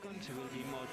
Welcome to Career Mode.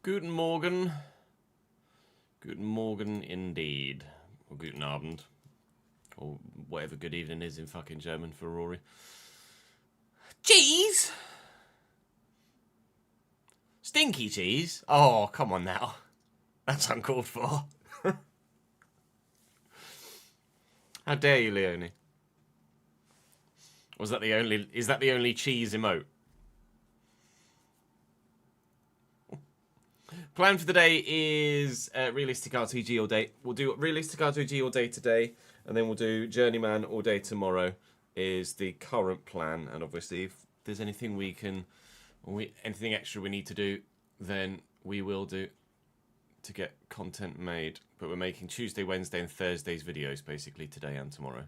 Guten Morgen. Guten Morgen indeed. Or guten Abend. Or whatever good evening is in fucking German for Rory. Cheese? Stinky cheese? Oh, come on now. That's uncalled for. How dare you, Leonie? Was that the only... Is that the only cheese emote? Plan for the day is realistic RTG all day. We'll do realistic RTG all day today, and then we'll do Journeyman all day tomorrow. Is the current plan, and obviously if there's anything we can, anything extra we need to do, then we will do to get content made. But we're making Tuesday, Wednesday, and Thursday's videos basically today and tomorrow.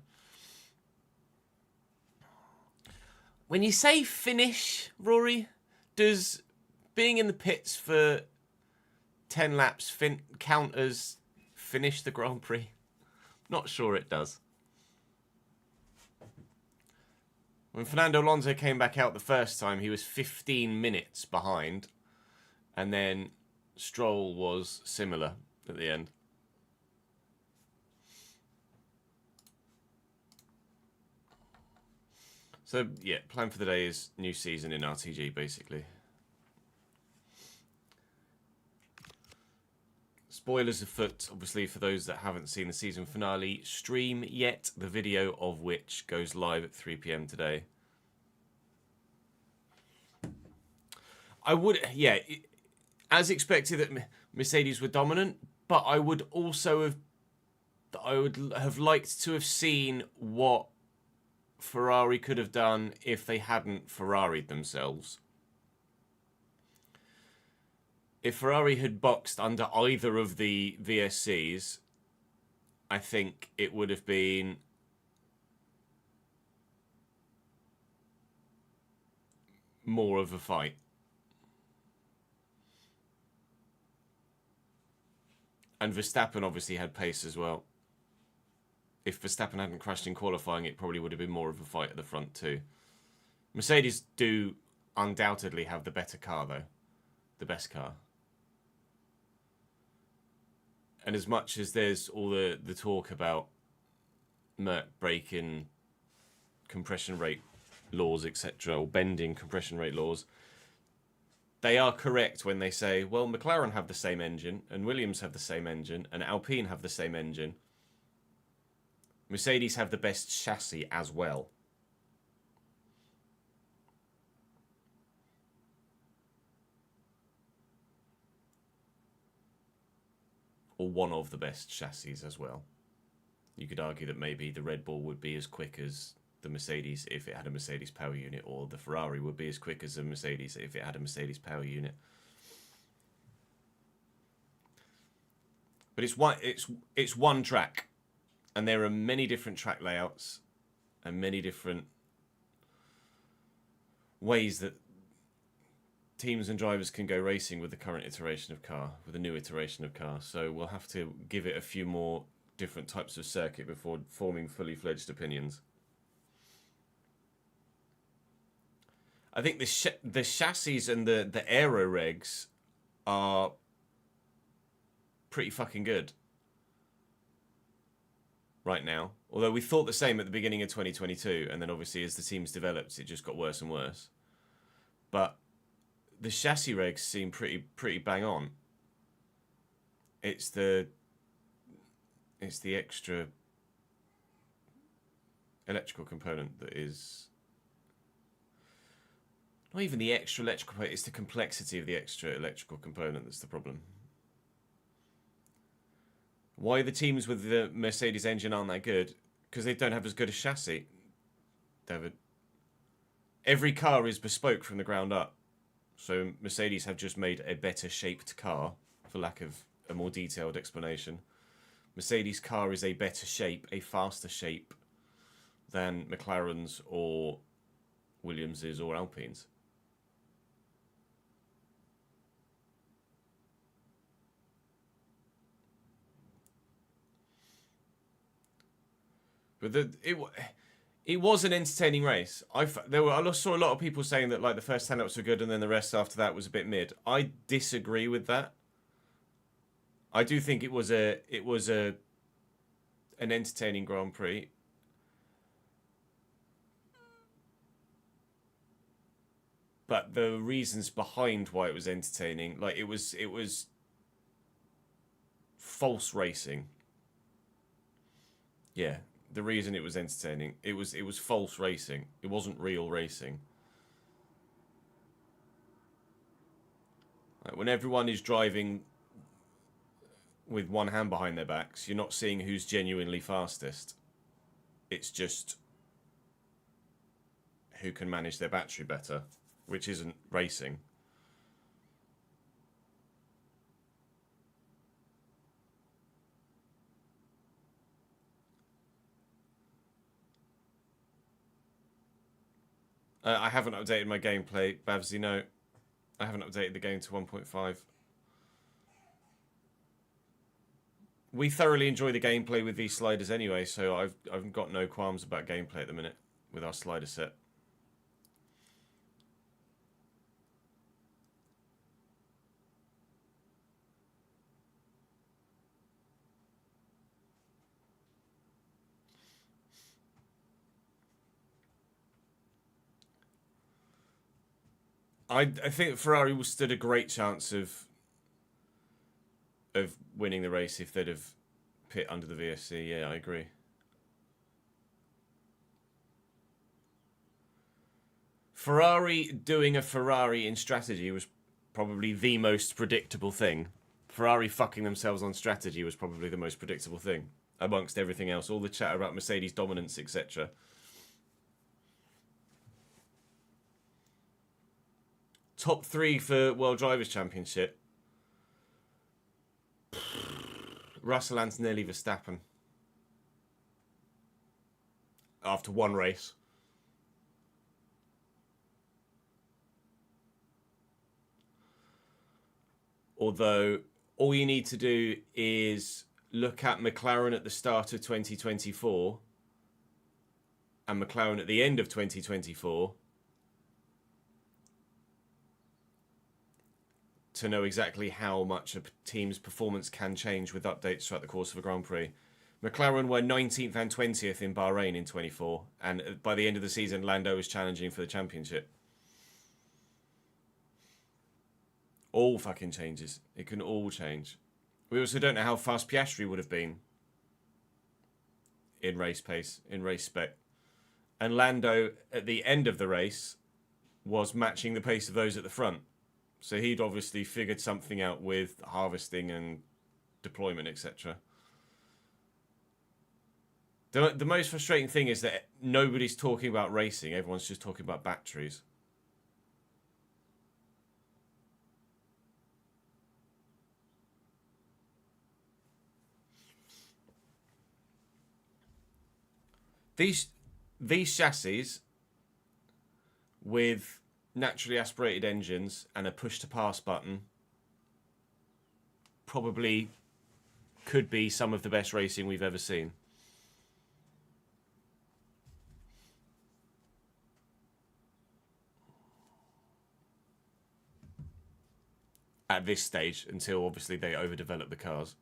When you say finish, Rory, does being in the pits for 10 laps count as finish the Grand Prix? Not sure it does. When Fernando Alonso came back out the first time, he was 15 minutes behind. And then Stroll was similar at the end. So, yeah, plan for the day is new season in RTG, basically. Spoilers afoot, obviously, for those that haven't seen the season finale stream yet, the video of which goes live at 3 PM today. I would, yeah, as expected that Mercedes were dominant, but I would have liked to have seen what Ferrari could have done if they hadn't Ferrari'd themselves. If Ferrari had boxed under either of the VSCs, I think it would have been more of a fight. And Verstappen obviously had pace as well. If Verstappen hadn't crashed in qualifying, it probably would have been more of a fight at the front too. Mercedes do undoubtedly have the better car though. The best car. And as much as there's all the talk about Merc breaking compression rate laws, etc., or bending compression rate laws, they are correct when they say, well, McLaren have the same engine, and Williams have the same engine, and Alpine have the same engine. Mercedes have the best chassis as well. Or one of the best chassis as well. You could argue that maybe the Red Bull would be as quick as the Mercedes if it had a Mercedes power unit, or the Ferrari would be as quick as a Mercedes if it had a Mercedes power unit. But it's one track, and there are many different track layouts and many different ways that teams and drivers can go racing with the current iteration of car, with the new iteration of car. So we'll have to give it a few more different types of circuit before forming fully fledged opinions. I think the chassis and the aero regs are pretty fucking good right now. Although we thought the same at the beginning of 2022, and then obviously as the teams developed, it just got worse and worse. But the chassis regs seem pretty bang on. It's the extra electrical component that is not even the extra electrical component, it's the complexity of the extra electrical component that's the problem. Why the teams with the Mercedes engine aren't that good? Because they don't have as good a chassis, David. Every car is bespoke from the ground up. So Mercedes have just made a better shaped car, for lack of a more detailed explanation. Mercedes' car is a better shape, a faster shape than McLaren's or Williams's or Alpine's. But it was an entertaining race. I saw a lot of people saying that like the first 10 laps were good and then the rest after that was a bit mid. I disagree with that. I do think it was an entertaining Grand Prix. But the reasons behind why it was entertaining, like it was false racing. Yeah, the reason it was entertaining, it was false racing. It wasn't real racing. Like when everyone is driving with one hand behind their backs, you're not seeing who's genuinely fastest. It's just who can manage their battery better, which isn't racing. I haven't updated my gameplay, Babsy, no. I haven't updated the game to 1.5. We thoroughly enjoy the gameplay with these sliders anyway, so I've got no qualms about gameplay at the minute with our slider set. I think Ferrari stood a great chance of winning the race if they'd have pit under the VSC. Yeah, I agree. Ferrari doing a Ferrari in strategy was probably the most predictable thing. Ferrari fucking themselves on strategy was probably the most predictable thing amongst everything else. All the chat about Mercedes dominance, etc. Top 3 for World Drivers' Championship. Russell, Antonelli, Verstappen. After one race. Although, all you need to do is look at McLaren at the start of 2024 and McLaren at the end of 2024 to know exactly how much a team's performance can change with updates throughout the course of a Grand Prix. McLaren were 19th and 20th in Bahrain in 24, and by the end of the season, Lando was challenging for the championship. All fucking changes. It can all change. We also don't know how fast Piastri would have been in race pace, in race spec. And Lando, at the end of the race, was matching the pace of those at the front. So he'd obviously figured something out with harvesting and deployment, etc. The most frustrating thing is that nobody's talking about racing. Everyone's just talking about batteries. These chassis with naturally aspirated engines and a push to pass button probably could be some of the best racing we've ever seen. At this stage, until obviously they overdevelop the cars.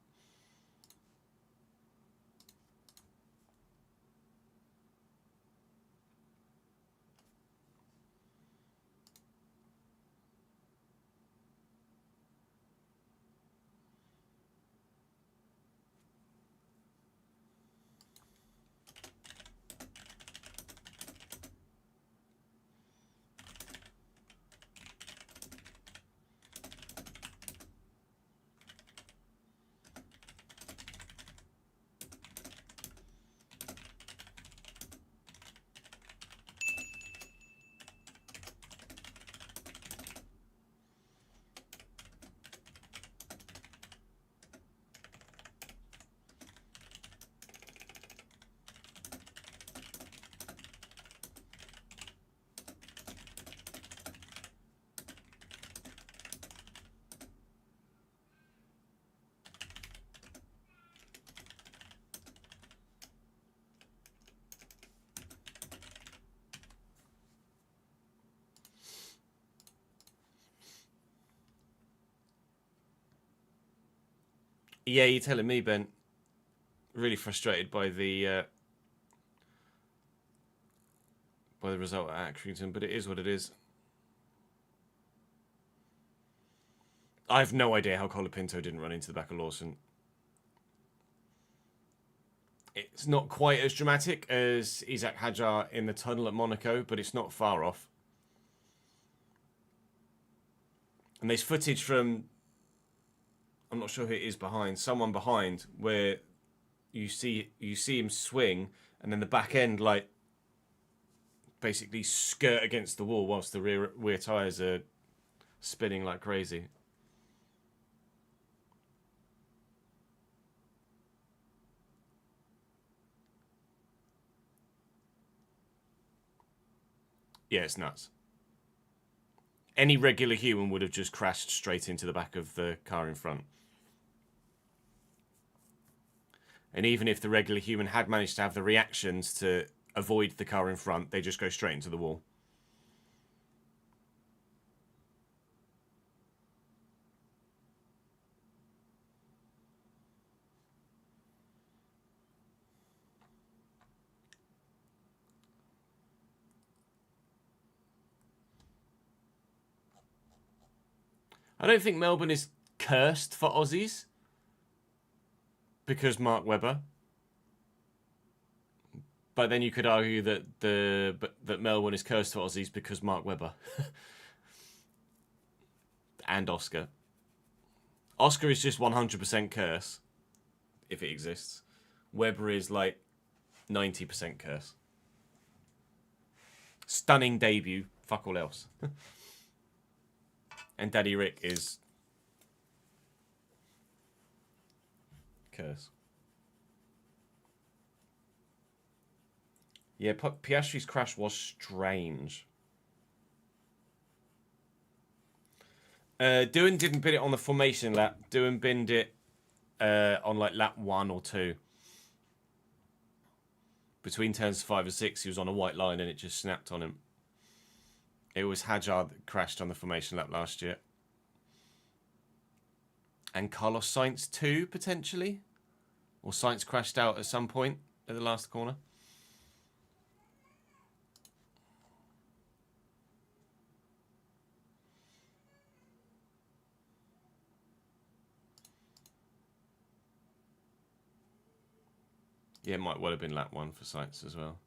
Yeah, you're telling me, Ben. Really frustrated by the result at Accrington, but it is what it is. I have no idea how Colapinto didn't run into the back of Lawson. It's not quite as dramatic as Isaac Hadjar in the tunnel at Monaco, but it's not far off. And there's footage from, I'm not sure who it is behind, someone behind, where you see him swing, and then the back end like basically skirt against the wall whilst the rear tyres are spinning like crazy. Yeah, it's nuts. Any regular human would have just crashed straight into the back of the car in front. And even if the regular human had managed to have the reactions to avoid the car in front, they just go straight into the wall. I don't think Melbourne is cursed for Aussies because Mark Webber. But then you could argue that that Melbourne is cursed for Aussies because Mark Webber. And Oscar. Oscar is just 100% curse, if it exists. Webber is like 90% curse. Stunning debut, fuck all else. And Daddy Rick is curse. Yeah, Piastri's crash was strange. Doohan didn't bin it on the formation lap. Doohan binned it on like lap 1 or 2. Between turns 5 and 6, he was on a white line and it just snapped on him. It was Hadjar that crashed on the formation lap last year. And Carlos Sainz too, potentially? Or Sainz crashed out at some point at the last corner? Yeah, it might well have been lap 1 for Sainz as well.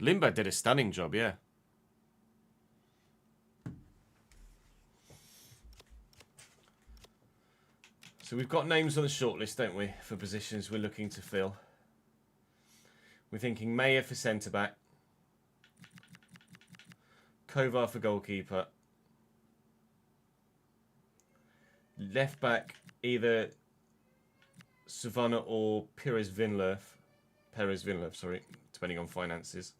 Limba did a stunning job, yeah. So we've got names on the shortlist, don't we, for positions we're looking to fill. We're thinking Mayer for centre-back. Kovar for goalkeeper. Left-back, either Savannah or Perez-Vinlev, sorry, depending on finances.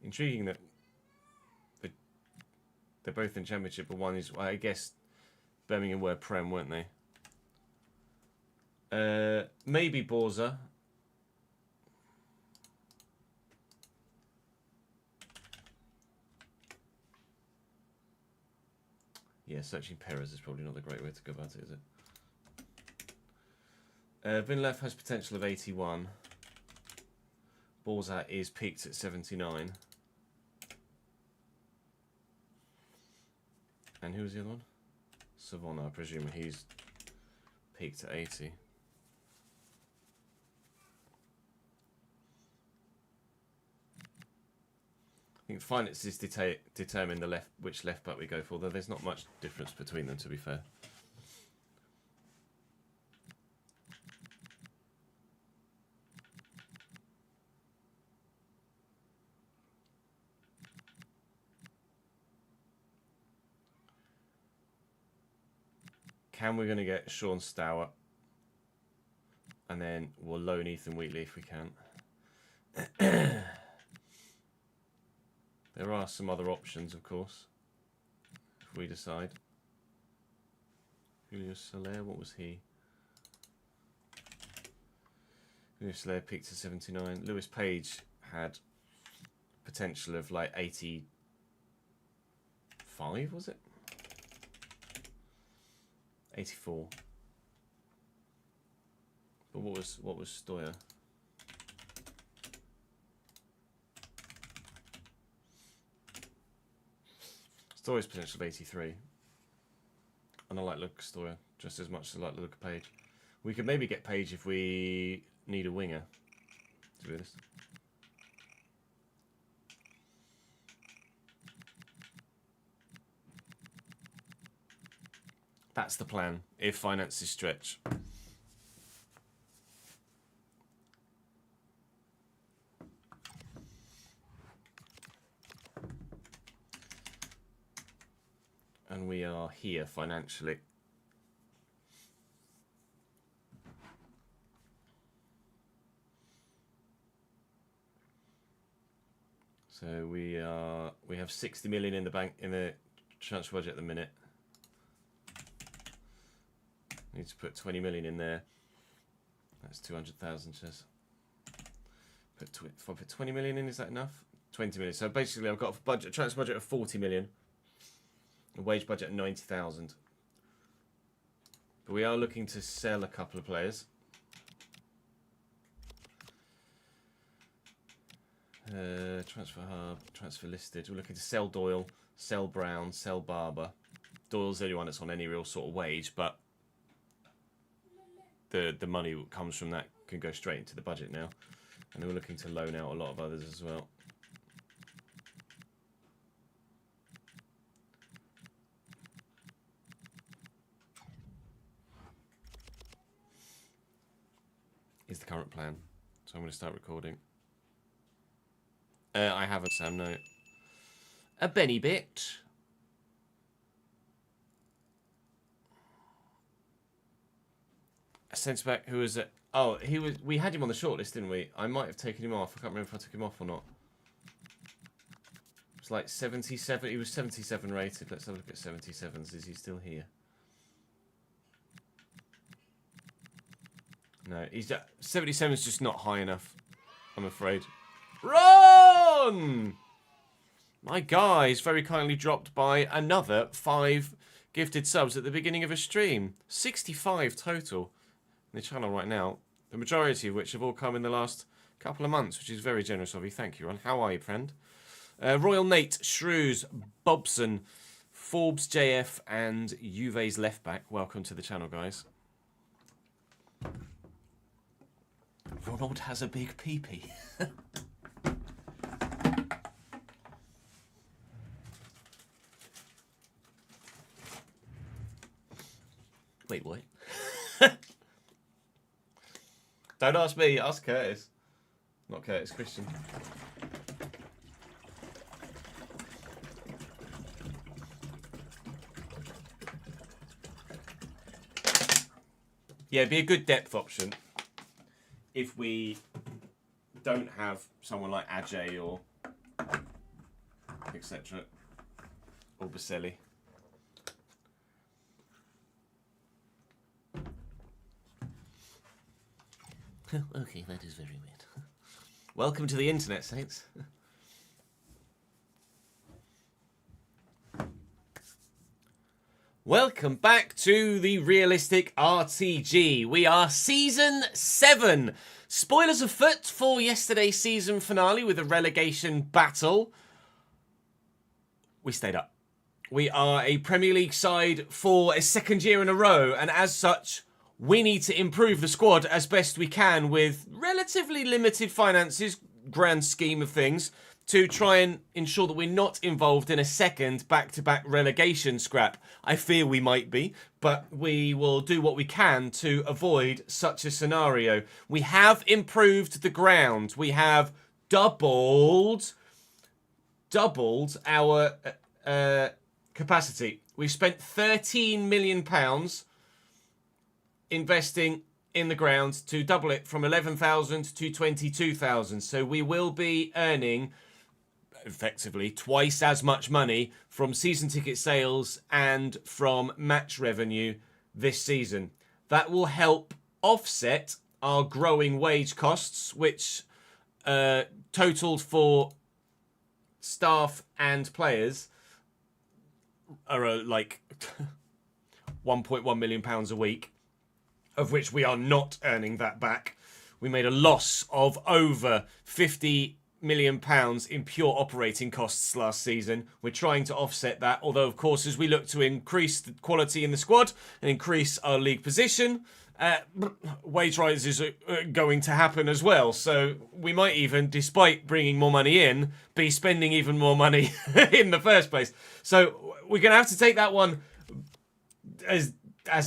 Intriguing that they're both in Championship, but one is, I guess, Birmingham were Prem, weren't they? Maybe Borza. Yeah, searching Perez is probably not the great way to go about it, is it? Vinlev has potential of 81. Borza is peaked at 79. And who was the other one? Savannah, I presume he's peaked at 80. I think finances determine which left back we go for, though there's not much difference between them, to be fair. We're going to get Sean Stour, and then we'll loan Ethan Wheatley if we can. There are some other options, of course, if we decide. Julio Soler, what was he? Julio Soler peaked to 79. Lewis Page had potential of like 85, was it? 84. But what was Stoyer? Stoyer's potential of 83. And I like the look of Stoyer just as much as I like the look of Page. We could maybe get Page if we need a winger, to be honest. That's the plan, if finances stretch. And we are here financially. So we have 60 million in the bank in the transfer budget at the minute. Need to put 20 million in there. That's 200,000 shares. If I put 20 million in, is that enough? 20 million. So basically, I've got a transfer budget of 40 million. A wage budget of 90,000. But we are looking to sell a couple of players. Transfer hub, transfer listed. We're looking to sell Doyle, sell Brown, sell Barber. Doyle's the only one that's on any real sort of wage, but the money that comes from that can go straight into the budget now. And then we're looking to loan out a lot of others as well. Is the current plan. So I'm going to start recording. I haven't, Sam, no. A Benny bit. A centre-back who was at... Oh, we had him on the shortlist, didn't we? I might have taken him off. I can't remember if I took him off or not. It was like 77. He was 77 rated. Let's have a look at 77s. Is he still here? No, 77 is just not high enough, I'm afraid. Run! My guys very kindly dropped by another 5 gifted subs at the beginning of a stream. 65 total in the channel right now. The majority of which have all come in the last couple of months, which is very generous of you. Thank you, Ron. How are you, friend? Royal Nate, Shrews, Bobson, Forbes JF, and Juve's left back. Welcome to the channel, guys. Ronald has a big pee-pee. Wait, what? Don't ask me, ask Curtis. Not Curtis, Christian. Yeah, it'd be a good depth option if we don't have someone like Ajay or etc. or Baselli. Okay, that is very weird. Welcome to the internet, Saints. Welcome back to the Realistic RTG. We are Season 7. Spoilers afoot for yesterday's season finale with a relegation battle. We stayed up. We are a Premier League side for a second year in a row, and as such, we need to improve the squad as best we can with relatively limited finances, grand scheme of things, to try and ensure that we're not involved in a second back-to-back relegation scrap. I fear we might be, but we will do what we can to avoid such a scenario. We have improved the ground. We have doubled our capacity. We've spent £13 million investing in the ground to double it from 11,000 to 22,000. So we will be earning effectively twice as much money from season ticket sales and from match revenue this season. That will help offset our growing wage costs, which totaled for staff and players are like £1.1 million a week, of which we are not earning that back. We made a loss of over £50 million in pure operating costs last season. We're trying to offset that, although of course as we look to increase the quality in the squad and increase our league position, wage rises are going to happen as well. So we might even, despite bringing more money in, be spending even more money in the first place. So we're going to have to take that one as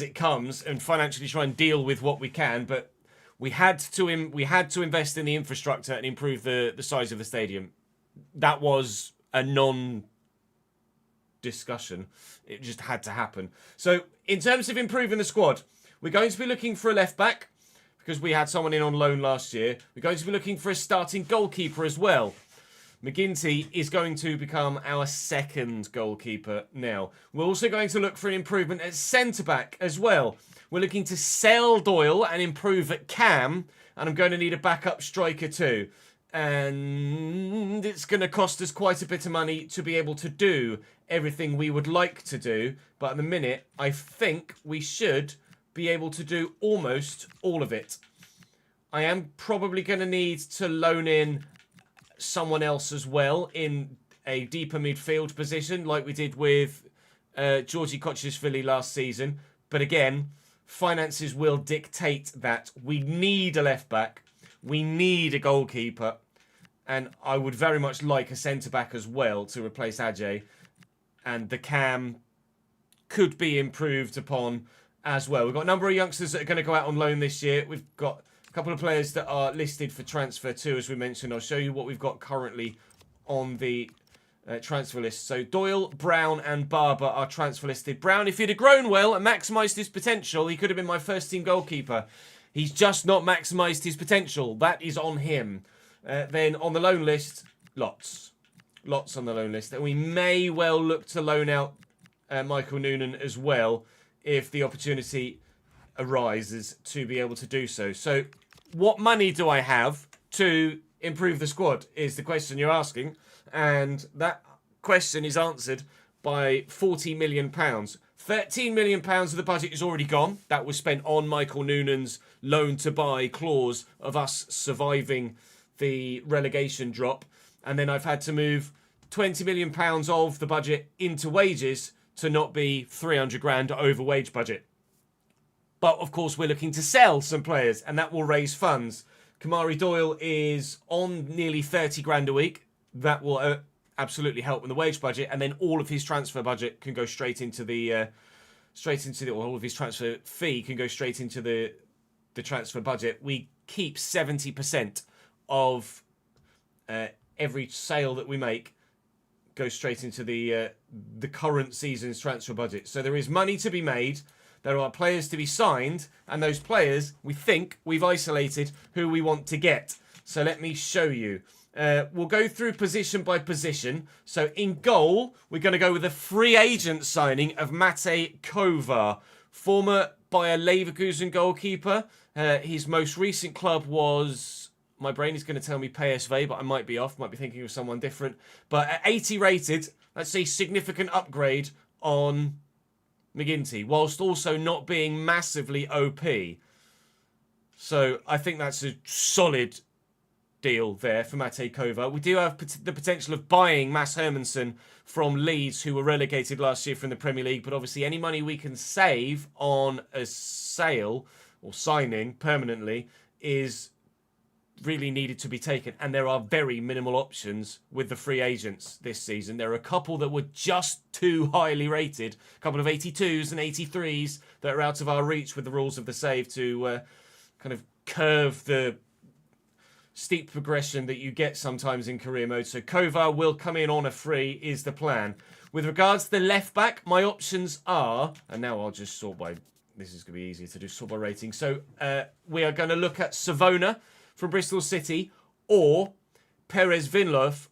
it comes and financially try and deal with what we can, but we had to invest in the infrastructure and improve the size of the stadium. That was a non-discussion. It just had to happen. So in terms of improving the squad, we're going to be looking for a left back because we had someone in on loan last year. We're going to be looking for a starting goalkeeper as well. McGinty is going to become our second goalkeeper now. We're also going to look for an improvement at centre-back as well. We're looking to sell Doyle and improve at Cam, and I'm going to need a backup striker too. And it's going to cost us quite a bit of money to be able to do everything we would like to do. But at the minute, I think we should be able to do almost all of it. I am probably going to need to loan in someone else as well in a deeper midfield position like we did with Georgie Kochishvili last season. But again, finances will dictate that. We need a left back. We need a goalkeeper. And I would very much like a centre-back as well to replace Ajay. And the Cam could be improved upon as well. We've got a number of youngsters that are going to go out on loan this year. We've got a couple of players that are listed for transfer too, as we mentioned. I'll show you what we've got currently on the transfer list. So Doyle, Brown and Barber are transfer listed. Brown, if he'd have grown well and maximised his potential, he could have been my first team goalkeeper. He's just not maximised his potential. That is on him. Then on the loan list, lots on the loan list. And we may well look to loan out Michael Noonan as well if the opportunity arises to be able to do so. So what money do I have to improve the squad is the question you're asking. And that question is answered by £40 million. £13 million of the budget is already gone. That was spent on Michael Noonan's loan to buy clause of us surviving the relegation drop. And then I've had to move £20 million of the budget into wages to not be 300 grand over wage budget. But of course, we're looking to sell some players and that will raise funds. Kamari Doyle is on nearly 30 grand a week. That will absolutely help in the wage budget. And then all of his transfer budget can go straight into the straight into all of his transfer fee can go straight into the transfer budget. We keep 70% of every sale that we make goes straight into the current season's transfer budget. So there is money to be made. There are players to be signed, and those players, we think, we've isolated who we want to get. So let me show you. We'll go through position by position. So in goal, we're going to go with a free agent signing of Mate Kovar, former Bayer Leverkusen goalkeeper. His most recent club was, my brain is going to tell me PSV, but I might be off, might be thinking of someone different. But at 80 rated, that's a significant upgrade on McGinty, whilst also not being massively OP. So I think that's a solid deal there for Mate Kovar. We do have the potential of buying Mads Hermansen from Leeds, who were relegated last year from the Premier League, but obviously any money we can save on a sale or signing permanently is really needed to be taken, and there are very minimal options with the free agents this season. There are a couple that were just too highly rated, a couple of 82s and 83s that are out of our reach with the rules of the save to kind of curve the steep progression that you get sometimes in career mode. So Kovar will come in on a free is the plan. With regards to the left back, my options are, and now I'll just sort by, this is going to be easier to do, sort by rating. So we are going to look at Savona from Bristol City or Perez Vinlov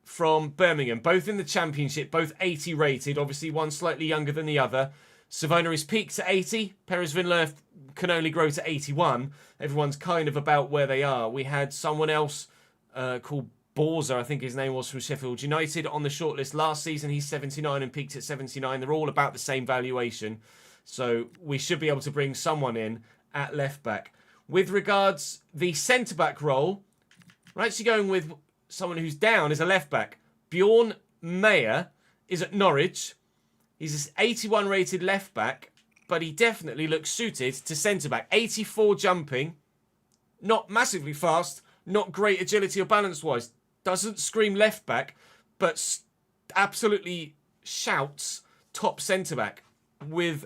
from Birmingham, both in the Championship, both 80 rated, obviously one slightly younger than the other. Savona is peaked at 80. Perez Vinlov can only grow to 81. Everyone's kind of about where they are. We had someone else called Borza, I think his name was, from Sheffield United on the shortlist last season. He's 79 and peaked at 79. They're all about the same valuation. So we should be able to bring someone in at left back. With regards the centre-back role, we're actually going with someone who's down as a left back. Bjorn Mayer is at Norwich. He's an 81 rated left back, but he definitely looks suited to centre back. 84 jumping, not massively fast, not great agility or balance wise. Doesn't scream left back, but absolutely shouts top centre back with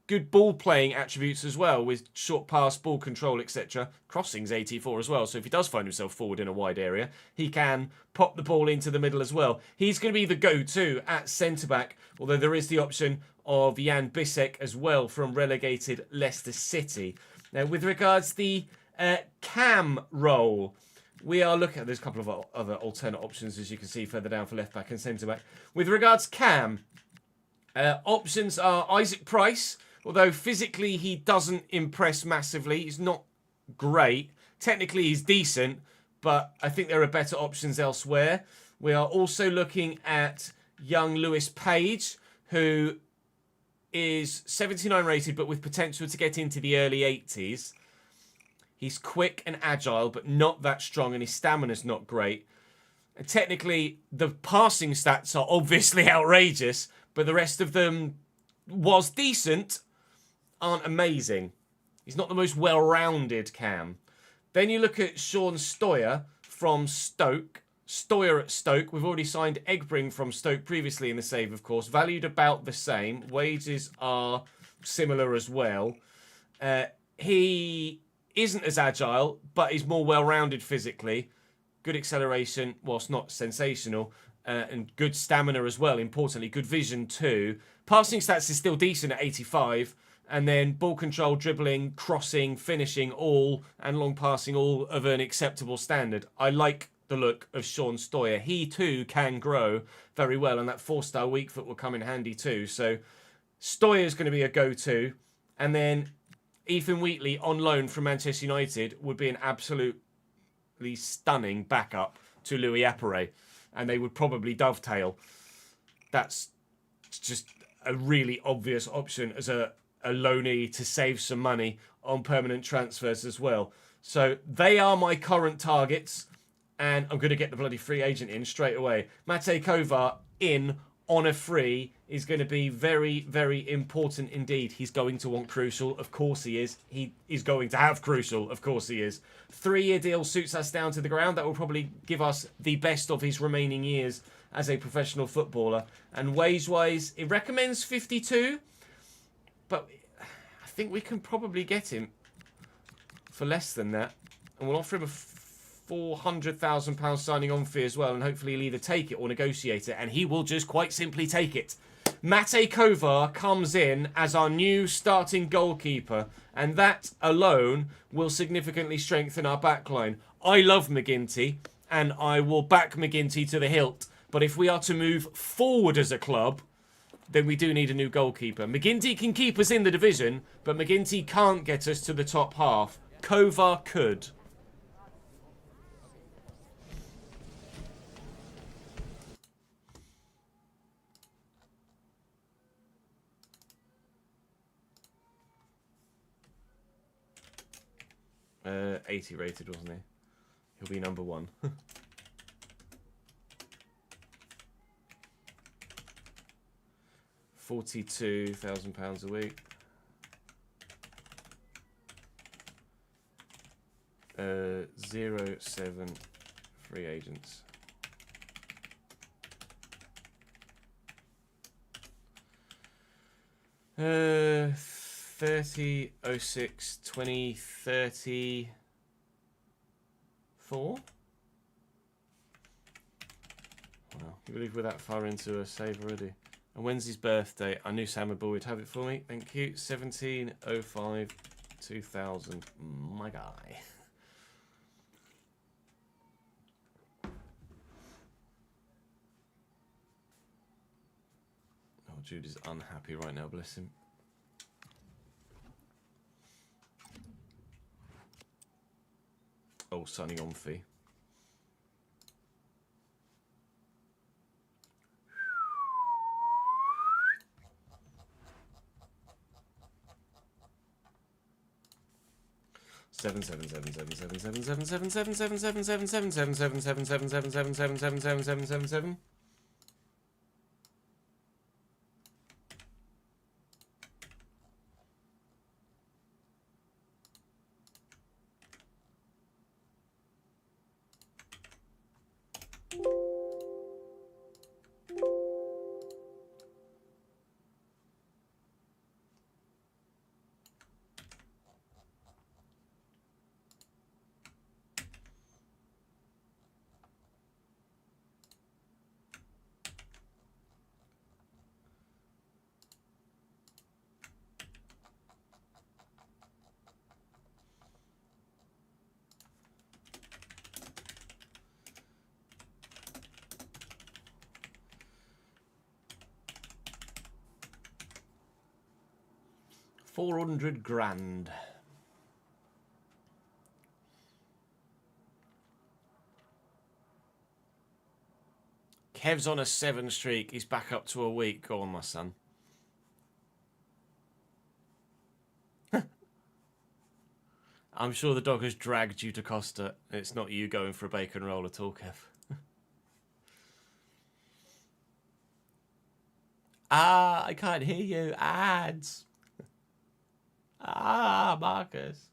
good ball playing attributes as well, with short pass, ball control, etc. Crossing's 84 as well, so if he does find himself forward in a wide area, he can pop the ball into the middle as well. He's going to be the go-to at centre-back, although there is the option of Jan Bissek as well from relegated Leicester City. Now, with regards to the cam role, we are looking at, there's a couple of other alternate options, as you can see further down for left-back and centre-back. With regards to cam, options are Isaac Price, although physically he doesn't impress massively. He's not great. Technically he's decent, but I think there are better options elsewhere. We are also looking at young Lewis Page, who is 79 rated, but with potential to get into the early 80s. He's quick and agile, but not that strong, and his stamina's not great. And technically, the passing stats are obviously outrageous, but the rest of them, whilst decent, aren't amazing. He's not the most well-rounded cam. Then you look at Sean Stoyer from Stoke. Stoyer at Stoke. We've already signed Egbring from Stoke previously in the save, of course. Valued about the same. Wages are similar as well. He isn't as agile, but he's more well-rounded physically. Good acceleration, whilst not sensational. And good stamina as well, importantly. Good vision too. Passing stats is still decent at 85. And then ball control, dribbling, crossing, finishing, all, and long passing, all of an acceptable standard. I like the look of Sean Stoyer. He too can grow very well, and that 4-star weak foot will come in handy too. So Stoyer is going to be a go-to. And then Ethan Wheatley on loan from Manchester United would be an absolutely stunning backup to Louis Appere. And they would probably dovetail. That's just a really obvious option as a loanee to save some money on permanent transfers as well. So they are my current targets, and I'm going to get the bloody free agent in straight away. Mate Kovar in on a free is going to be very, very important indeed. He's going to want Crucial. Of course he is. He is going to have Crucial. Of course he is. 3-year deal suits us down to the ground. That will probably give us the best of his remaining years as a professional footballer. And wage-wise, it recommends 52. But I think we can probably get him for less than that. And we'll offer him a £400,000 signing on fee as well. And hopefully he'll either take it or negotiate it. And he will just quite simply take it. Mate Kovar comes in as our new starting goalkeeper. And that alone will significantly strengthen our backline. I love McGinty. And I will back McGinty to the hilt. But if we are to move forward as a club, then we do need a new goalkeeper. McGinty can keep us in the division, but McGinty can't get us to the top half. Kovar could. Uh, 80 rated, wasn't he? He'll be number 1. £42,000 a week. 07 free agents. Uh, 30 06 20 34. Wow, you believe we're that far into a save already? And when's his birthday? I knew Sam would have it for me. Thank you. 1705 2000. My guy. Oh, Jude is unhappy right now, bless him. Oh, signing on fee. Seven. $400,000. Kev's on a 7 streak. He's back up to a week. Go on, my son. I'm sure the dog has dragged you to Costa. It's not you going for a bacon roll at all, Kev. I can't hear you. Ads. Marcus.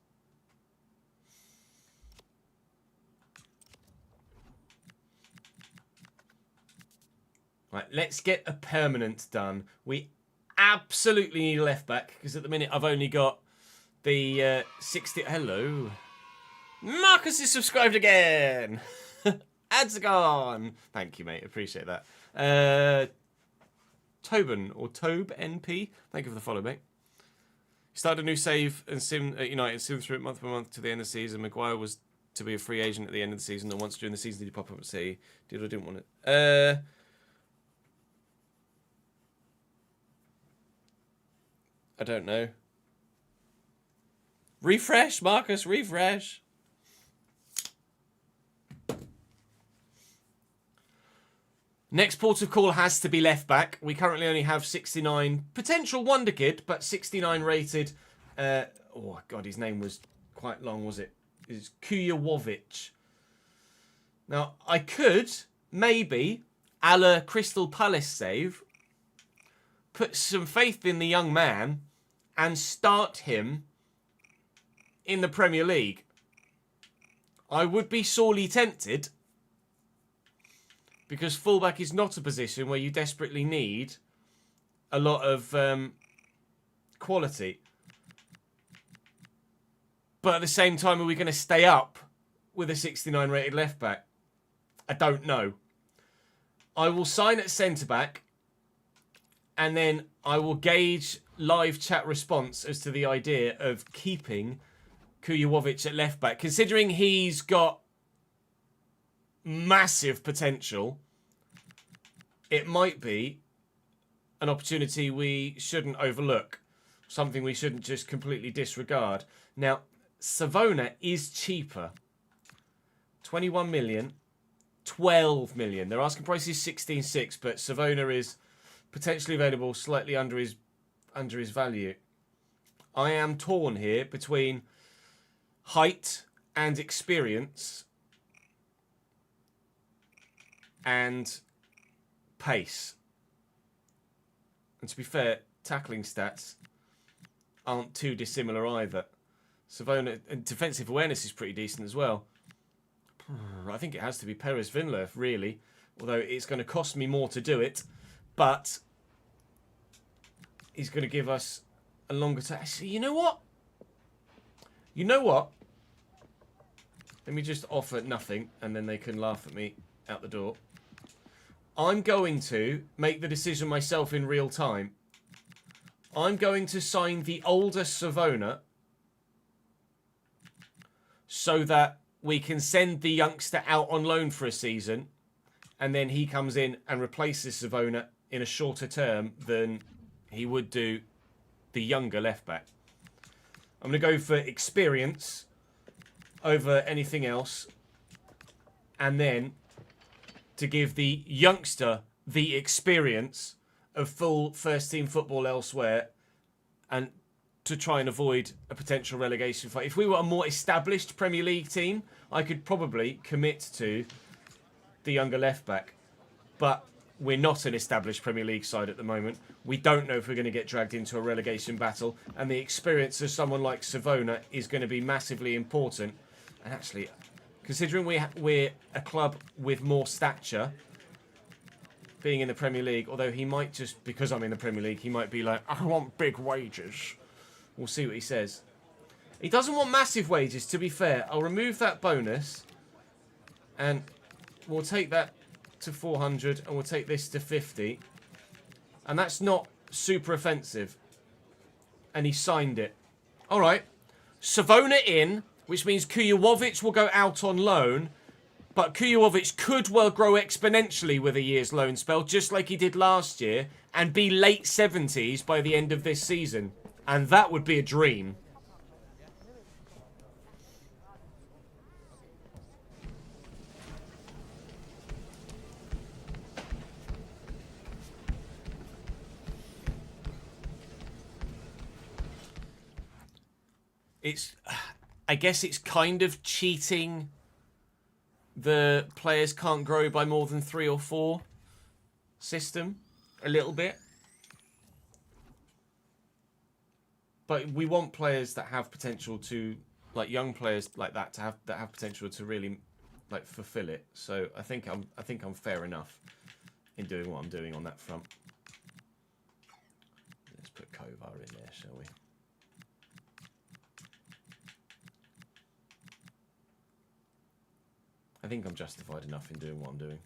Right, let's get a permanent done. We absolutely need a left back because at the minute I've only got the 60. Hello. Marcus is subscribed again. Ads are gone. Thank you, mate. Appreciate that. Tobin or Tobe NP. Thank you for the follow, mate. Started a new save and sim at United, sim through it month by month to the end of the season. Maguire was to be a free agent at the end of the season, and once during the season did he pop up at City? Did or didn't want it? I don't know. Refresh, Marcus, refresh. Next port of call has to be left back. We currently only have 69 potential wonder kid, but 69 rated. Oh God, his name was quite long, was it? It's Kujovic. Now I could maybe, a la Crystal Palace save, put some faith in the young man and start him in the Premier League. I would be sorely tempted. Because fullback is not a position where you desperately need a lot of quality. But at the same time, are we going to stay up with a 69 rated left back? I don't know. I will sign at centre back, and then I will gauge live chat response as to the idea of keeping Kujovic at left back, considering he's got massive potential. It might be an opportunity we shouldn't overlook, something we shouldn't just completely disregard. Now, Savona is cheaper. 21 million, 12 million. Their asking price is 16.6, but Savona is potentially available slightly under his value. I am torn here between height and experience and pace. And to be fair, tackling stats aren't too dissimilar either. Savona, and defensive awareness is pretty decent as well. I think it has to be Perez Vinler, really. Although it's going to cost me more to do it. But he's going to give us a longer time. Actually, you know what? You know what? Let me just offer nothing, and then they can laugh at me out the door. I'm going to make the decision myself in real time. I'm going to sign the older Savona so that we can send the youngster out on loan for a season, and then he comes in and replaces Savona in a shorter term than he would do the younger left back. I'm going to go for experience over anything else, and then to give the youngster the experience of full first-team football elsewhere, and to try and avoid a potential relegation fight. If we were a more established Premier League team, I could probably commit to the younger left-back. But we're not an established Premier League side at the moment. We don't know if we're going to get dragged into a relegation battle, and the experience of someone like Savona is going to be massively important. And actually, considering we're a club with more stature, being in the Premier League, although he might just, because I'm in the Premier League, he might be like, I want big wages. We'll see what he says. He doesn't want massive wages, to be fair. I'll remove that bonus, and we'll take that to 400, and we'll take this to 50. And that's not super offensive. And he signed it. All right. Savona in, which means Kujovic will go out on loan. But Kujovic could well grow exponentially with a year's loan spell, just like he did last year, and be late 70s by the end of this season. And that would be a dream. I guess it's kind of cheating. The players can't grow by more than 3 or 4 system a little bit. But we want players that have potential to, like young players like that, to have potential to really like fulfill it. So I think I'm fair enough in doing what I'm doing on that front. Let's put Kovar in there, shall we? I think I'm justified enough in doing what I'm doing.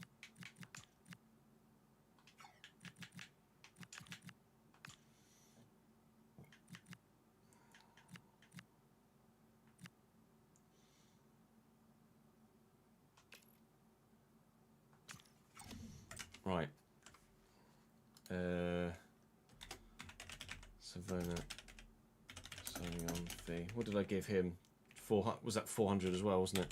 Right. Savona signing on fee. What did I give him? 400. Was that 400 as well, wasn't it?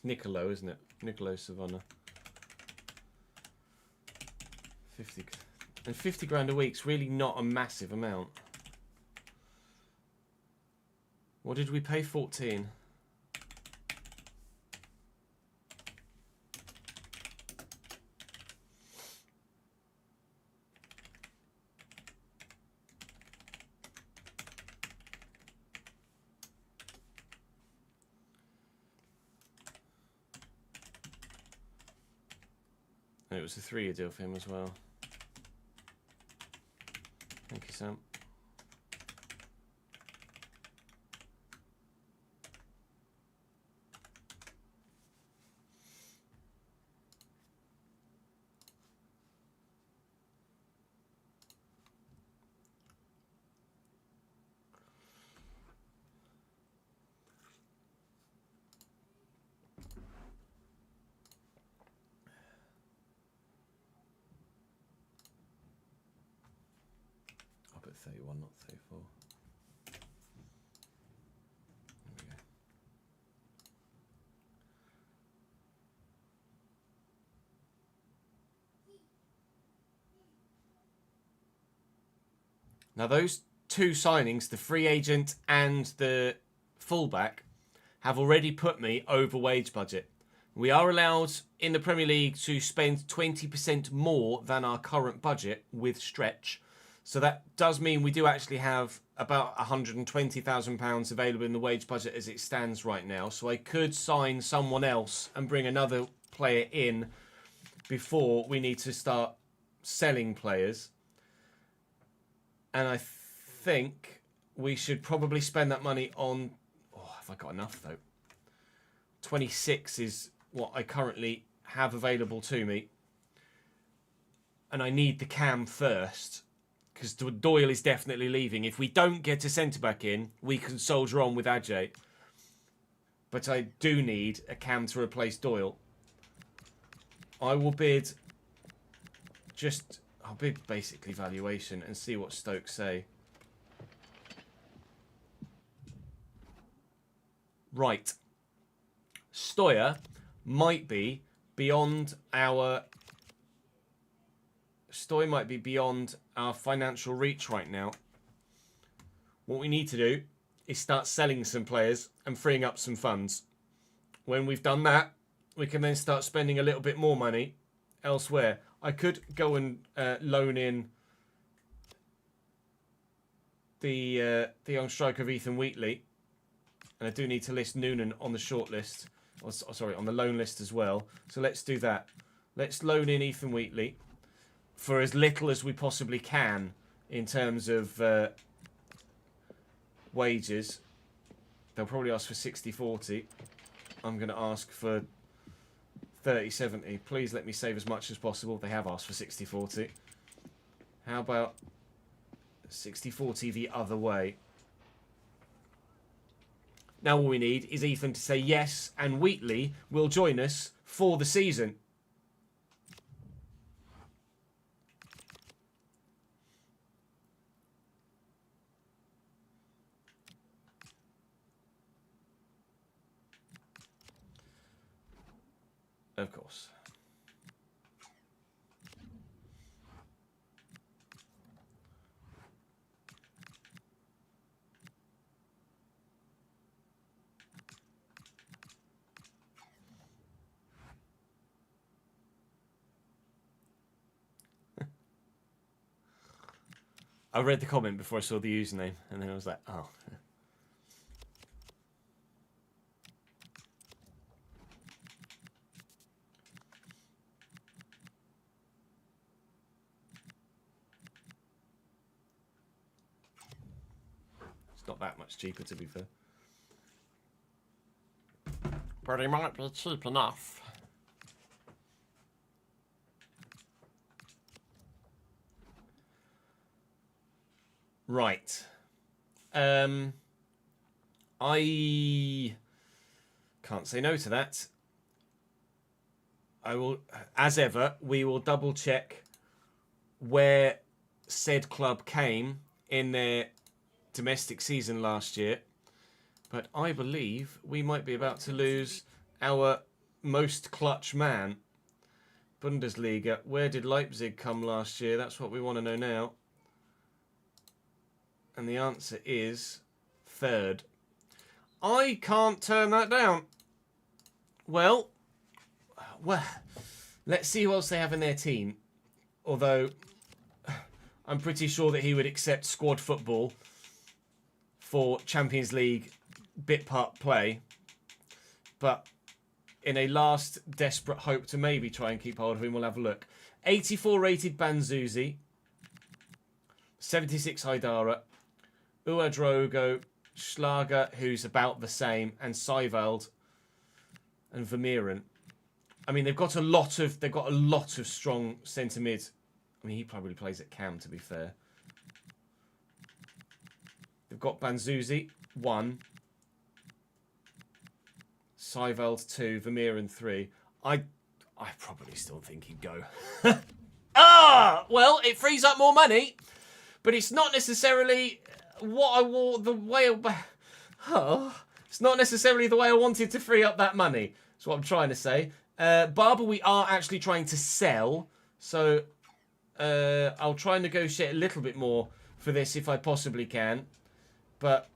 Nicolo, isn't it? Nicolo Savona. 50 grand a week's really not a massive amount. What did we pay? 14. And it was a 3-year deal for him as well. Thank you, Sam. I'll put 31, not 34. There we go. Now those two signings, the free agent and the fullback, have already put me over wage budget. We are allowed in the Premier League to spend 20% more than our current budget with stretch. So that does mean we do actually have about £120,000 available in the wage budget as it stands right now. So I could sign someone else and bring another player in before we need to start selling players. And I think we should probably spend that money on... Oh, have I got enough, though? 26 is what I currently have available to me. And I need the cam first, because Doyle is definitely leaving. If we don't get a centre-back in, we can soldier on with Ajay. But I do need a cam to replace Doyle. I will bid just... I'll bid basically valuation and see what Stoke say. Right. Stoya might be beyond our... Stoy might be beyond our financial reach right now. What we need to do is start selling some players and freeing up some funds. When we've done that, we can then start spending a little bit more money elsewhere. I could go and loan in the young striker of Ethan Wheatley. And I do need to list Noonan on the short list. Or, sorry, on the loan list as well. So let's do that. Let's loan in Ethan Wheatley for as little as we possibly can in terms of wages. They'll probably ask for 60-40. I'm going to ask for 30-70. Please let me save as much as possible. They have asked for 60-40. How about 60-40 the other way? Now all we need is Ethan to say yes, and Wheatley will join us for the season. Of course. I read the comment before I saw the username, and then I was like, oh. It's not that much cheaper, to be fair. But it might be cheap enough. Right. I can't say no to that. I will, as ever, we will double check where said club came in their domestic season last year. But I believe we might be about to lose our most clutch man. Bundesliga. Where did Leipzig come last year? That's what we want to know now. And the answer is third. I can't turn that down. Well, let's see who else they have in their team. Although, I'm pretty sure that he would accept squad football for Champions League bit part play. But in a last desperate hope to maybe try and keep hold of him. We'll have a look. 84 rated Banzuzi. 76 Haidara. Uadrogo. Schlager, who's about the same. And Seiveld. And Vermeeren. I mean, they've got a lot of strong centre mid. I mean, he probably plays at cam, to be fair. They've got Banzuzi, 1. Seiveld 2, Vermeeren 3. I probably still think he'd go. Well, it frees up more money, but it's not necessarily what I wore the way. It's not necessarily the way I wanted to free up that money. That's what I'm trying to say. Barber, we are actually trying to sell, so I'll try and negotiate a little bit more for this if I possibly can. But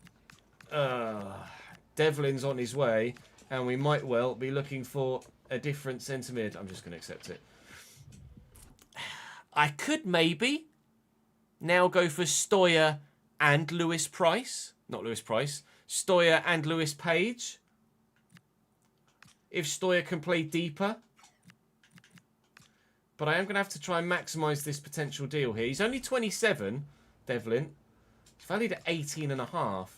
Devlin's on his way. And we might well be looking for a different centre mid. I'm just going to accept it. I could maybe now go for Stoyer and Lewis Price. Not Lewis Price. Stoyer and Lewis Page. If Stoyer can play deeper. But I am going to have to try and maximise this potential deal here. He's only 27, Devlin. He's valued at 18.5.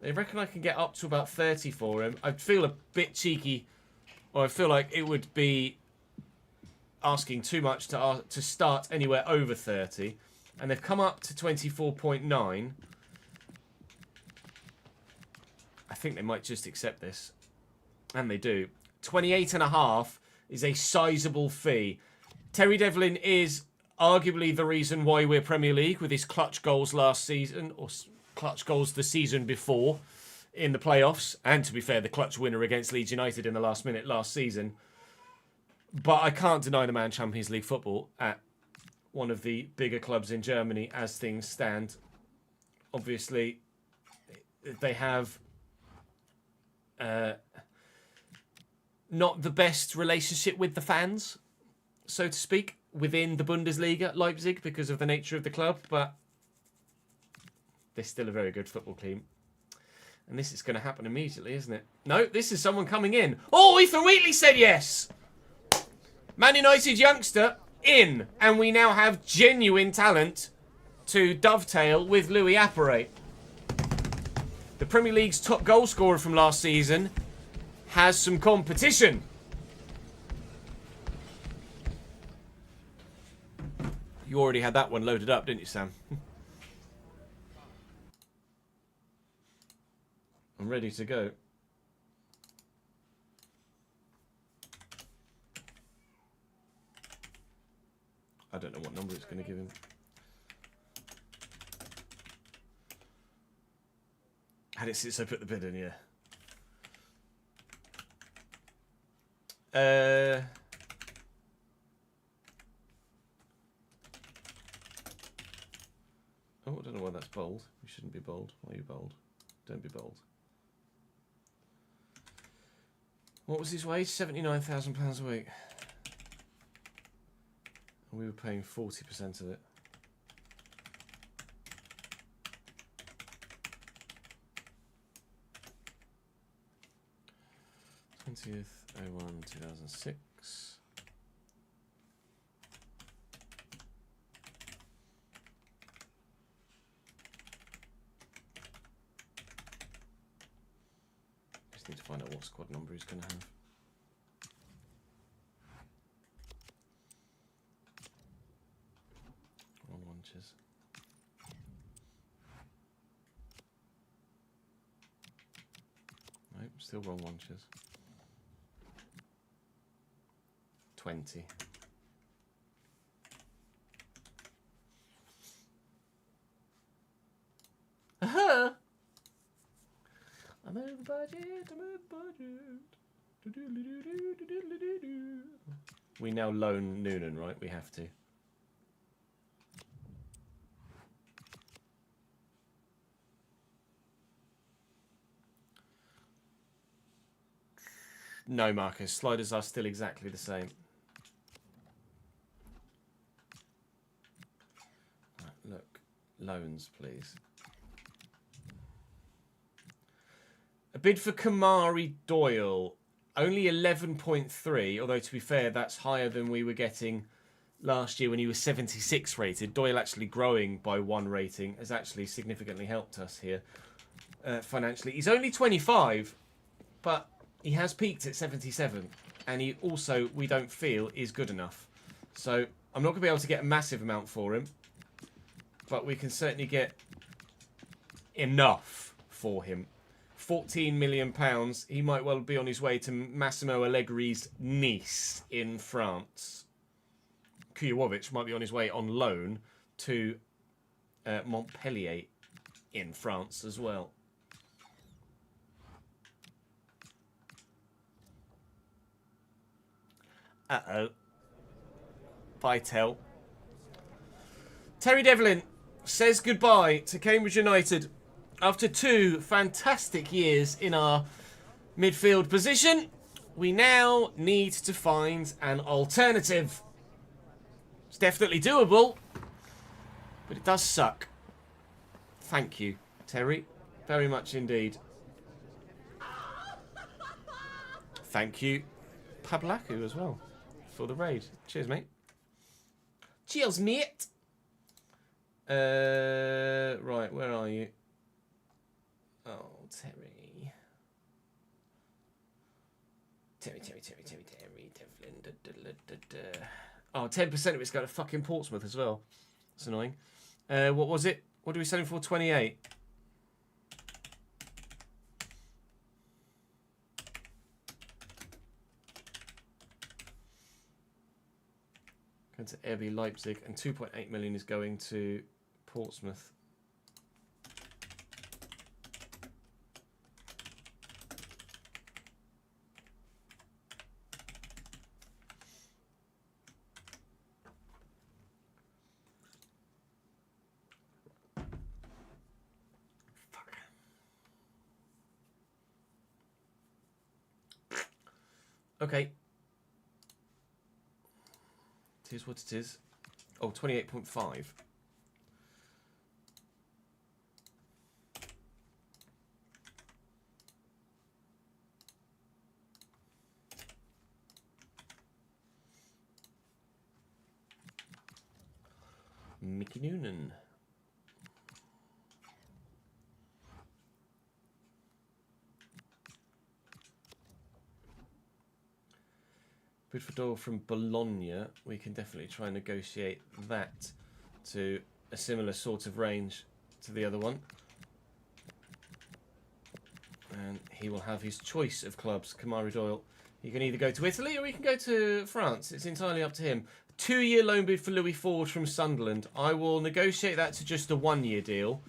They reckon I can get up to about 30 for him. I feel a bit cheeky, or I feel like it would be asking too much to start anywhere over 30. And they've come up to 24.9. I think they might just accept this. And they do. 28.5 is a sizable fee. Terry Devlin is arguably the reason why we're Premier League with his clutch goals last season, or clutch goals the season before in the playoffs, and to be fair, the clutch winner against Leeds United in the last minute last season. But I can't deny the man Champions League football at one of the bigger clubs in Germany as things stand. Obviously, they have not the best relationship with the fans, so to speak, within the Bundesliga, Leipzig, because of the nature of the club, but they're still a very good football team. And this is going to happen immediately, isn't it? No, this is someone coming in. Oh, Ethan Wheatley said yes! Man United youngster in. And we now have genuine talent to dovetail with Louis Apperet. The Premier League's top goal scorer from last season has some competition. You already had that one loaded up, didn't you, Sam? I'm ready to go. I don't know what number it's going to give him. Had it since I put the bid in, yeah. Oh, I don't know why that's bold. You shouldn't be bold. Why are you bold? Don't be bold. What was his wage? £79,000 a week. And we were paying 40% of it. /20/01/2006. Just need to find out what squad number he's going to have. Wrong lunches. Nope, still wrong lunches. 20. I'm over budget, I'm over budget. We now loan Noonan, right? We have to. No, Marcus. Sliders are still exactly the same. Right, look. Loans, please. A bid for Kamari Doyle. Only 11.3, although to be fair, that's higher than we were getting last year when he was 76 rated. Doyle actually growing by 1 rating has actually significantly helped us here financially. He's only 25, but he has peaked at 77. And he also, we don't feel, is good enough. So I'm not going to be able to get a massive amount for him. But we can certainly get enough for him. £14 million. He might well be on his way to Massimo Allegri's Nice in France. Kujovic might be on his way on loan to Montpellier in France as well. Uh-oh. Vitel. Terry Devlin says goodbye to Cambridge United after 2 fantastic years in our midfield position. We now need to find an alternative. It's definitely doable, but it does suck. Thank you, Terry. Very much indeed. Thank you, Pablaku, as well, for the raid. Cheers, mate. Cheers, mate. Right, where are you? Oh, Terry. Terry, Devlin. Oh, 10% of it's going to fucking Portsmouth as well. That's annoying. What was it? What are we selling for? 28. Going to RB Leipzig, and 2.8 million is going to Portsmouth. Okay. It is what it is. Oh, 28.5. Mickey Noonan. Bidford from Bologna. We can definitely try and negotiate that to a similar sort of range to the other one. And he will have his choice of clubs. Kamari Doyle. He can either go to Italy or he can go to France. It's entirely up to him. 2-year loan bid for Louis Ford from Sunderland. I will negotiate that to just a 1-year deal,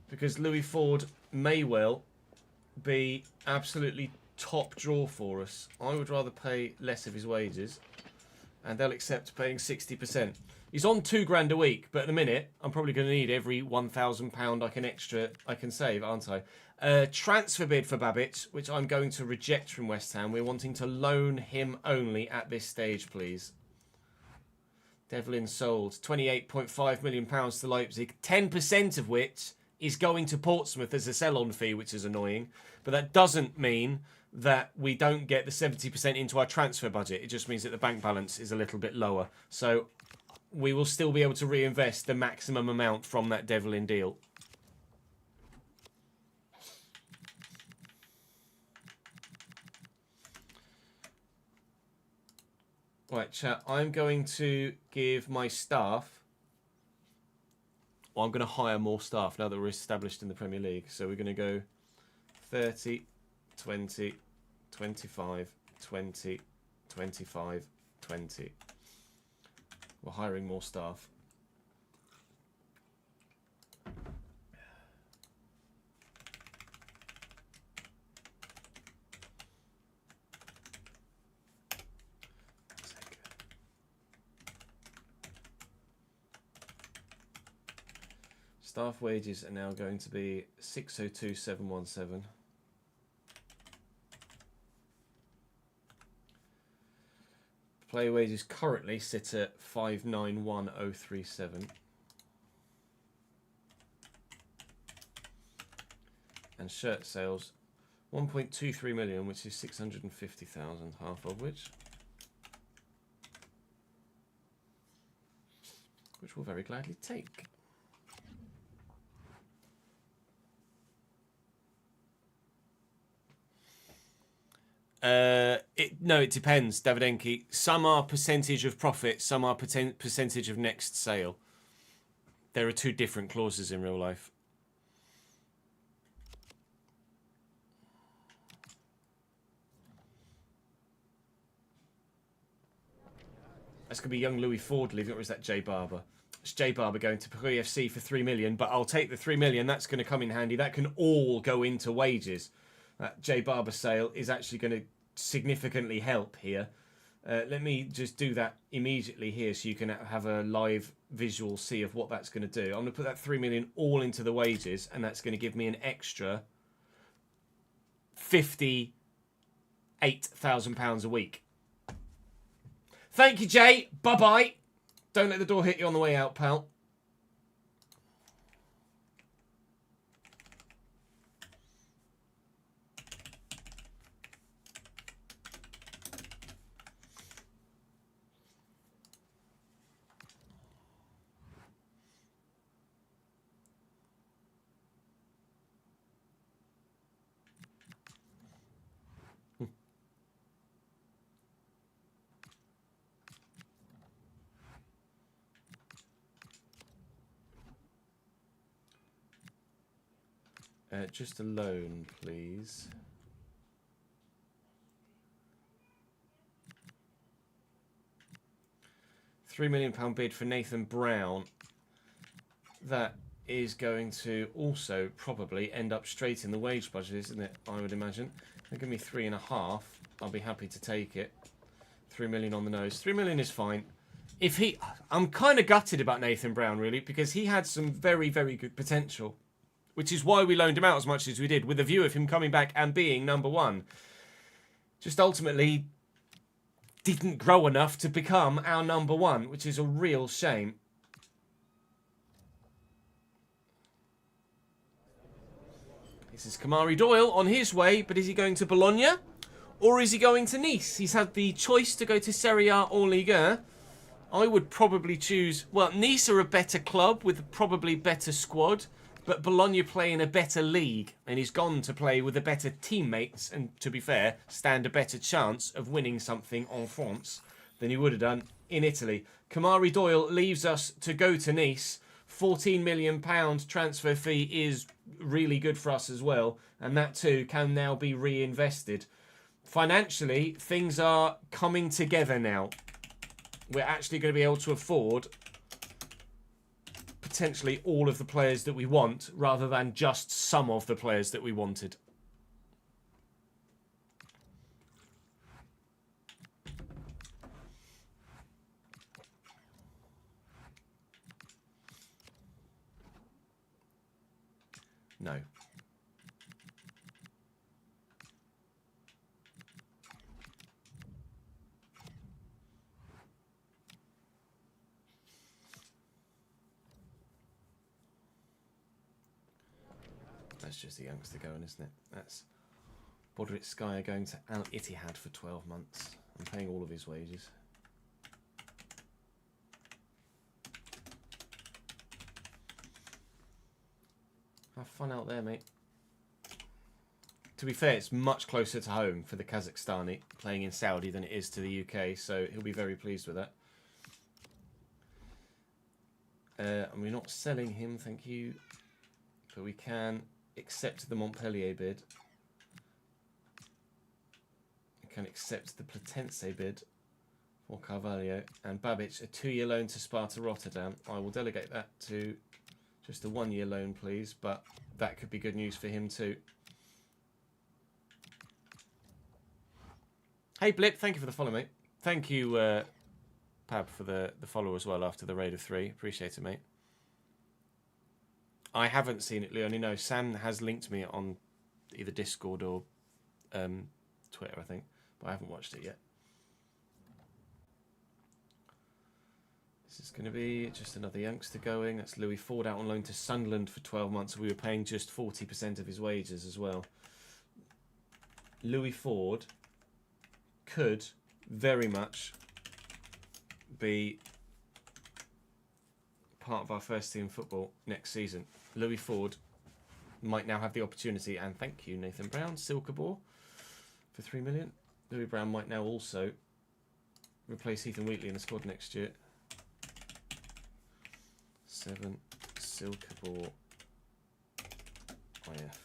because Louis Ford may well be absolutely top draw for us. I would rather pay less of his wages, and they'll accept paying 60%. He's on £2 a week, but at the minute I'm probably going to need every £1,000 I can save, aren't I? Transfer bid for Babbage, which I'm going to reject from West Ham. We're wanting to loan him only at this stage, please. Devlin sold £28.5 million to Leipzig, 10% of which is going to Portsmouth as a sell-on fee, which is annoying. But that doesn't mean that we don't get the 70% into our transfer budget. It just means that the bank balance is a little bit lower. So we will still be able to reinvest the maximum amount from that Devlin deal. Right, chat, I'm going to give my staff... Well, I'm going to hire more staff now that we're established in the Premier League. So we're going to go 30, 20, 25, 20, 25, 20. We're hiring more staff. Staff wages are now going to be 602,717. Player wages currently sit at 591,037. And shirt sales 1.23 million, which is 650,000, half of which we'll very gladly take. No, it depends, Davidenki. Some are percentage of profit, some are percentage of next sale. There are two different clauses in real life. That's going to be young Louis Ford leaving, or is that Jay Barber? It's Jay Barber going to Paris FC for 3 million, but I'll take the 3 million. That's going to come in handy. That can all go into wages. That Jay Barber sale is actually going to significantly help here. Let me just do that immediately here so you can have a live visual see of what that's going to do. I'm going to put that 3 million all into the wages, and that's going to give me an extra £58,000 a week. Thank you, Jay. Bye-bye. Don't let the door hit you on the way out, pal. Just a loan, please. £3 million bid for Nathan Brown. That is going to also probably end up straight in the wage budget, isn't it? I would imagine. They'll give me 3.5. I'll be happy to take it. 3 million on the nose. 3 million is fine. I'm kind of gutted about Nathan Brown, really, because he had some very, very good potential, which is why we loaned him out as much as we did, with a view of him coming back and being number one. Just ultimately didn't grow enough to become our number one, which is a real shame. This is Kamari Doyle on his way, but is he going to Bologna or is he going to Nice? He's had the choice to go to Serie A or Liga. I would probably choose... Well, Nice are a better club with a probably better squad, but Bologna play in a better league, and he's gone to play with a better teammates, and to be fair, stand a better chance of winning something en France than he would have done in Italy. Kamari Doyle leaves us to go to Nice. £14 million transfer fee is really good for us as well, and that too can now be reinvested. Financially, things are coming together now. We're actually going to be able to afford potentially all of the players that we want, rather than just some of the players that we wanted. No. That's just a youngster going, isn't it? That's Bodrit Skyer going to Al Ittihad for 12 months. I'm paying all of his wages. Have fun out there, mate. To be fair, it's much closer to home for the Kazakhstani playing in Saudi than it is to the UK, so he'll be very pleased with that. And we're not selling him, thank you. But we can accept the Montpellier bid. We can accept the Platense bid for Carvalho. And Babic, a 2-year loan to Sparta Rotterdam. I will delegate that to just a 1-year loan, please. But that could be good news for him too. Hey Blip, thank you for the follow, mate. Thank you, Pab, for the follow as well after the raid of 3. Appreciate it, mate. I haven't seen it, Leonie. No, Sam has linked me on either Discord or Twitter, I think. But I haven't watched it yet. This is going to be just another youngster going. That's Louis Ford out on loan to Sunderland for 12 months. We were paying just 40% of his wages as well. Louis Ford could very much be part of our first team football next season. Louis Ford might now have the opportunity, and thank you, Nathan Brown, Silkerball, for 3 million. Louis Brown might now also replace Ethan Wheatley in the squad next year. 7, Silkerball, IF.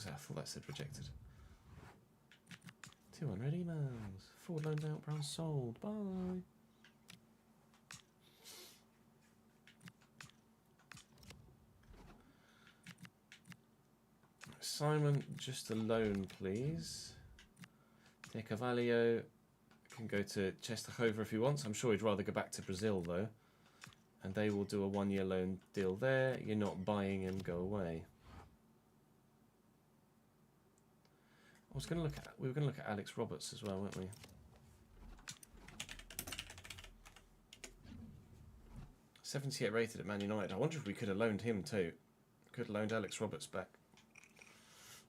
I thought that said rejected. 200 emails. Ford loaned out, Brown sold. Bye. Simon, just a loan, please. De Carvalho can go to Czestochowa if he wants. I'm sure he'd rather go back to Brazil, though. And they will do a 1-year loan deal there. You're not buying him, go away. We were going to look at Alex Roberts as well, weren't we? '78 rated at Man United. I wonder if we could have loaned him too. Could have loaned Alex Roberts back.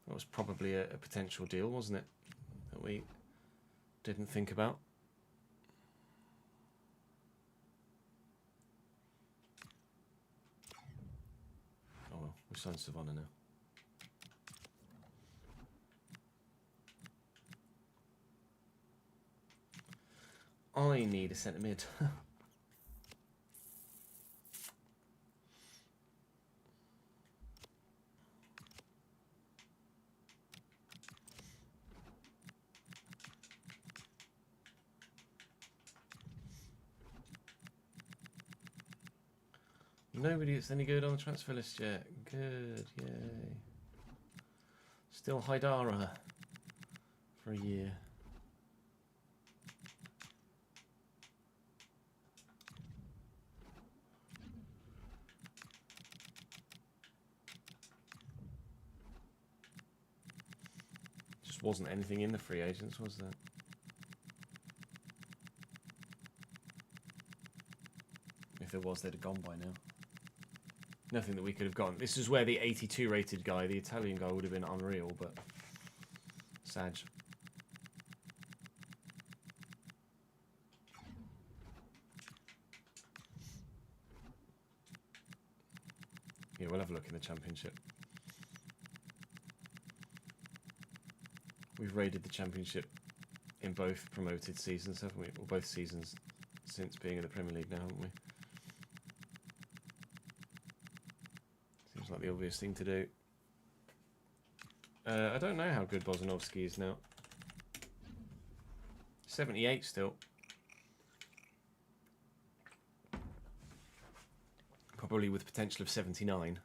That was probably a potential deal, wasn't it? That we didn't think about. Oh well, we've signed Savannah now. I need a centre mid. Nobody that's any good on the transfer list yet. Good, yay. Still Haidara for a year. Just wasn't anything in the free agents, was there? If there was, they'd have gone by now. Nothing that we could have gone. This is where the 82 rated guy, the Italian guy, would have been unreal, but Sag. Yeah, we'll have a look in the Championship. We've raided the Championship in both promoted seasons, haven't we? Or both seasons since being in the Premier League now, haven't we? Seems like the obvious thing to do. I don't know how good Bozanovsky is now. 78 still. Probably with potential of 79.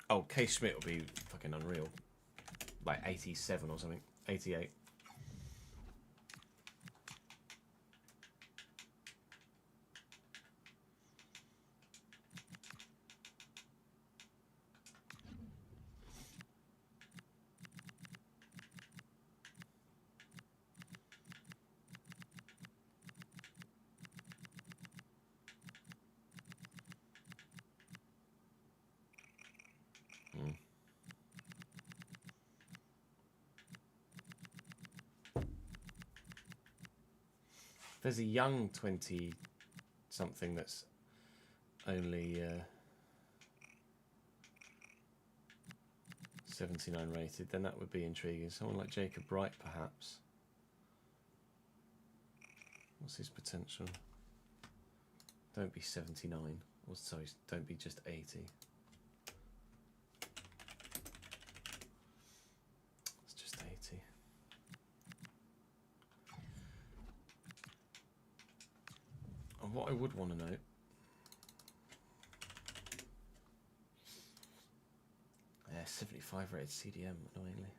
Oh, K. Schmidt will be fucking unreal. Like 87 or something. 88. There's a young 20-something that's only 79 rated, then that would be intriguing. Someone like Jacob Wright, perhaps. What's his potential? Don't be 79. Or sorry, don't be just 80. It's just 80. And what I would want to know, 75 rated CDM, annoyingly.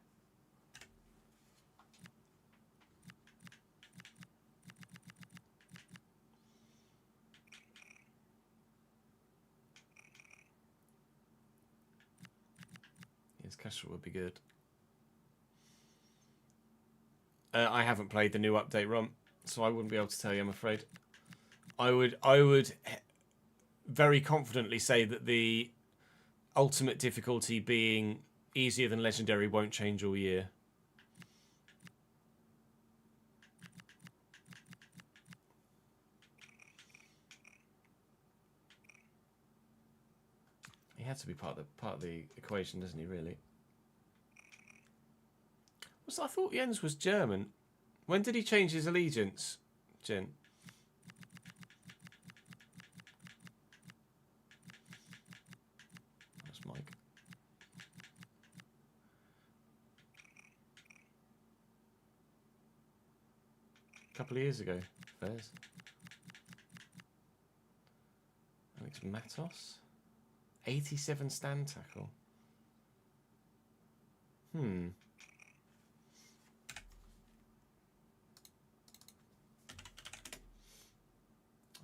Yes, Castro would be good. I haven't played the new update run, so I wouldn't be able to tell you, I'm afraid. I would very confidently say that the ultimate difficulty being easier than legendary won't change all year. He had to be part of the equation, doesn't he? Really? I thought Jens was German. When did he change his allegiance, Jen? That's Mike. A couple of years ago, Fairs. Alex Matos. 87 stand tackle.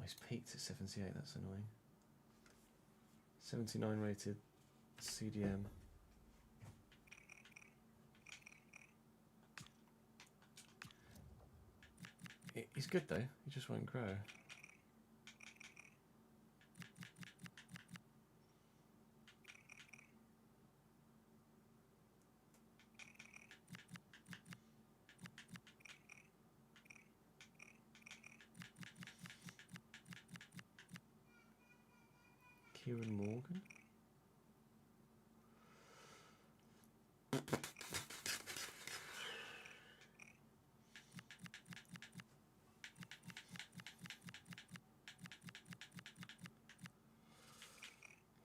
He's peaked at 78, that's annoying. 79 rated CDM. He's good though, he just won't grow. Kieran Morgan.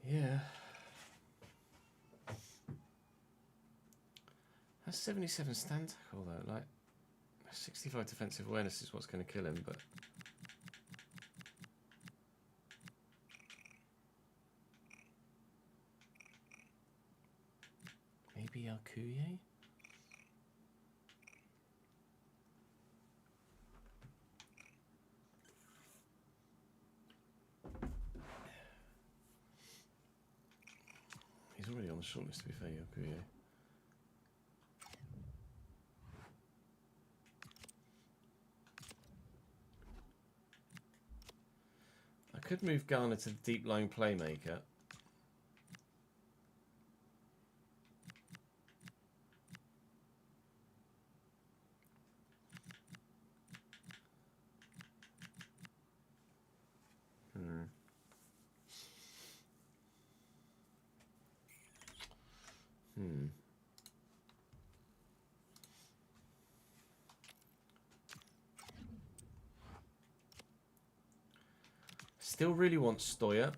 Yeah. That's 77 stand tackle though, like 65 defensive awareness is what's going to kill him, but maybe Alcuye? He's already on the shortlist, to be fair, Alcuye. I could move Garner to the deep line playmaker. Still really want Stoya.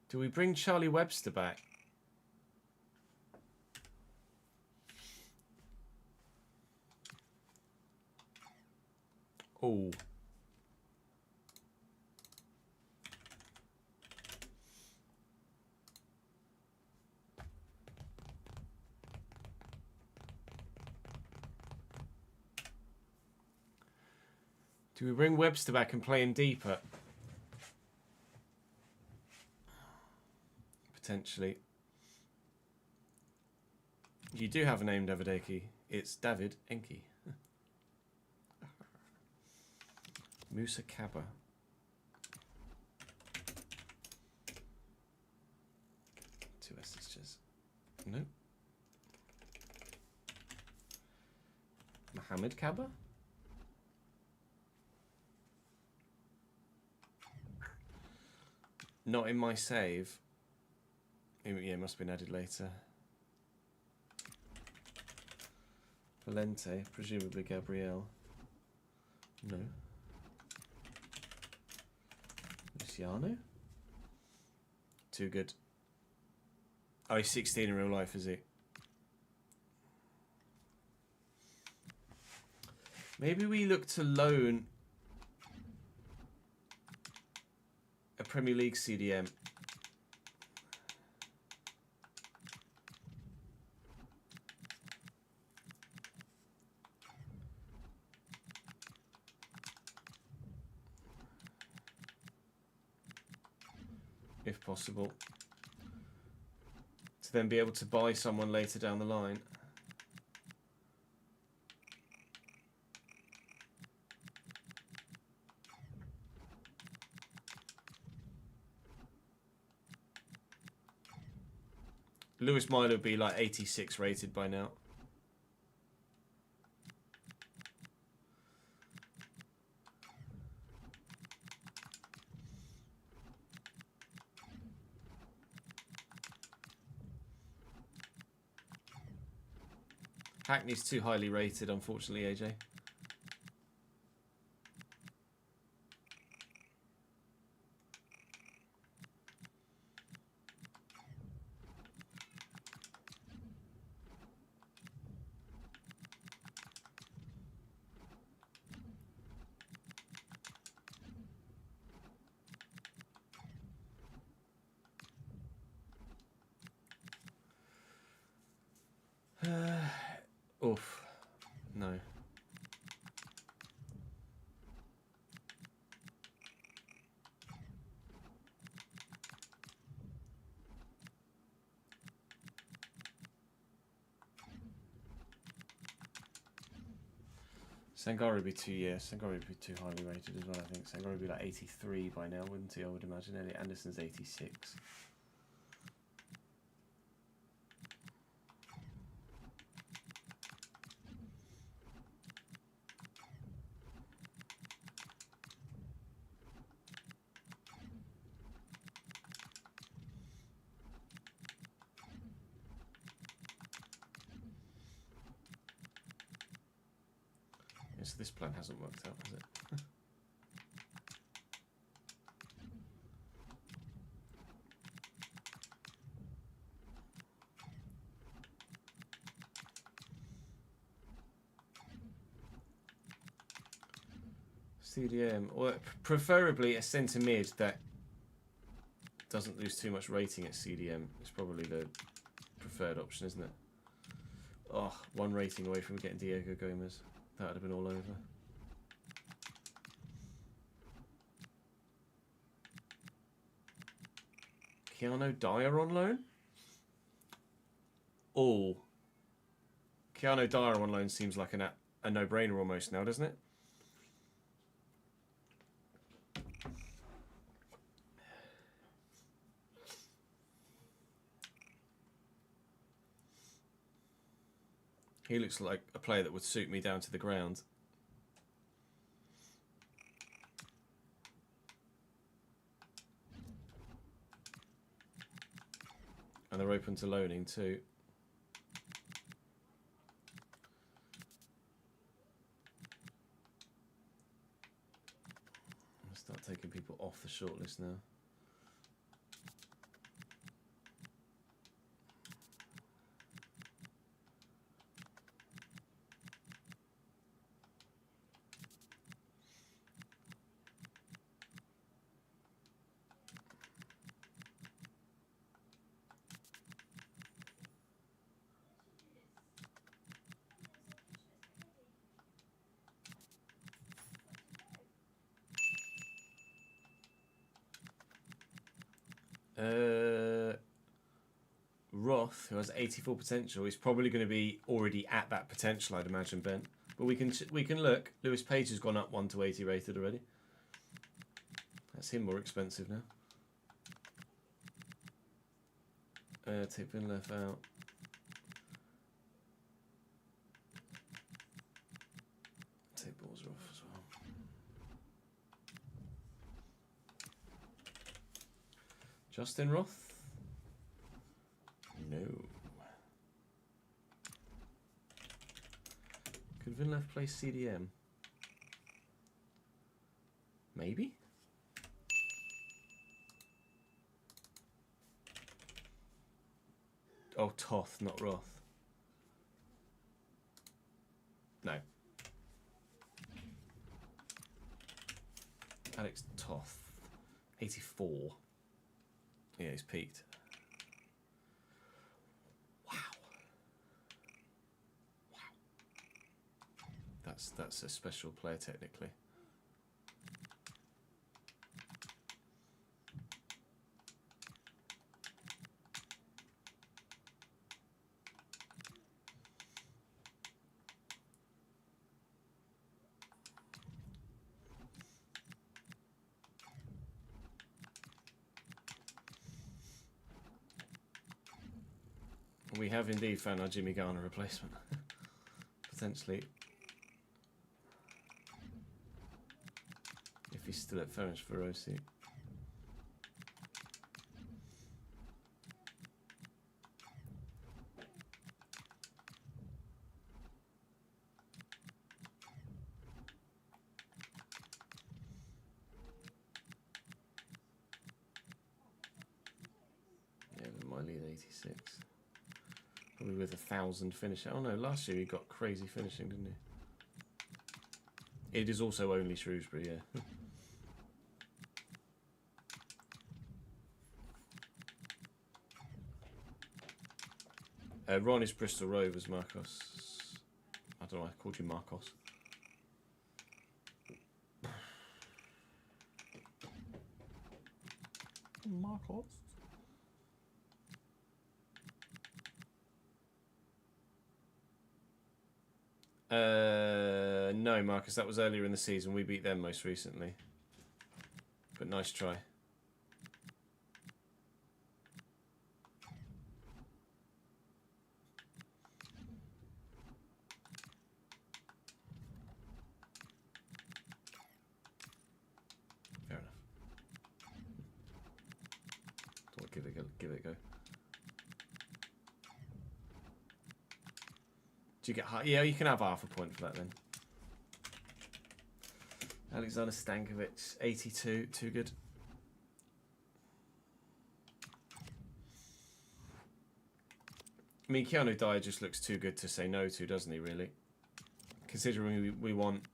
Do we bring Charlie Webster back? Oh. Do we bring Webster back and play him deeper? Potentially. You do have a name, Davideki. It's David Enki. Musa Kaba. Two SSs. Nope. Mohammed Kaba? Not in my save. Yeah, it must have been added later. Valente, presumably Gabriel. No. Luciano? Too good. Oh, he's 16 in real life, is he? Maybe we look to loan a Premier League CDM. If possible. to then be able to buy someone later down the line. Lewis Milo would be like 86 rated by now. Hackney's too highly rated, unfortunately, AJ. Oof. No. Sangari would be Sangari would be too highly rated as well, I think. Sangari would be like 83 by now, wouldn't he? I would imagine. Elliot Anderson's 86. Yes, this plan hasn't worked out, has it? CDM, or preferably a centre mid that doesn't lose too much rating at CDM. It's probably the preferred option, isn't it? Oh, one rating away from getting Diego Gomez. That would have been all over. Keanu Dyer on loan? Oh. Keanu Dyer on loan seems like a no-brainer almost now, doesn't it? He looks like a player that would suit me down to the ground. And they're open to loaning too. I'll start taking people off the shortlist now. Roth, who has 84 potential, is probably going to be already at that potential, I'd imagine, Ben. But we can look. Lewis Page has gone up 1 to 80 rated already. That's him more expensive now. Take Vinlef out. Take Balls off as well. Justin Roth? No. Could Vinlef play CDM? Maybe? Oh, Toth, not Roth. No. Alex Toth. 84. Yeah, he's peaked. Wow. Wow. That's a special player technically. We have indeed found our Jimmy Garner replacement. Potentially. If he's still at Ferenc Feroci. Yeah, my lead 86. Probably with 1,000 finishing. Oh no, last year he got crazy finishing, didn't he? It is also only Shrewsbury, yeah. Ron is Bristol Rovers, Marcos. I don't know, I called you Marcos. Marcos? No, Marcus, that was earlier in the season. We beat them most recently. But nice try. Fair enough. Give it a go. Give it a go. Do you get half? Yeah, you can have half a point for that then. Alexander Stankovic, 82, too good. I mean, Keanu Dyer just looks too good to say no to, doesn't he, really? Considering we want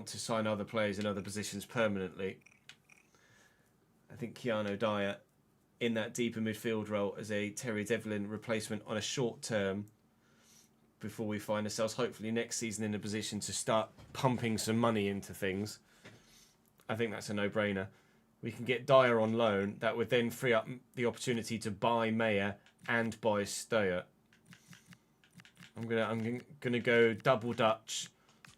to sign other players in other positions permanently. I think Keanu Dyer in that deeper midfield role as a Terry Devlin replacement on a short term before we find ourselves hopefully next season in a position to start pumping some money into things. I think that's a no-brainer. We can get Dyer on loan. That would then free up the opportunity to buy Mayer and buy Stoya. I'm gonna go double Dutch,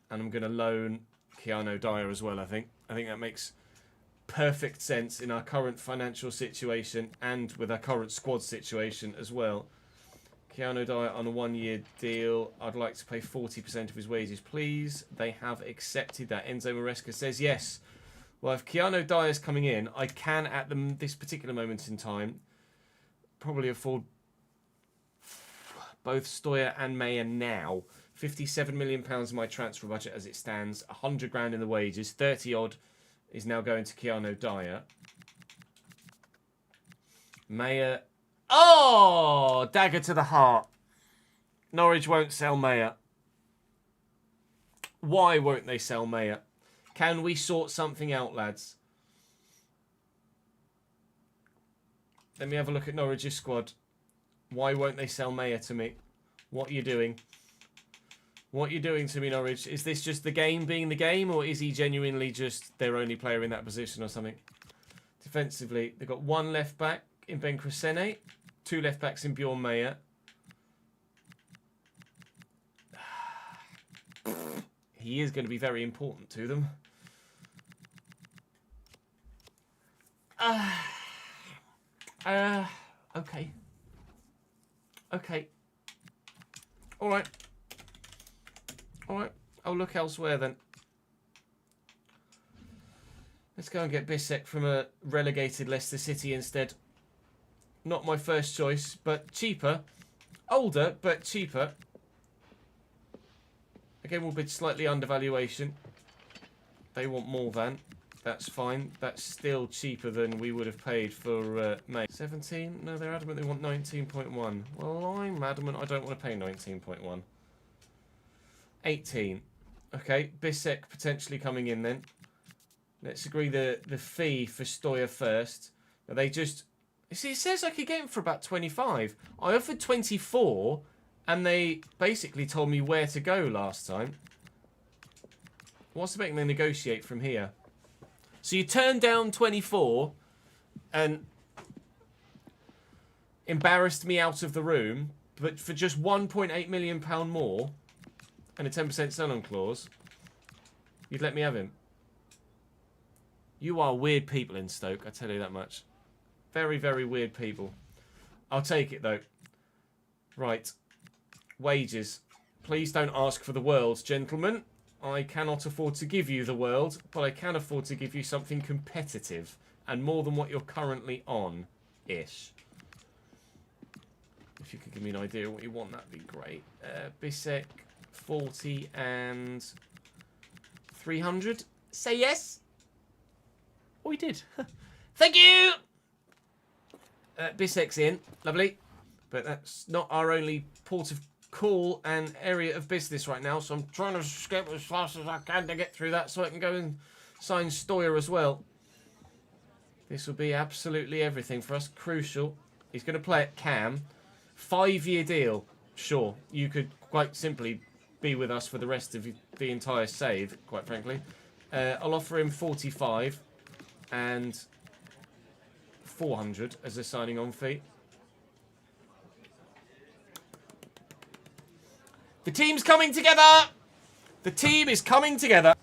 and I'm gonna loan Keanu Dyer as well. I think that makes perfect sense in our current financial situation and with our current squad situation as well. Keanu Dyer on a 1-year deal. I'd like to pay 40% of his wages, please. They have accepted that. Enzo Maresca says yes. Well, if Keanu Dyer's coming in, I can, at this particular moment in time, probably afford both Stoya and Mayer now. £57 million my transfer budget as it stands. 100 grand in the wages. 30 odd is now going to Keanu Dyer. Mayer. Oh! Dagger to the heart. Norwich won't sell Mayer. Why won't they sell Mayer? Can we sort something out, lads? Let me have a look at Norwich's squad. Why won't they sell Mayer to me? What are you doing? What are you doing to me, Norwich? Is this just the game being the game, or is he genuinely just their only player in that position or something? Defensively, they've got one left back in Ben Crescene, 2 left backs in Bjorn Mayer. He is going to be very important to them. Okay. Okay. All right. All right. I'll look elsewhere then. Let's go and get Bissek from a relegated Leicester City instead. Not my first choice, but cheaper. Older, but cheaper. Again, we'll bid slightly undervaluation. They want more than. That's fine. That's still cheaper than we would have paid for May. 17? No, they're adamant they want 19.1. Well, I'm adamant I don't want to pay 19.1. 18. Okay, Bissek potentially coming in then. Let's agree the fee for Stoya first. Now they just... You see, it says I could get him for about 25. I offered 24, and they basically told me where to go last time. What's to make them negotiate from here? So you turned down 24 and embarrassed me out of the room, but for just £1.8 million more and a 10% sell-on clause, you'd let me have him. You are weird people in Stoke, I tell you that much. Very, very weird people. I'll take it, though. Right. Wages. Please don't ask for the world, gentlemen. I cannot afford to give you the world, but I can afford to give you something competitive and more than what you're currently on-ish. If you could give me an idea of what you want, that'd be great. Bisek, 40 and 300. Say yes. Oh, he did. Thank you. Bisek's in. Lovely. But that's not our only port of call and area of business right now, so I'm trying to skip as fast as I can to get through that so I can go and sign Stoyer as well. This will be absolutely everything for us. Crucial. He's going to play at Cam. 5-year deal. Sure, you could quite simply be with us for the rest of the entire save, quite frankly. I'll offer him 45 and 400 as a signing on fee. The team's coming together! The team is coming together.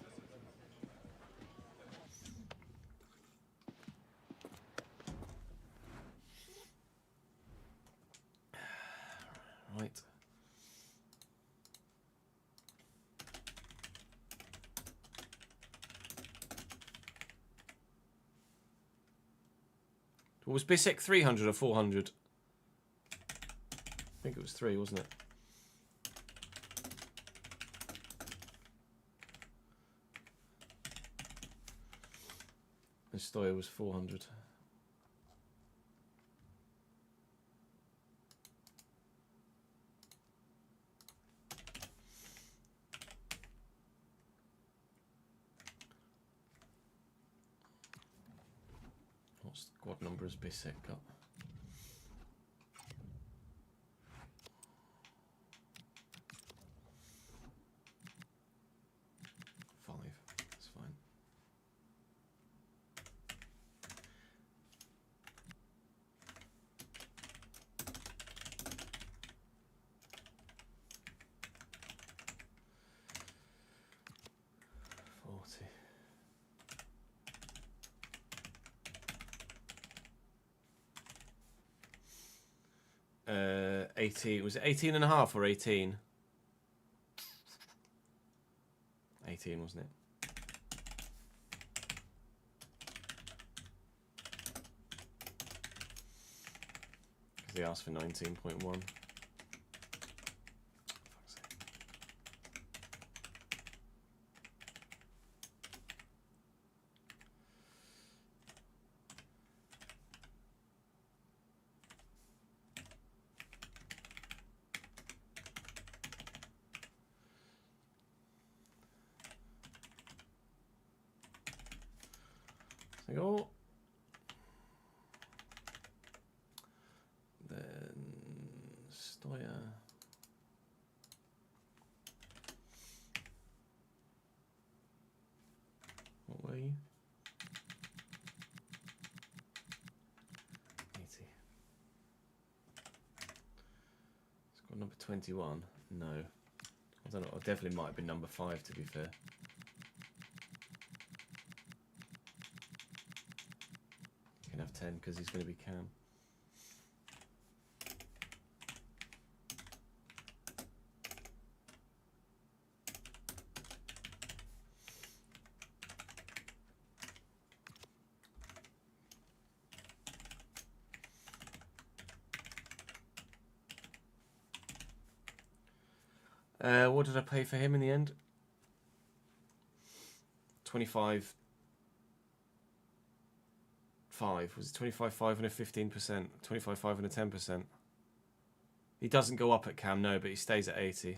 Right. Was Bisek 300 or 400? I think it was 3, wasn't it? And Stoyer was 400. What squad number has Bisek got? 5. That's fine. Uh, 18. Was it 18 and a half or 18? 18, wasn't it? Because they asked for 19.1. Go. Then Stoyer. What were you? 80. It's got number 21. No. I don't know. It definitely might have been number 5, to be fair. Can have 10 because he's going to be Cam. What did I pay for him in the end? 25. 5. Was it 25.5 and a 15%? 25.5 and a 10%. He doesn't go up at Cam, no, but he stays at 80.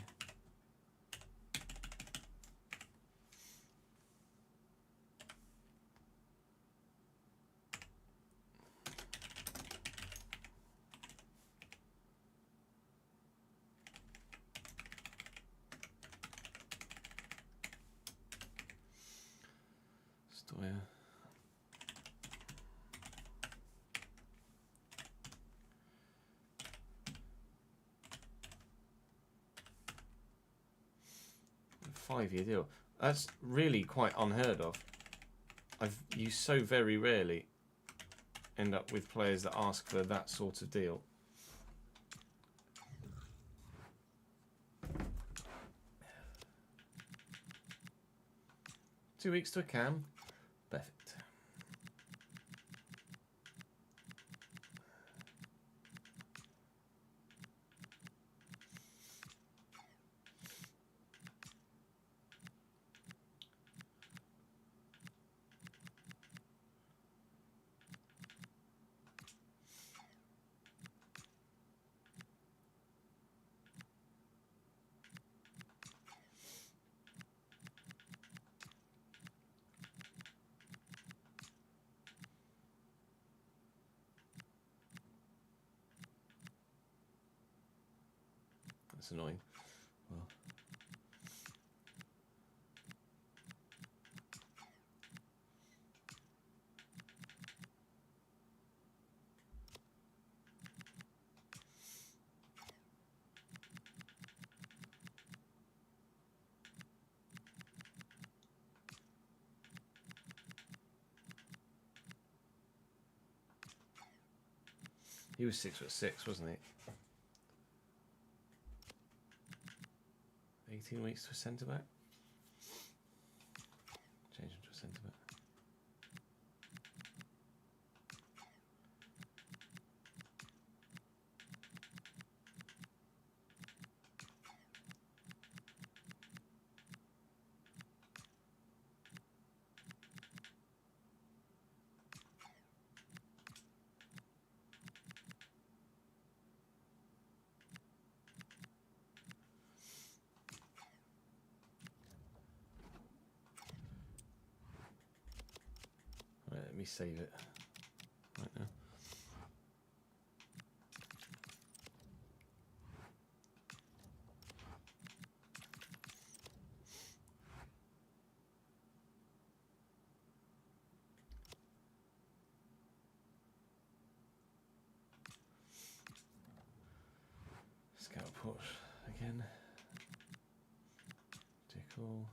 Stoyer. Five-year deal. That's really quite unheard of. You so very rarely end up with players that ask for that sort of deal. 2 weeks to a cam. Perfect. That's annoying. Well. He was 6'6", wasn't he? 18 weeks to a centre back. Change him to a centre back. Let me save it right now. Scout port again. Tickle.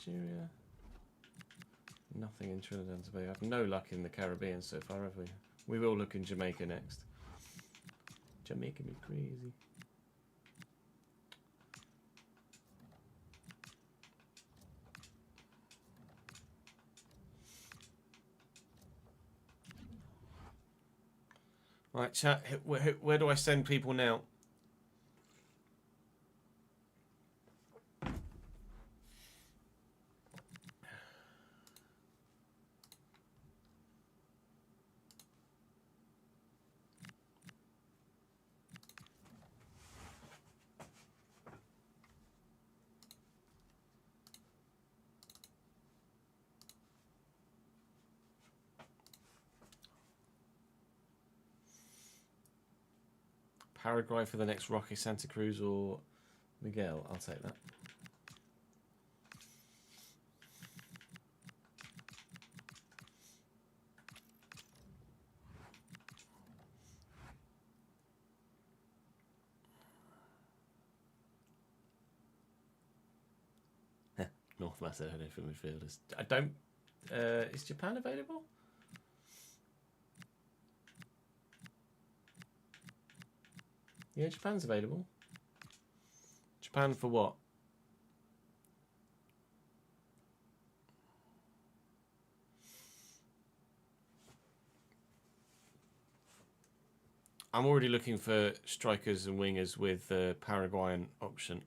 Nigeria. Nothing in Trinidad and Tobago. I have no luck in the Caribbean so far, have we? We will look in Jamaica next. Jamaica me crazy. Right, chat. Where do I send people now? Paraguay for the next Roque Santa Cruz or Miguel? I'll take that. North Macedonia for midfielders. I don't. Is Japan available? Yeah, Japan's available. Japan for what? I'm already looking for strikers and wingers with the Paraguayan option.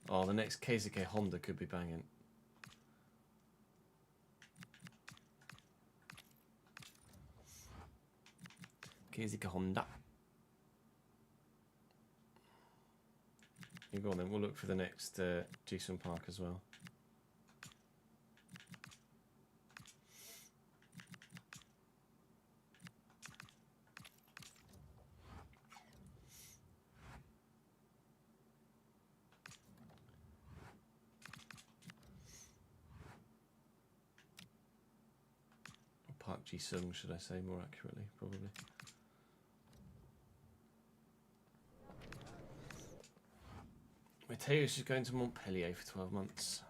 Oh, the next Keisuke Honda could be banging. Keisuke Honda. You go on then, we'll look for the next Jason Park as well. Park Ji-sung, should I say more accurately, probably. Mateus is going to Montpellier for 12 months.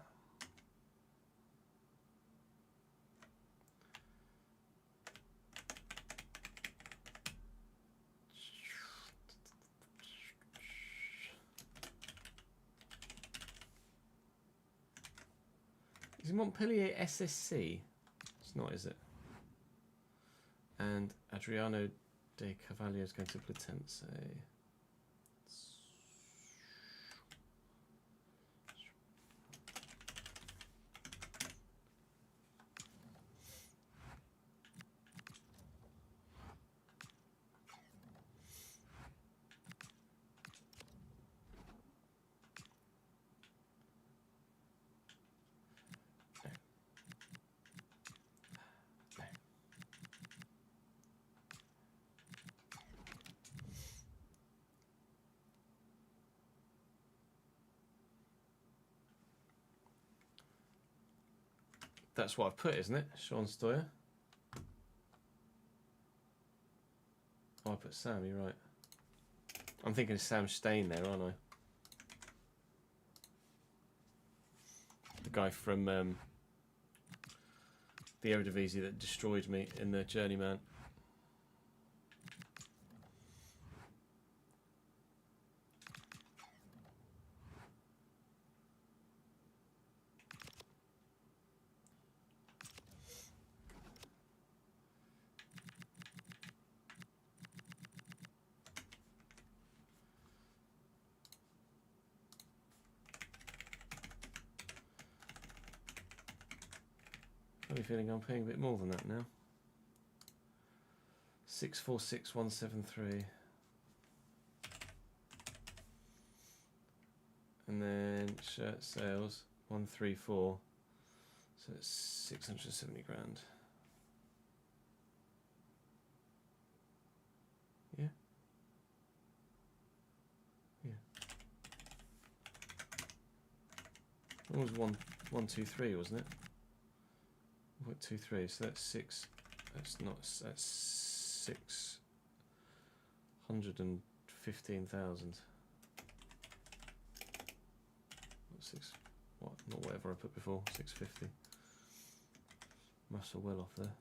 Is Montpellier SSC? It's not, is it? And Adriano de Carvalho is going to Platense. That's what I've put, isn't it? Sean Stoyer. Oh, I put Sam, you're right. I'm thinking of Sam Stain there, aren't I? The guy from the Eredivisie that destroyed me in the Journeyman. I have a feeling I'm paying a bit more than that now. 646173. And then shirt sales 134. So it's 670 grand. Yeah. Yeah. It was 123, wasn't it? 1.23, so that's 6. That's 615,000. Six, what? Not whatever I put before. 650. Must have well off there.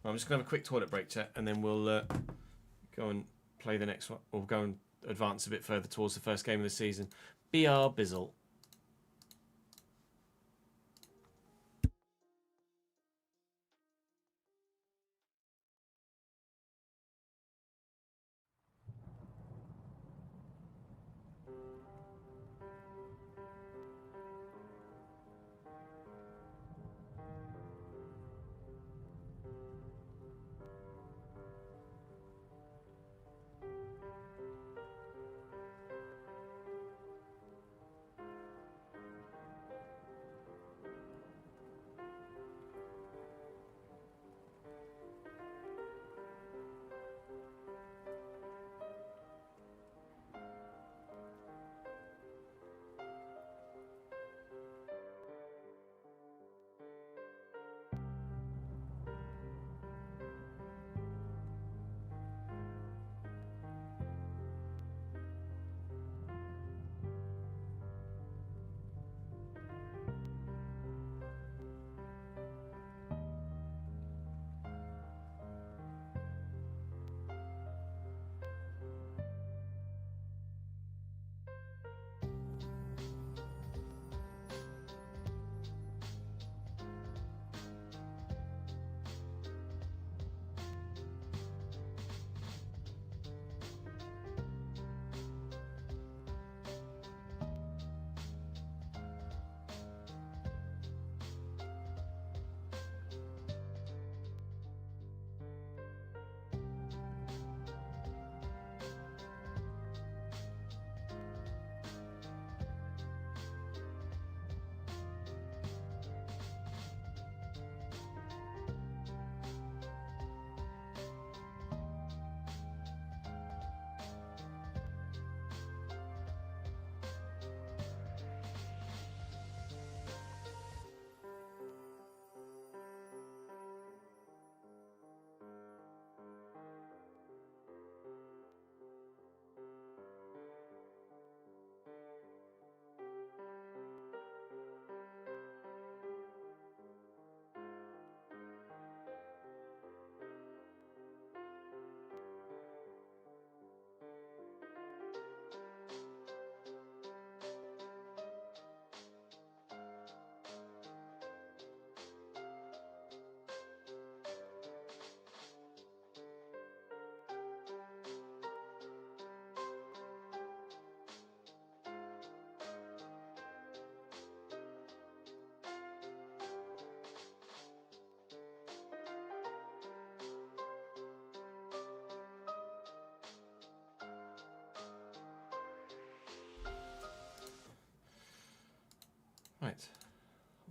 Well, I'm just gonna have a quick toilet break, chat, and then we'll go and play the next one, or go and advance a bit further towards the first game of the season. BR Bizzle.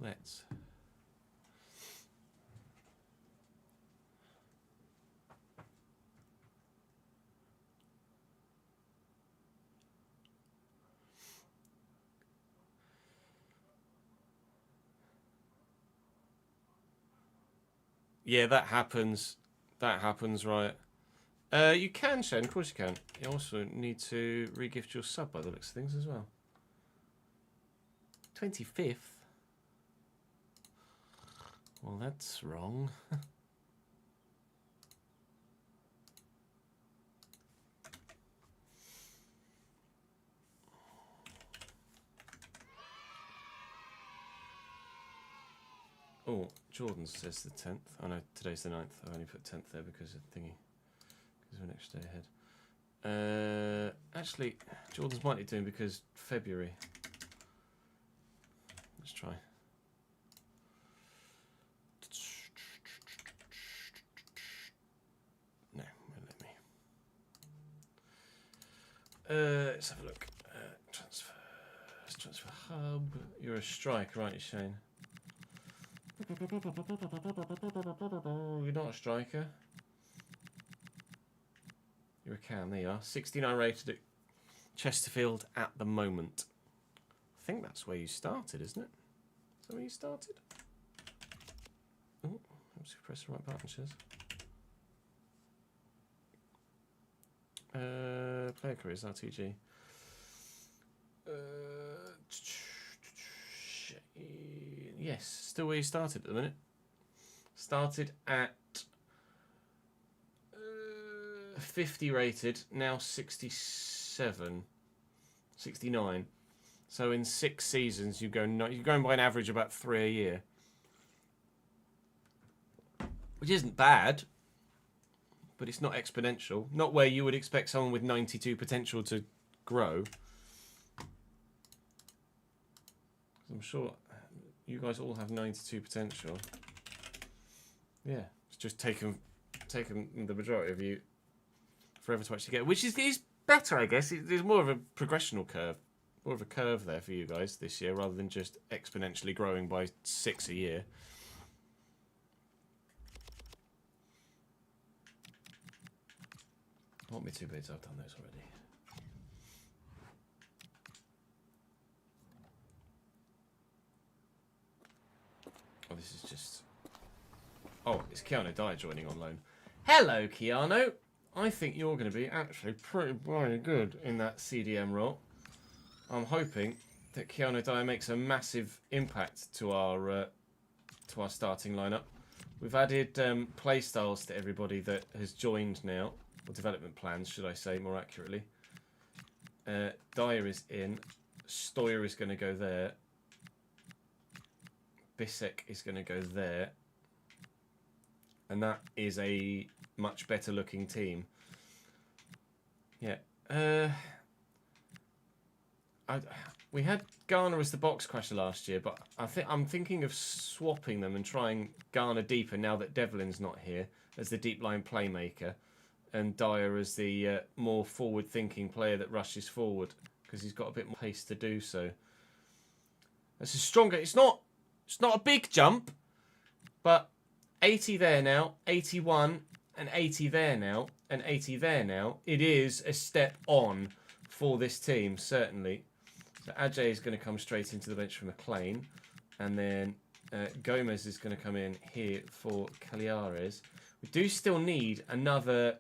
let's. Yeah, that happens. That happens, right? You can, Shane. Of course you can. You also need to re-gift your sub by the looks of things as well. 25th? Well, that's wrong. Oh, Jordan says the 10th. Oh no, today's the 9th. I only put 10th there because of thingy. Because we're an extra day ahead. Actually, Jordan's might be doing because February. Let's try. No, won't let me. Let's have a look. Transfer hub. You're a striker, aren't you, Shane? You're not a striker. You're a cam. There you are. 69 rated at Chesterfield at the moment. I think that's where you started, isn't it? Is that where you started? Oh, let's press the right button, Shiz. Player careers, RTG. Yes, still where you started at the minute. Started at 50 rated, now 67, 69. So in 6 seasons, you're going by an average about 3 a year, which isn't bad, but it's not exponential. Not where you would expect someone with 92 potential to grow. I'm sure you guys all have 92 potential. Yeah, it's just taken the majority of you forever to actually get, which is better, I guess. There's more of a progressional curve, more of a curve there for you guys this year, rather than just exponentially growing by 6 a year. Want me two bids? I've done those already. Oh, this is just... Oh, it's Keanu Dyer joining on loan. Hello, Keanu. I think you're going to be actually pretty bloody good in that CDM role. I'm hoping that Keanu Dyer makes a massive impact to our starting lineup. We've added play styles to everybody that has joined now, or development plans, should I say more accurately. Dyer is in. Stoyer is going to go there. Bissek is going to go there. And that is a much better looking team. Yeah. We had Garner as the box crasher last year, but I'm thinking of swapping them and trying Garner deeper now that Devlin's not here as the deep line playmaker, and Dyer as the more forward-thinking player that rushes forward because he's got a bit more pace to do so. That's a stronger. It's not a big jump, but 80 there now, 81 and 80 there now, and 80 there now. It is a step on for this team, certainly. So Ajay is going to come straight into the bench for McLean, and then Gomez is going to come in here for Caliares. We do still need another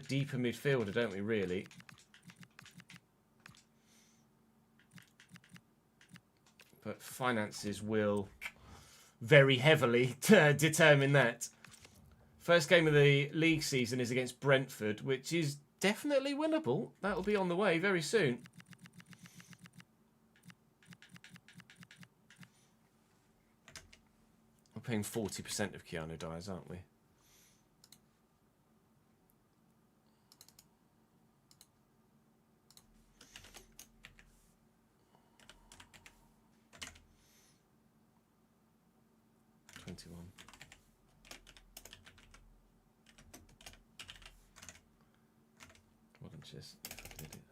deeper midfielder, don't we, really? But finances will very heavily determine that. First game of the league season is against Brentford, which is definitely winnable. That'll be on the way very soon. We're paying 40% of Keanu Dyers, aren't we? What a just fucking idiot.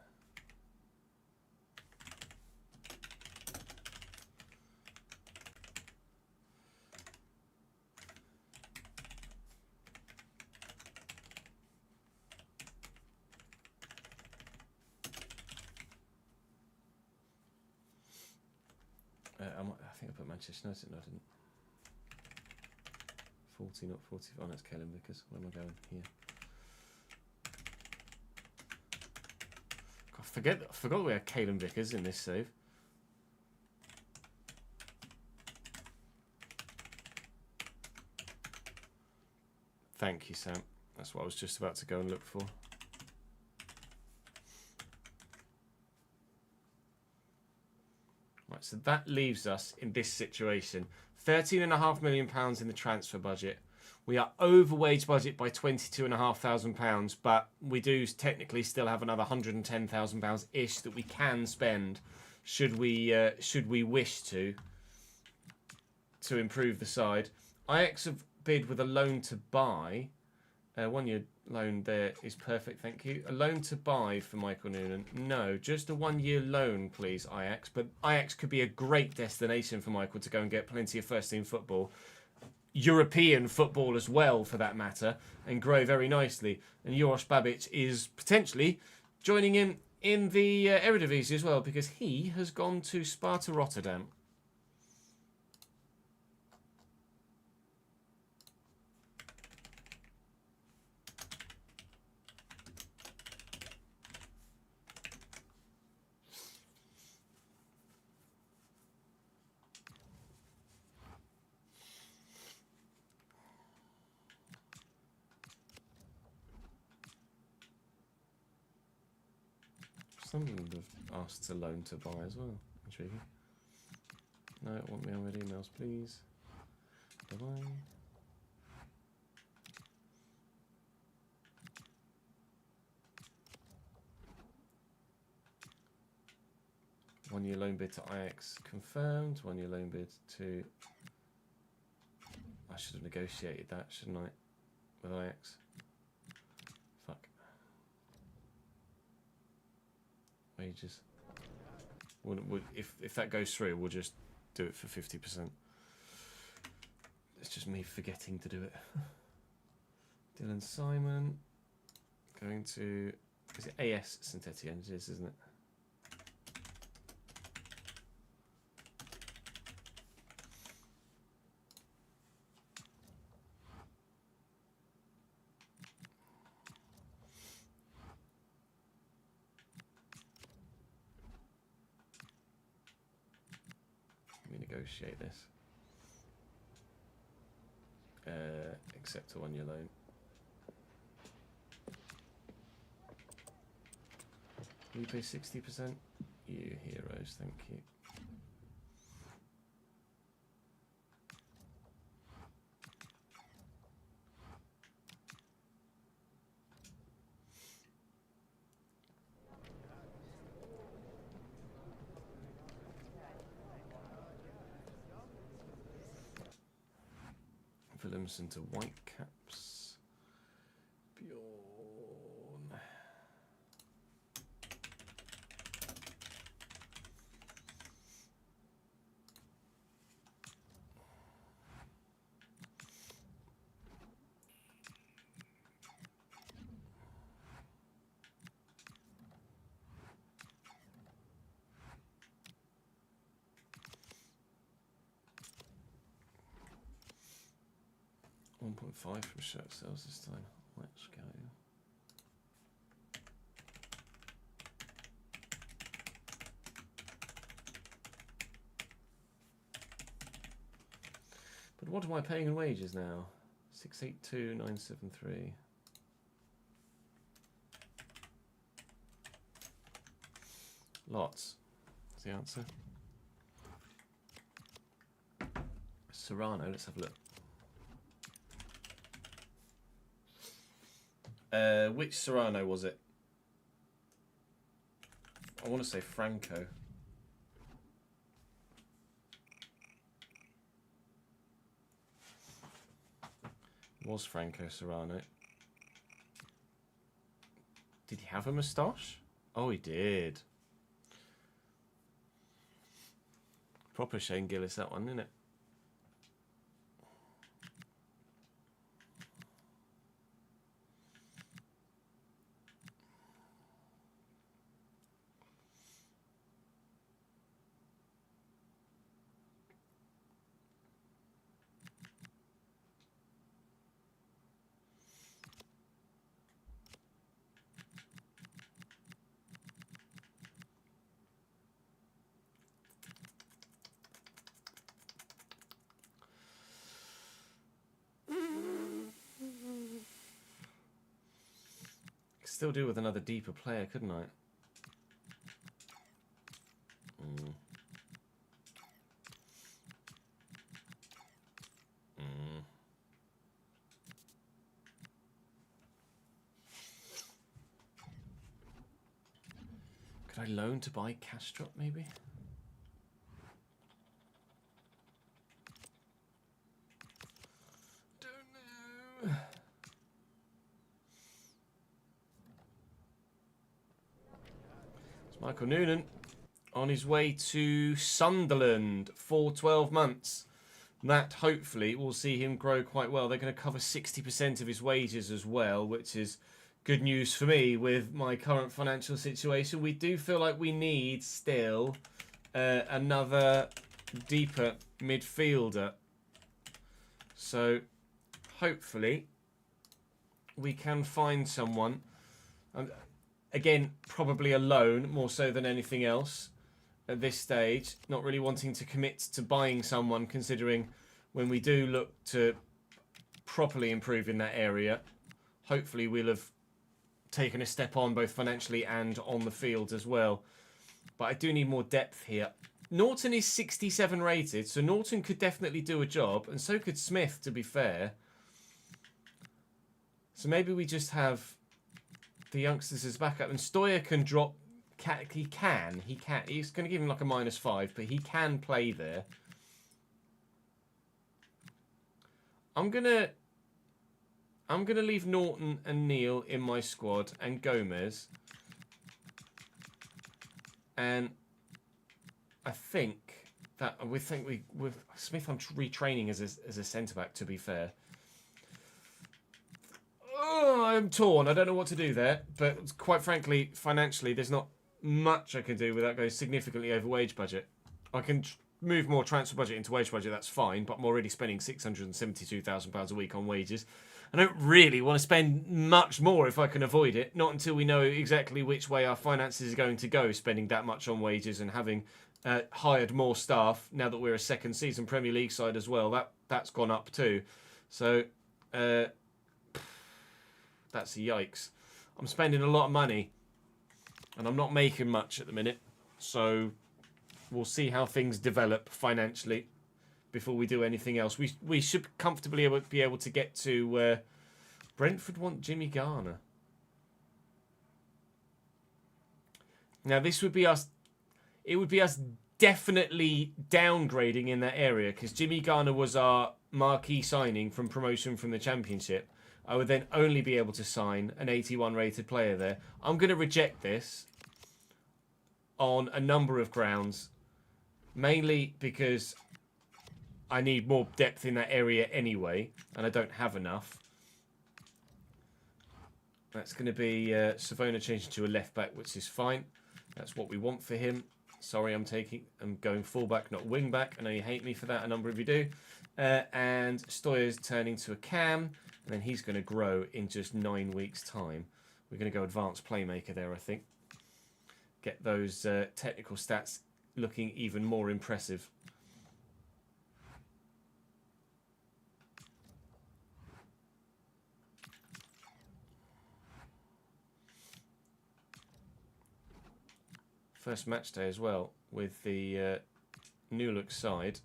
I think I put Manchester United. No, I didn't. 40, not 40. Oh, that's Caleb Vickers. Where am I going? Here. I forgot we had Caleb Vickers in this save. Thank you, Sam. That's what I was just about to go and look for. Right, so that leaves us in this situation. £13.5 million in the transfer budget. We are over wage budget by £22,500, but we do technically still have another £110,000-ish that we can spend should we wish to improve the side. Ajax have bid with a loan to buy. 1 year loan there is perfect, thank you. A loan to buy for Michael Noonan. No, just a 1 year loan, please, Ajax. But Ajax could be a great destination for Michael to go and get plenty of first team football. European football as well, for that matter, and grow very nicely. And Joros Babic is potentially joining him in the Eredivisie as well, because he has gone to Sparta Rotterdam. Some of them have asked to loan to buy as well. Intriguing. No, I want me on red emails, please. Bye-bye. One year loan bid to Ajax confirmed. 1 year loan bid to... I should have negotiated that, shouldn't I? With Ajax. Fuck. Wages. If that goes through, we'll just do it for 50%. It's just me forgetting to do it. Dylan Simon. Going to... Is it AS Saint-Etienne? It is, isn't it? Negotiate this. Accept a 1 year loan. Will you pay 60%? You heroes, thank you. Williamson to Whitecaps. Bjorn. $1.5 from shirt sales this time. Let's go. But what am I paying in wages now? 682,973. Lots. That's the answer. Serrano, let's have a look. Which Serrano was it? I want to say Franco. It was Franco Serrano. Did he have a moustache? Oh, he did. Proper Shane Gillis, that one, isn't it? still do with another deeper player, couldn't I? Could I loan to buy Castrop, maybe? Don't know. It's Michael Noonan on his way to Sunderland for 12 months. That hopefully will see him grow quite well. They're going to cover 60% of his wages as well, which is good news for me with my current financial situation. We do feel like we need still another deeper midfielder. So hopefully we can find someone. Again, probably a loan more so than anything else at this stage. Not really wanting to commit to buying someone, considering when we do look to properly improve in that area, hopefully we'll have taken a step on both financially and on the field as well. But I do need more depth here. Norton is 67 rated, so Norton could definitely do a job, and so could Smith, to be fair. So maybe we just have the youngsters as backup, and Stoyer can drop. He can. He's going to give him like a -5, but he can play there. I'm gonna leave Norton and Neil in my squad, and Gomez. And I think that with Smith, I'm retraining as a centre back. To be fair, oh, I'm torn. I don't know what to do there. But quite frankly, financially, there's not much I can do without going significantly over wage budget. I can move more transfer budget into wage budget. That's fine. But I'm already spending £672,000 a week on wages. I don't really want to spend much more if I can avoid it. Not until we know exactly which way our finances are going to go, spending that much on wages and having hired more staff now that we're a second season Premier League side as well. That's gone up too. So that's a yikes. I'm spending a lot of money and I'm not making much at the minute. So we'll see how things develop financially before we do anything else. We should comfortably be able to get to Brentford want Jimmy Garner. Now this would be us. It would be us definitely downgrading in that area, because Jimmy Garner was our marquee signing from promotion from the Championship. I would then only be able to sign an 81 rated player there. I'm going to reject this on a number of grounds, mainly because I need more depth in that area anyway, and I don't have enough. That's going to be Savona changing to a left back, which is fine. That's what we want for him. Sorry, I'm going full back, not wing back. I know you hate me for that, a number of you do. And Stoyer's turning to a cam, and then he's going to grow in just 9 weeks' time. We're going to go advanced playmaker there, I think. Get those technical stats looking even more impressive. First match day as well with the new look side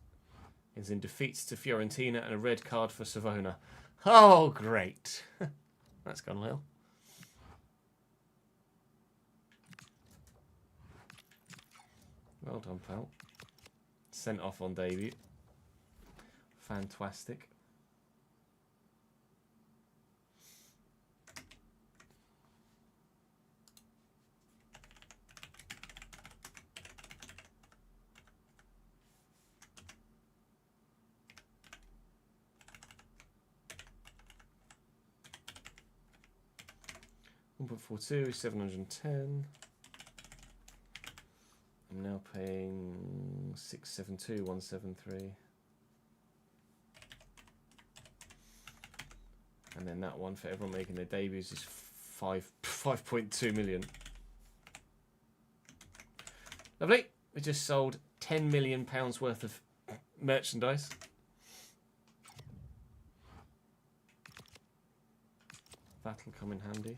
is in defeats to Fiorentina and a red card for Savona. Oh, great. That's gone well. Well done, pal. Sent off on debut. Fantastic. $1.42 is 710. I'm now paying 672,173. And then that one for everyone making their debuts is 5.2 million. Lovely. We just sold £10 million worth of merchandise. That'll come in handy.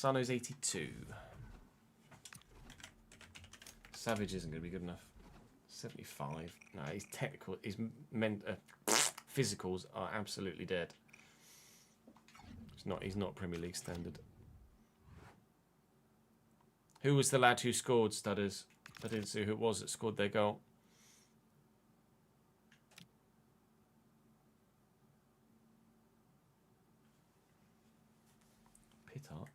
Sano's 82. Savage isn't going to be good enough. 75. No, he's technical. His physicals are absolutely dead. He's not Premier League standard. Who was the lad who scored, Studders? I didn't see who it was that scored their goal. Pitark.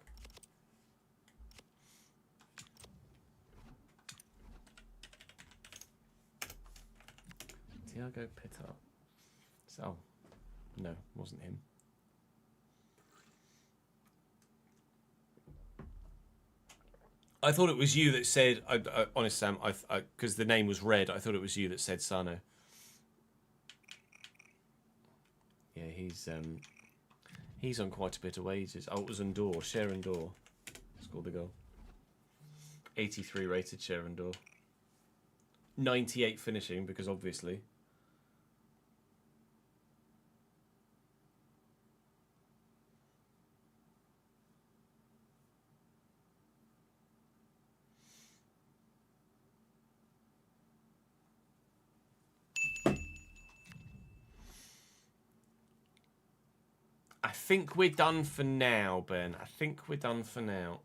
Thiago Pitark. Oh, no, wasn't him. I thought it was you that said, honest Sam, because the name was red, I thought it was you that said Sano. Yeah, he's on quite a bit of wages. Oh, it was Ndor, Sharon Ndor scored the goal. 83 rated Sharon Ndor. 98 finishing, because obviously. I think we're done for now, Ben. I think we're done for now.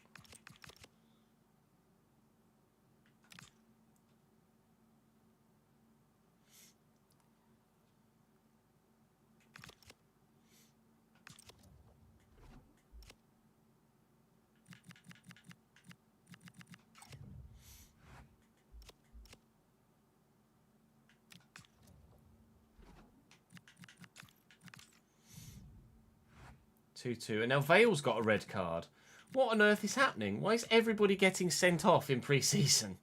And now Vale's got a red card. What on earth is happening? Why is everybody getting sent off in pre-season?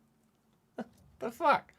The fuck?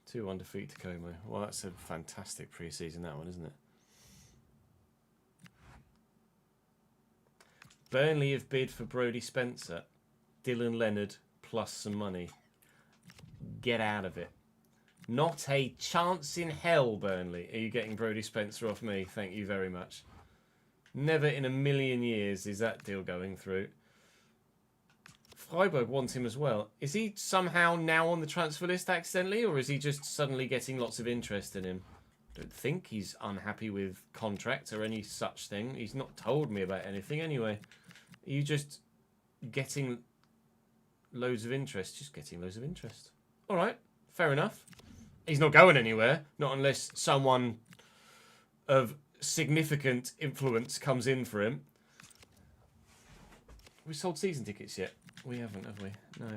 Two undefeated Como. Well, that's a fantastic pre-season, that one, isn't it? Burnley have bid for Brodie Spencer, Dylan Leonard, plus some money. Get out of it. Not a chance in hell, Burnley. Are you getting Brodie Spencer off me? Thank you very much. Never in a million years is that deal going through. Freiburg wants him as well. Is he somehow now on the transfer list accidentally, or is he just suddenly getting lots of interest in him? I don't think he's unhappy with contract or any such thing. He's not told me about anything anyway. Are you just getting loads of interest? Just getting loads of interest. All right, fair enough. He's not going anywhere, not unless someone of significant influence comes in for him. We sold season tickets yet? We haven't, have we? No.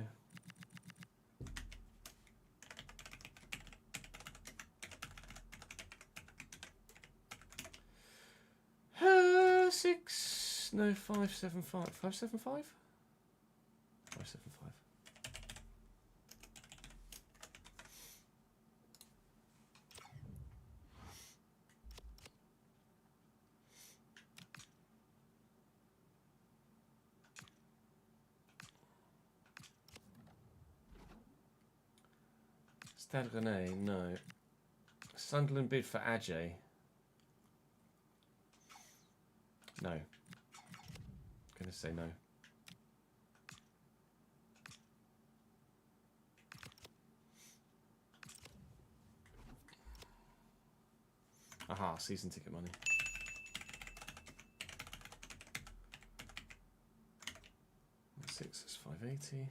575. 575? 575. Stade Rennais, no. Sunderland bid for Ajay. No. Gonna say no. Aha, season ticket money. Six is 580.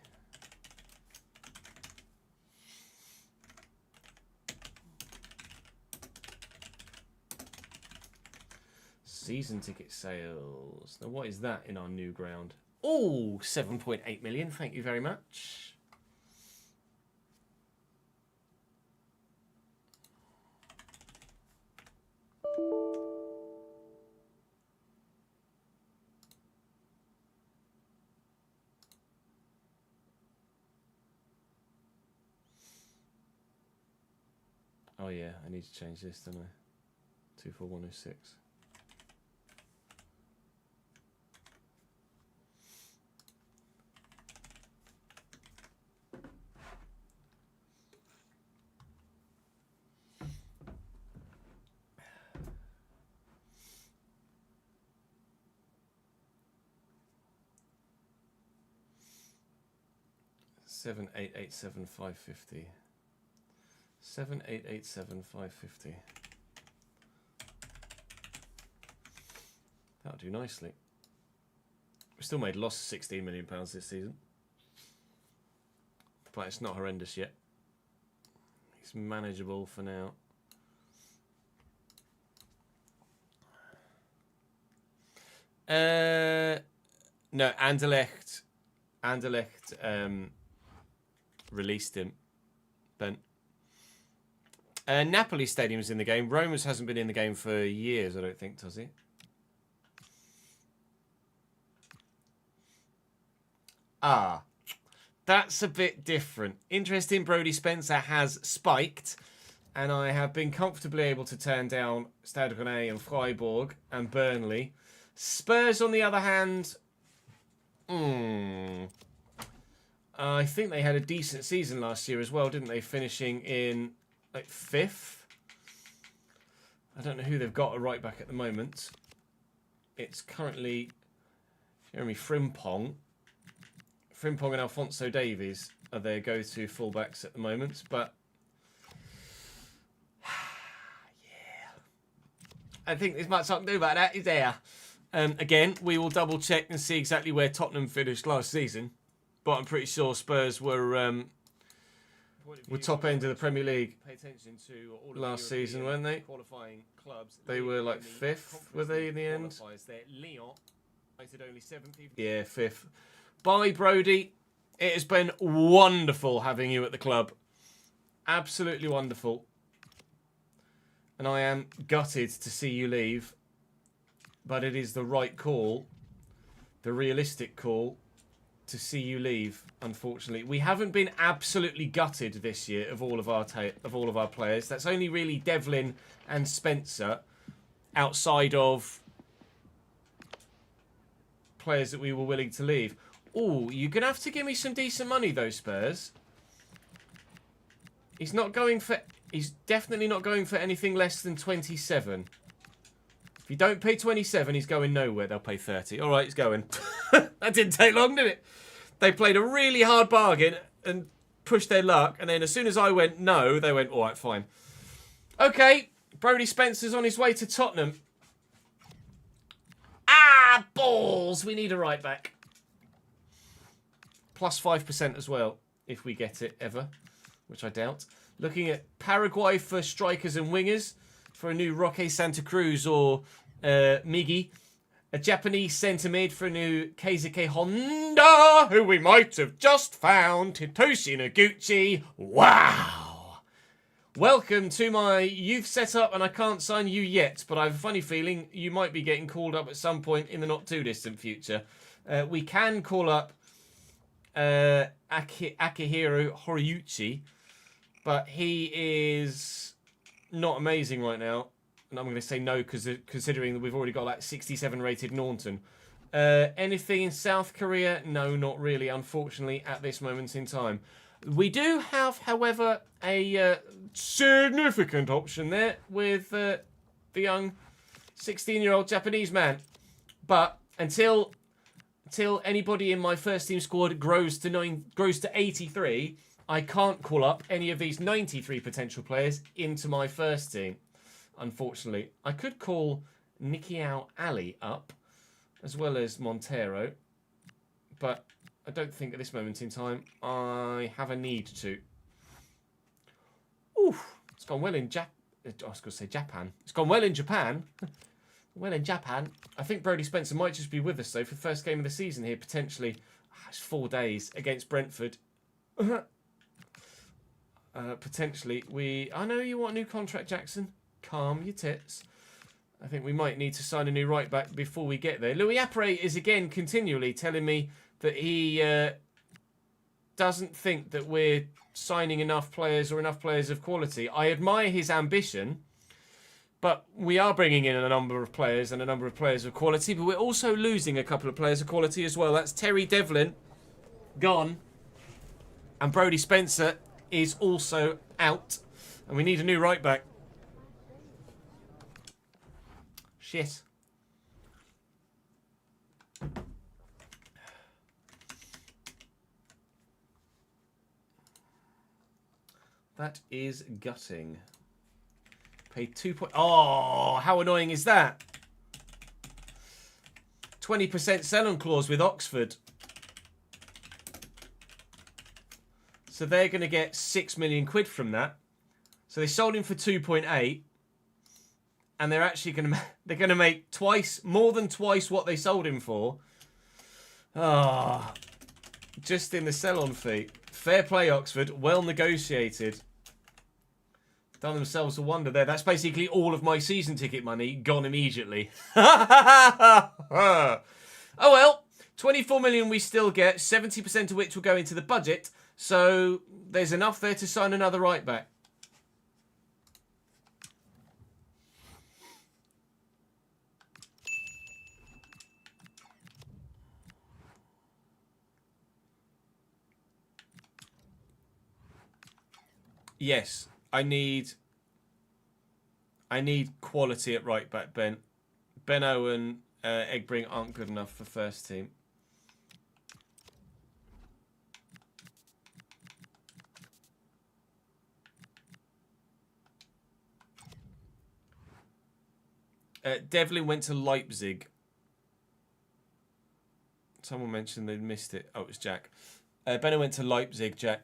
Season ticket sales. Now, what is that in our new ground? Oh, 7.8 million. Thank you very much. Oh yeah, I need to change this, don't I? 24106. $7,887,550. 7,887,550. That'll do nicely. We still made a loss of £16 million this season, but it's not horrendous yet. It's manageable for now. No, Anderlecht released him. Ben. Napoli Stadium's in the game. Roma's hasn't been in the game for years, I don't think, does he? Ah, that's a bit different. Interesting, Brodie Spencer has spiked, and I have been comfortably able to turn down Stade Rennais and Freiburg and Burnley. Spurs, on the other hand, I think they had a decent season last year as well, didn't they? Finishing in like 5th. I don't know who they've got a right back at the moment. It's currently Jeremy Frimpong. Frimpong and Alphonso Davies are their go-to fullbacks at the moment, but yeah, I think there's much I can do about that, is there? Again, we will double check and see exactly where Tottenham finished last season, but I'm pretty sure Spurs were top end of the Premier League last season, weren't they? They were like 5th, were they in the end? Yeah, 5th. Bye, Brodie. It has been wonderful having you at the club. Absolutely wonderful. And I am gutted to see you leave. But it is the right call, the realistic call, to see you leave, unfortunately. We haven't been absolutely gutted this year of all of our players. That's only really Devlin and Spencer, outside of players that we were willing to leave. Oh, you're going to have to give me some decent money, though, Spurs. He's definitely not going for anything less than 27. If you don't pay 27, he's going nowhere. They'll pay 30. All right, he's going. That didn't take long, did it? They played a really hard bargain and pushed their luck. And then as soon as I went no, they went, all right, fine. Okay, Brodie Spencer's on his way to Tottenham. Ah, balls. We need a right back. Plus 5% as well, if we get it ever, which I doubt. Looking at Paraguay for strikers and wingers for a new Roque Santa Cruz or Migi. A Japanese centre mid for a new Keisuke Honda, who we might have just found. Hitoshi Noguchi. Wow. Welcome to my youth setup, and I can't sign you yet, but I have a funny feeling you might be getting called up at some point in the not too distant future. We can call up Akihiro Horiuchi, but he is not amazing right now. And I'm going to say no, because considering that we've already got like 67 rated Naunton. Anything in South Korea? No, not really, unfortunately, at this moment in time. We do have, however, a significant option there with the young 16-year-old Japanese man. But until anybody in my first team squad grows to 83, I can't call up any of these 93 potential players into my first team. Unfortunately, I could call Nikiao Ali up, as well as Montero, but I don't think at this moment in time I have a need to. Oof, it's gone well in I was going to say Japan. It's gone well in Japan. Well in Japan. I think Brodie Spencer might just be with us, though, for the first game of the season here, potentially. It's 4 days against Brentford. Potentially. I know you want a new contract, Jackson. Calm your tits. I think we might need to sign a new right back before we get there. Louis Apre is again continually telling me that he doesn't think that we're signing enough players or enough players of quality. I admire his ambition, but we are bringing in a number of players and a number of players of quality, but we're also losing a couple of players of quality as well. That's Terry Devlin, gone, and Brodie Spencer is also out, and we need a new right back. Shit. That is gutting. Paid 2 point. Oh, how annoying is that? 20% sell-on clause with Oxford. So they're going to get 6 million quid from that. So they sold him for 2.8, and they're actually going to make more than twice what they sold him for. Ah, just in the sell-on fee. Fair play, Oxford. Well negotiated. Done themselves a wonder there. That's basically all of my season ticket money gone immediately. Oh well, 24 million we still get, 70% of which will go into the budget. So there's enough there to sign another right back. Yes, I need quality at right back, Ben. Ben Owen, Egbring aren't good enough for first team. Devlin went to Leipzig. Someone mentioned they missed it. Oh, it was Jack. Ben Owen went to Leipzig, Jack.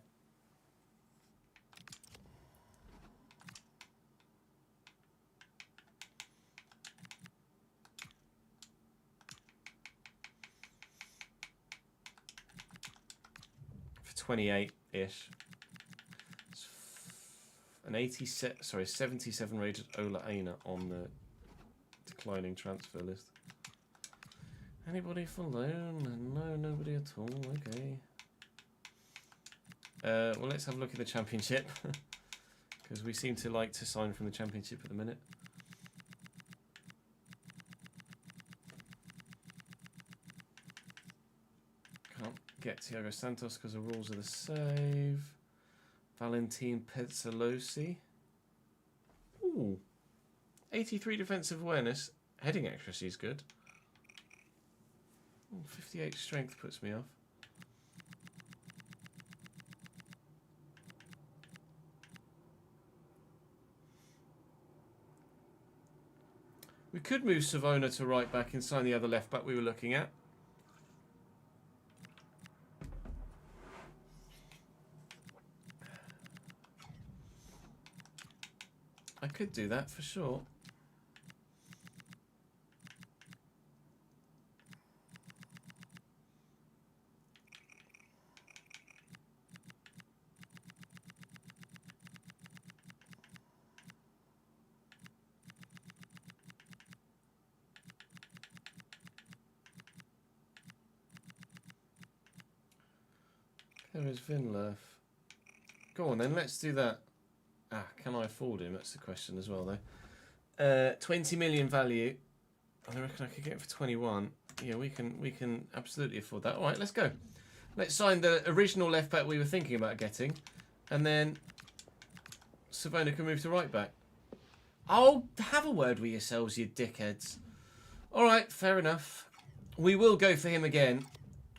For 28-ish. An 77 rated Ola Aina on the declining transfer list. Anybody for loan? No, nobody at all. Okay. Well, let's have a look at the Championship. Because we seem to like to sign from the Championship at the minute. Can't get Thiago Santos because the rules are the save. Valentin Pezzolosi. Ooh. 83 defensive awareness. Heading accuracy is good. Ooh, 58 strength puts me off. We could move Savona to right back and sign the other left back we were looking at. I could do that for sure. There is Vinlerf. Go on then, let's do that. Ah, can I afford him? That's the question as well, though. 20 million value. I reckon I could get it for 21. Yeah, we can absolutely afford that. All right, let's go. Let's sign the original left back we were thinking about getting, and then Savona can move to right back. Oh, have a word with yourselves, you dickheads. All right, fair enough. We will go for him again.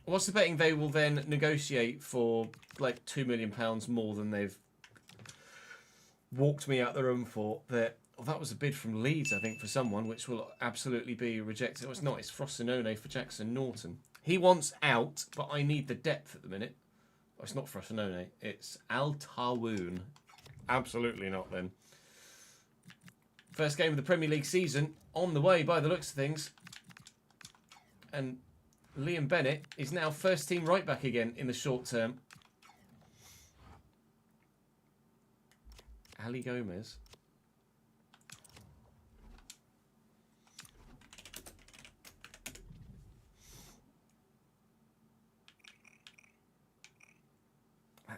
What's the betting they will then negotiate for like £2 million more than they've walked me out the room for? That was a bid from Leeds, I think, for someone, which will absolutely be rejected. Oh, it's not. It's Frosinone for Jackson Norton. He wants out, but I need the depth at the minute. Oh, it's not Frosinone. It's Al Tawoon. Absolutely not, then. First game of the Premier League season on the way by the looks of things. And Liam Bennett is now first team right back again in the short term. Ali Gomez.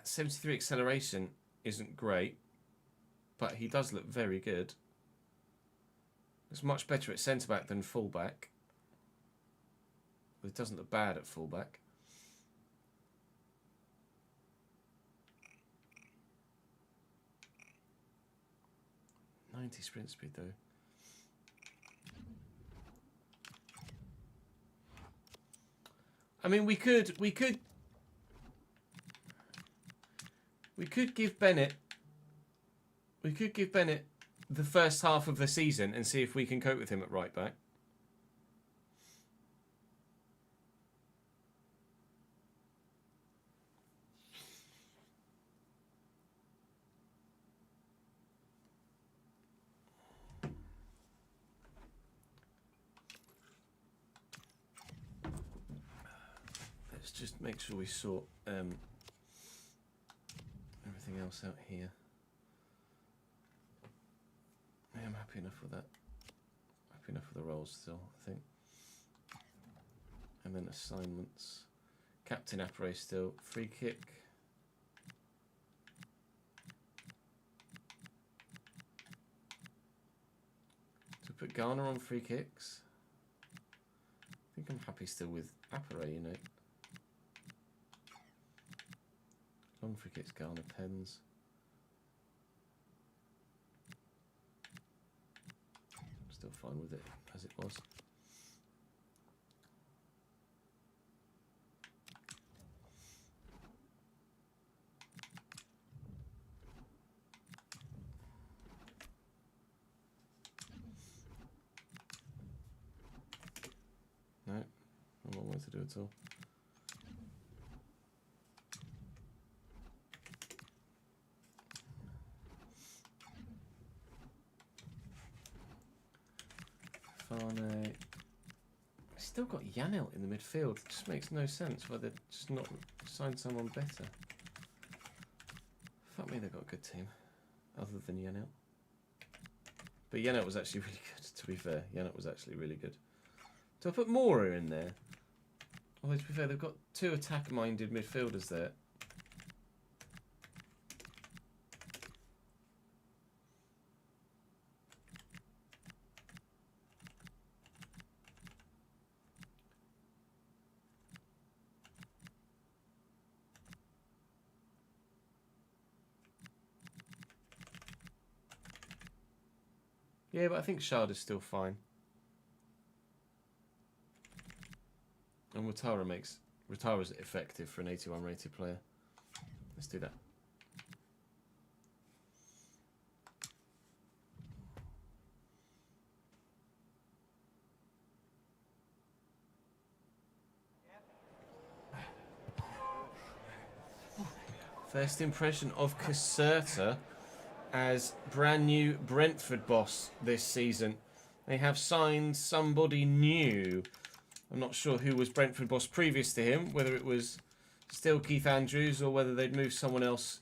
73 acceleration isn't great, but he does look very good. Looks much better at centre-back than full-back. But it doesn't look bad at full-back. .90 sprint speed though. I mean, we could give Bennett the first half of the season and see if we can cope with him at right back. Let's just make sure we sort everything else out here. I am happy enough with that. Happy enough with the roles still, I think. And then assignments. Captain Apre still. Free kick. To put Garner on free kicks. I think I'm happy still with Apre, you know. Long free kicks, Garner, pens. Still fine with it as it was. No, not a long way to do it all. Farne. Still got Yanel in the midfield. It just makes no sense why they've just not signed someone better. Fuck me, they've got a good team. Other than Yanel. But Yanel was actually really good, to be fair. Yanel was actually really good. Do I put Mora in there? Although, to be fair, they've got two attack-minded midfielders there. Yeah, but I think Shard is still fine. And Watara's effective for an 81 rated player. Let's do that. First impression of Caserta as brand new Brentford boss this season. They have signed somebody new. I'm not sure who was Brentford boss previous to him, whether it was still Keith Andrews or whether they'd moved someone else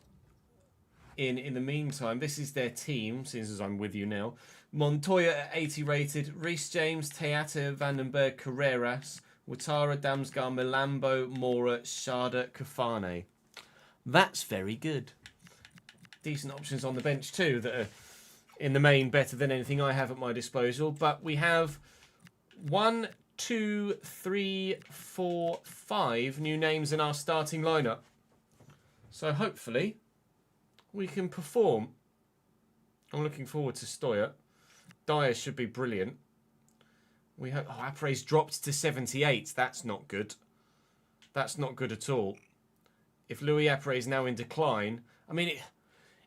in the meantime. This is their team, since as I'm with you now. Montoya at 80 rated, Reece James, Teata, Vandenberg, Carreras, Ouattara, Damsgaard, Milambo, Mora, Sharda, Kafane. That's very good. Decent options on the bench too that are in the main better than anything I have at my disposal. But we have 1, 2, 3, 4, 5 new names in our starting lineup. So hopefully we can perform. I'm looking forward to Stoya. Dyer should be brilliant. We have Apre's dropped to 78. That's not good. That's not good at all. If Louis Apre is now in decline, I mean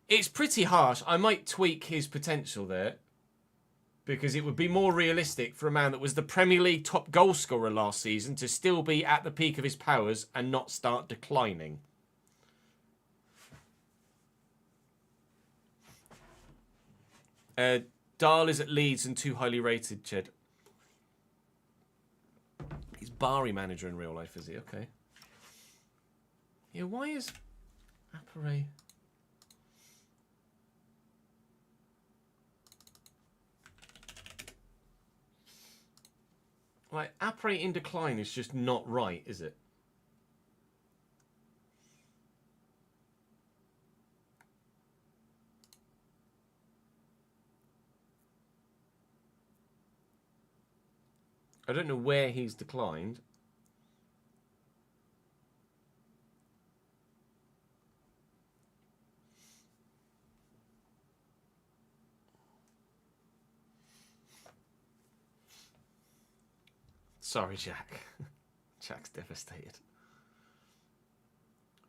it's pretty harsh. I might tweak his potential there because it would be more realistic for a man that was the Premier League top goal scorer last season to still be at the peak of his powers and not start declining. Dahl is at Leeds and too highly rated, Ched. He's Bari manager in real life, is he? Okay. Yeah, why is Apre... Like, Apre in decline is just not right, is it? I don't know where he's declined. Sorry, Jack. Jack's devastated.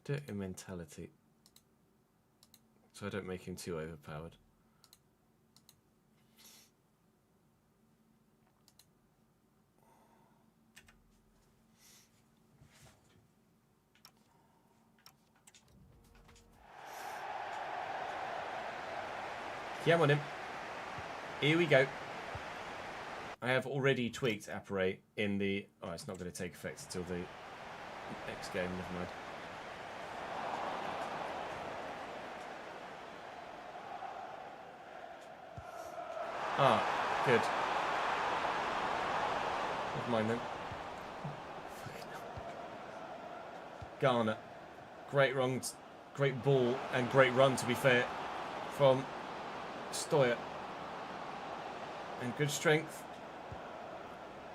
Dirty mentality. So I don't make him too overpowered. Yeah, I'm on him. Here we go. I have already tweaked Apparate in the... Oh, it's not going to take effect until the next game. Never mind. Ah, good. Never mind then. Garner. Great run, great ball, and great run, to be fair, from Stoyer. And good strength.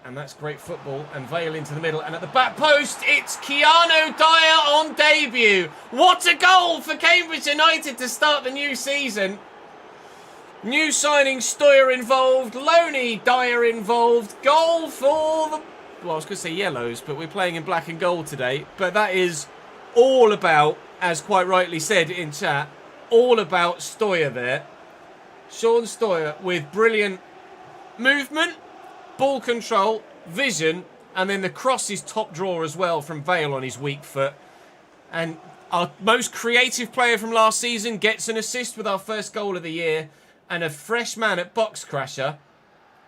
And that's great football. And Vale into the middle. And at the back post, it's Keanu Dyer on debut. What a goal for Cambridge United to start the new season. New signing Stoyer involved. Loney Dyer involved. Goal for the... Well, I was going to say yellows, but we're playing in black and gold today. But that is all about, as quite rightly said in chat, all about Stoyer there. Sean Stoyer with brilliant movement, ball control, vision, and then the cross is top draw as well from Vale on his weak foot. And our most creative player from last season gets an assist with our first goal of the year. And a fresh man at Box Crasher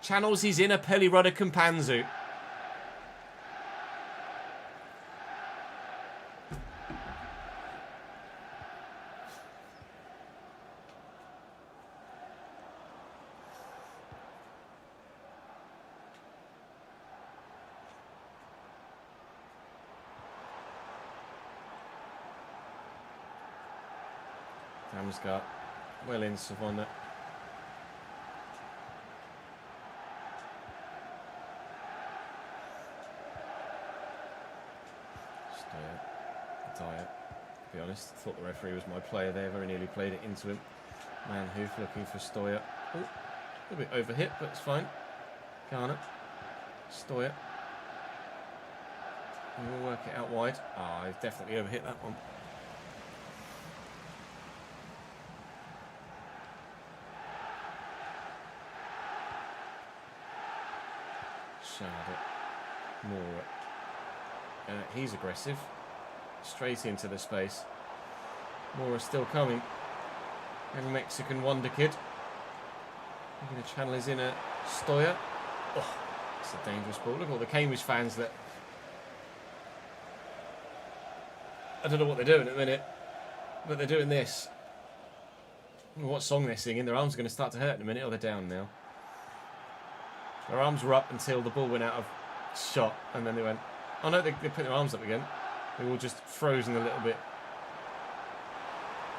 channels his inner Pelly Rudder Companzu. Damsgaard well in Savannah. Dyer, to be honest, thought the referee was my player there, very nearly played it into him. Man Hoof looking for Stoyer. Oh, a little bit overhit, but it's fine. Garner, Stoyer. And we'll work it out wide. Ah, I've definitely overhit that one. Shard it. Moore. He's aggressive. Straight into the space. Moore still coming. And Mexican wonder kid. We're going to channel his inner Stoyer. Oh, it's a dangerous ball. Look at all the Cambridge fans that... I don't know what they're doing at the minute, but they're doing this. I don't know what song they're singing. Their arms are going to start to hurt in a minute. Oh, they're down now. Their arms were up until the ball went out of shot, and then they went... Oh no, they put their arms up again. They were all just frozen a little bit.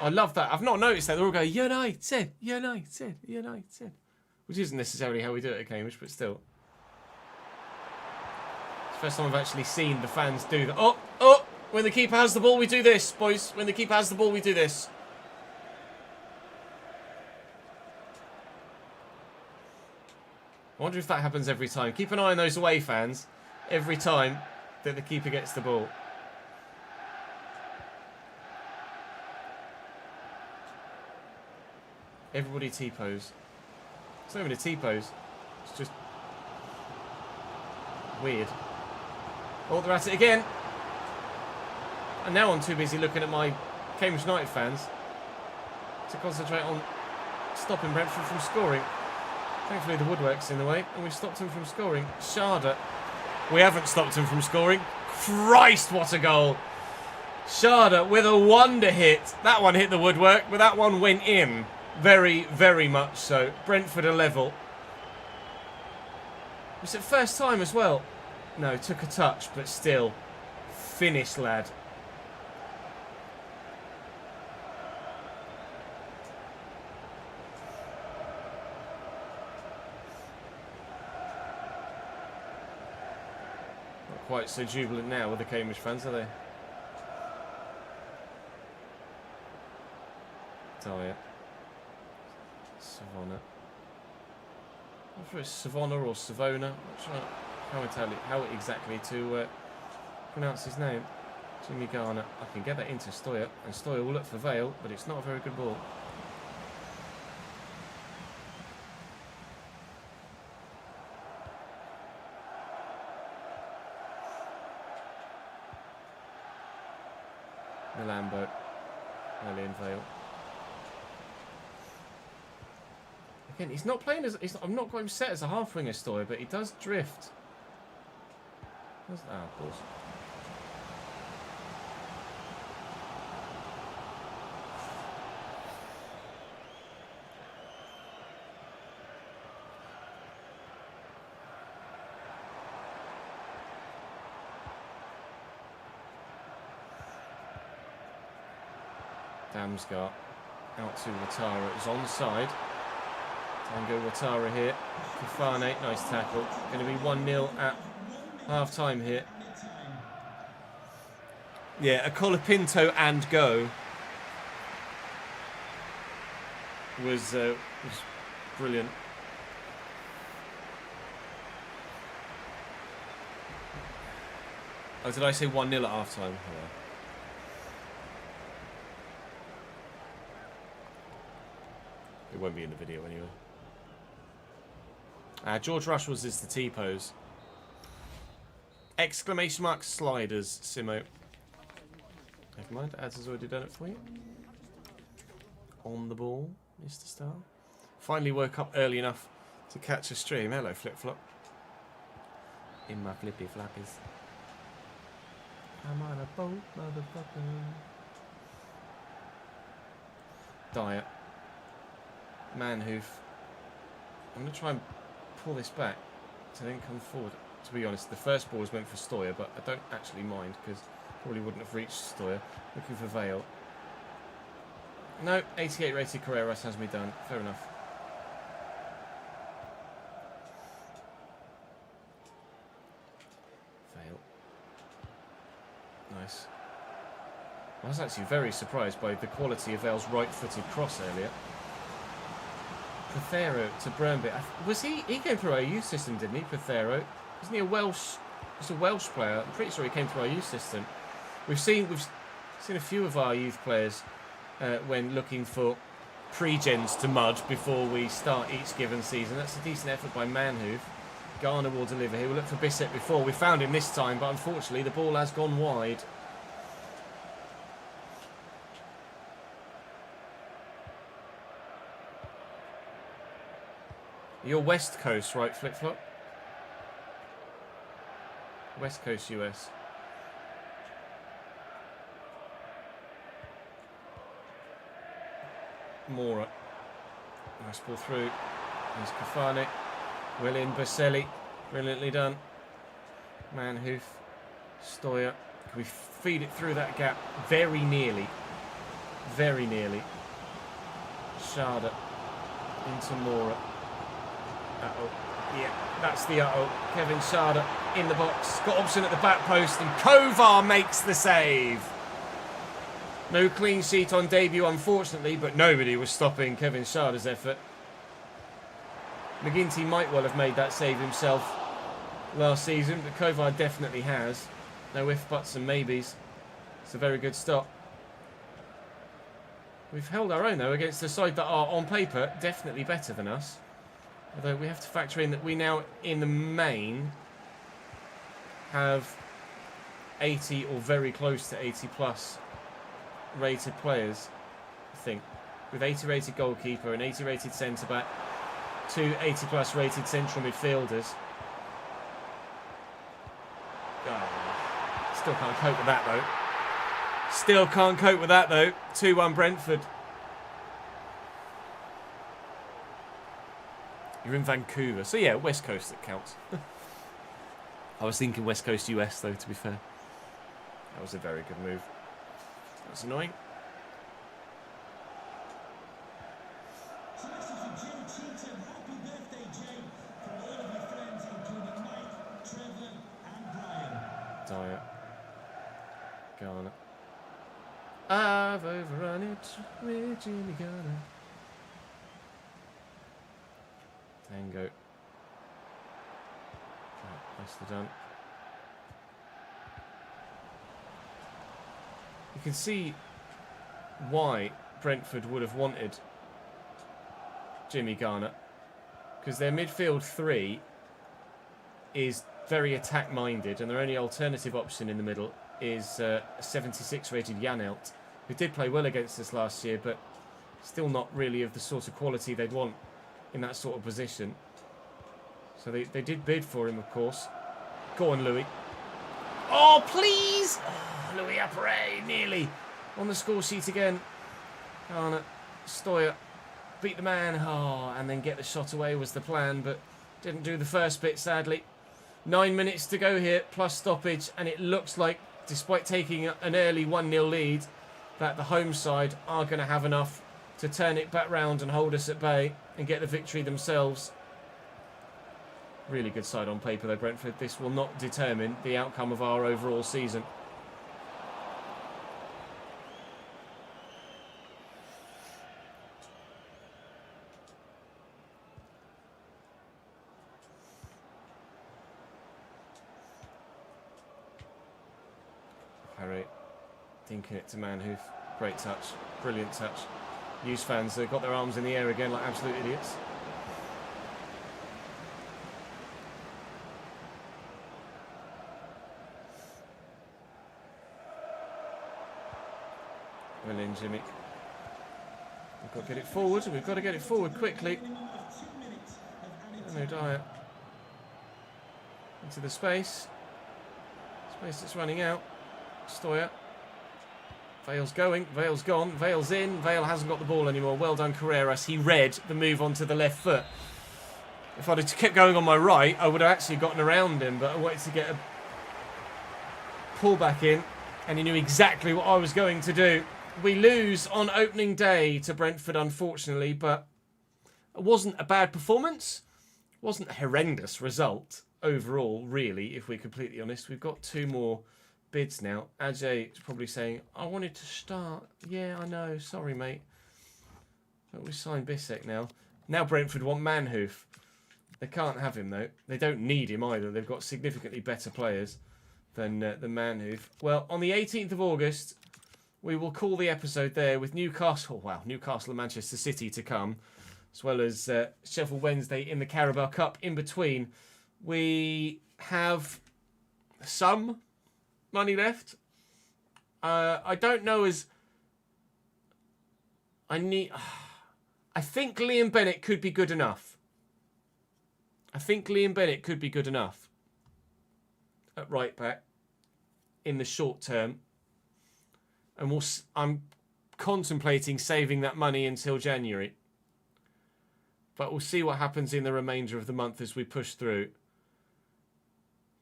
I love that. I've not noticed that. They're all going, United, United, United. Which isn't necessarily how we do it at Cambridge, but still. It's the first time I've actually seen the fans do that. Oh, oh! When the keeper has the ball, we do this, boys. When the keeper has the ball, we do this. I wonder if that happens every time. Keep an eye on those away fans every time that the keeper gets the ball. Everybody T-pose. It's not even a T-pose. It's just weird. Oh, they're at it again. And now I'm too busy looking at my Cambridge United fans to concentrate on stopping Brentford from scoring. Thankfully the woodwork's in the way and we've stopped them from scoring. Sharda. We haven't stopped them from scoring. Christ, what a goal. Sharda with a wonder hit. That one hit the woodwork, but that one went in. Very, very much so. Brentford are level. Was it first time as well? No, took a touch, but still. Finish, lad. quite so jubilant now with the Cambridge fans, are they? Dyer. Savona. I'm not sure it's Savona or Savona. I'm not sure how exactly to pronounce his name. Jimmy Garner. I can get that into Stoyer, and Stoyer will look for Vale, but it's not a very good ball. Milambo. Early in Vale. Again, he's not playing as... I'm not got him set as a half-winger, Stoyer, but he does drift. Of course. Damsgaard out to Ouattara. It's onside. Tango Ouattara here. Kafane, nice tackle. Going to be 1-0 at half time here. Yeah, a Colapinto and go was brilliant. Oh, did I say 1-0 at half time? Yeah. It won't be in the video anyway. George Rushell's is the T-pose. Exclamation mark sliders, Simo. Never mind, Ads has already done it for you. On the ball, Mr. Star. Finally woke up early enough to catch a stream. Hello, Flip-Flop. In my flippy flappies. I'm on a boat, motherfucker. Dyer. Manhoof. I'm going to try and pull this back to then come forward. To be honest, the first ball was meant for Stoyer, but I don't actually mind because probably wouldn't have reached Stoyer. Looking for Vale. No, 88 rated Carreras has me done. Fair enough. Vale. Nice. I was actually very surprised by the quality of Vale's right-footed cross earlier. Prothero to Burnbit. Was he came through our youth system, didn't he? Prothero. Isn't he a Welsh? He's a Welsh player. I'm pretty sure he came through our youth system. We've seen a few of our youth players when looking for pre-gens to mud before we start each given season. That's a decent effort by Manhoof. Garner will deliver. He will look for Bissett before. We found him this time, but unfortunately the ball has gone wide. You're West Coast, right, Flip-Flop? West Coast, US. Mora. Nice ball through. There's Kafane. Well in, Baselli. Brilliantly done. Manhoof. Stoyer. Can we feed it through that gap? Very nearly. Very nearly. Sharda. Into Mora. Uh-oh. Yeah, that's the uh-oh. Kevin Sharda in the box. Got option at the back post and Kovar makes the save. No clean sheet on debut, unfortunately, but nobody was stopping Kevin Sharda's effort. McGinty might well have made that save himself last season, but Kovar definitely has. No ifs, buts and maybes. It's a very good stop. We've held our own, though, against the side that are, on paper, definitely better than us. Although we have to factor in that we now, in the main, have 80 or very close to 80 plus rated players, I think. With 80 rated goalkeeper, an 80 rated centre-back, 2 80 plus rated central midfielders. Oh, still can't cope with that, though. Still can't cope with that, though. 2-1 Brentford. You're in Vancouver. So, yeah, West Coast, that counts. I was thinking West Coast US, though, to be fair. That was a very good move. That's annoying. with Jimmy Garner. Tango. Right, nicely done. You can see why Brentford would have wanted Jimmy Garner, because their midfield three is very attack-minded, and their only alternative option in the middle is a 76 rated Janelt, who did play well against us last year, but still not really of the sort of quality they'd want in that sort of position. So they did bid for him, of course. Go on, Louis. Oh, please! Oh, Louis Appere, nearly on the score sheet again. Garner, Stoyer, beat the man. Oh, and then get the shot away was the plan, but didn't do the first bit, sadly. 9 minutes to go here, plus stoppage, and it looks like, despite taking an early 1-0 lead, that the home side are going to have enough to turn it back round and hold us at bay and get the victory themselves. Really good side on paper though, Brentford. This will not determine the outcome of our overall season. Harry dinking it to Manhoof. Great touch. Brilliant touch. News fans have got their arms in the air again like absolute idiots. Well in, Jimmy. We've got to get it forward. We've got to get it forward quickly. No Dyer. Into the space. Space that's running out. Stoyer. Vale's going. Vale's gone. Vale's in. Vale hasn't got the ball anymore. Well done, Carreras. He read the move onto the left foot. If I'd have kept going on my right, I would have actually gotten around him, but I wanted to get a pull back in, and he knew exactly what I was going to do. We lose on opening day to Brentford, unfortunately, but it wasn't a bad performance. It wasn't a horrendous result overall, really, if we're completely honest. We've got 2 more bids now. Ajay is probably saying, I wanted to start. Yeah, I know. Sorry, mate. But we signed Bissek now. Now Brentford want Manhoof. They can't have him, though. They don't need him either. They've got significantly better players than Manhoof. Well, on the 18th of August, we will call the episode there with Newcastle. Wow, Newcastle and Manchester City to come, as well as Sheffield Wednesday in the Carabao Cup in between. We have some money left. I don't know as... I think Liam Bennett could be good enough. I think Liam Bennett could be good enough at right back in the short term. And I'm contemplating saving that money until January. But we'll see what happens in the remainder of the month as we push through.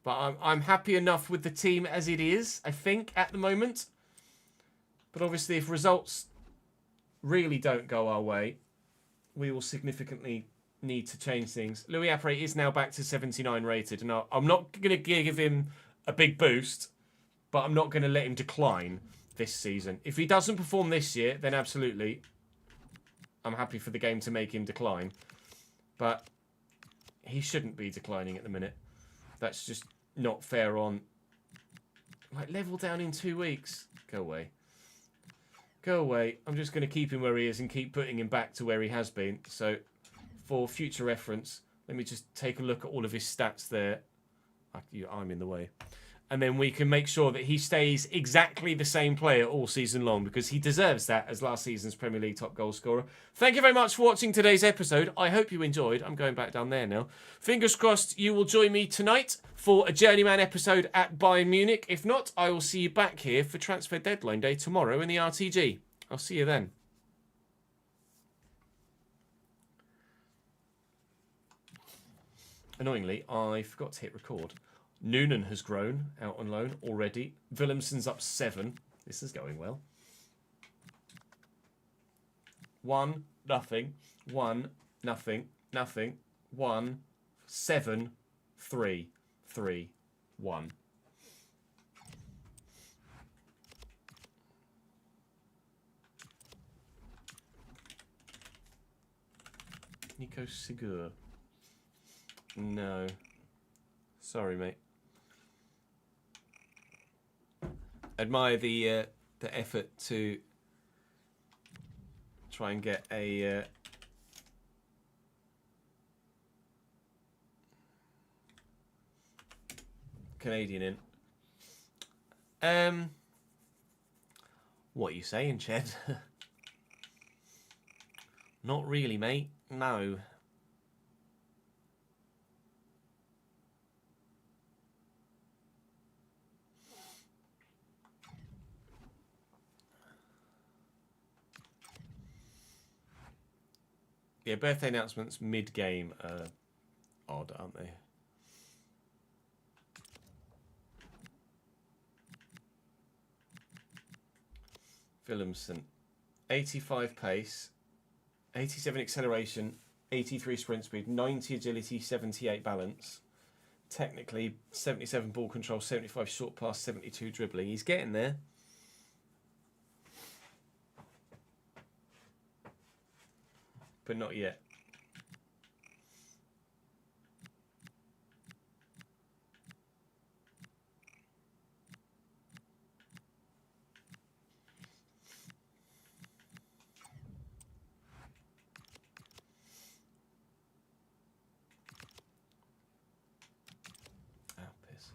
But I'm happy enough with the team as it is, I think, at the moment. But obviously, if results really don't go our way, we will significantly need to change things. Louis Appere is now back to 79 rated. And I'm not going to give him a big boost, but I'm not going to let him decline this season. If he doesn't perform this year, then absolutely, I'm happy for the game to make him decline. But he shouldn't be declining at the minute. That's just not fair on... Like, level down in 2 weeks. Go away. Go away. I'm just going to keep him where he is and keep putting him back to where he has been. So, for future reference, let me just take a look at all of his stats there. I'm in the way. And then we can make sure that he stays exactly the same player all season long, because he deserves that as last season's Premier League top goal scorer. Thank you very much for watching today's episode. I hope you enjoyed. I'm going back down there now. Fingers crossed you will join me tonight for a Journeyman episode at Bayern Munich. If not, I will see you back here for transfer deadline day tomorrow in the RTG. I'll see you then. Annoyingly, I forgot to hit record. Noonan has grown out on loan already. Willemsen's up 7. This is going well. 1-0. 1-0. 1. 7. 3. 3. 1. Nico Sigur. No. Sorry, mate. Admire the effort to try and get a Canadian in. What are you saying, Ched? Not really, mate. No. Yeah, birthday announcements mid-game are odd, aren't they? Willemsen, 85 pace, 87 acceleration, 83 sprint speed, 90 agility, 78 balance. Technically, 77 ball control, 75 short pass, 72 dribbling. He's getting there. But not yet. Ah, piss.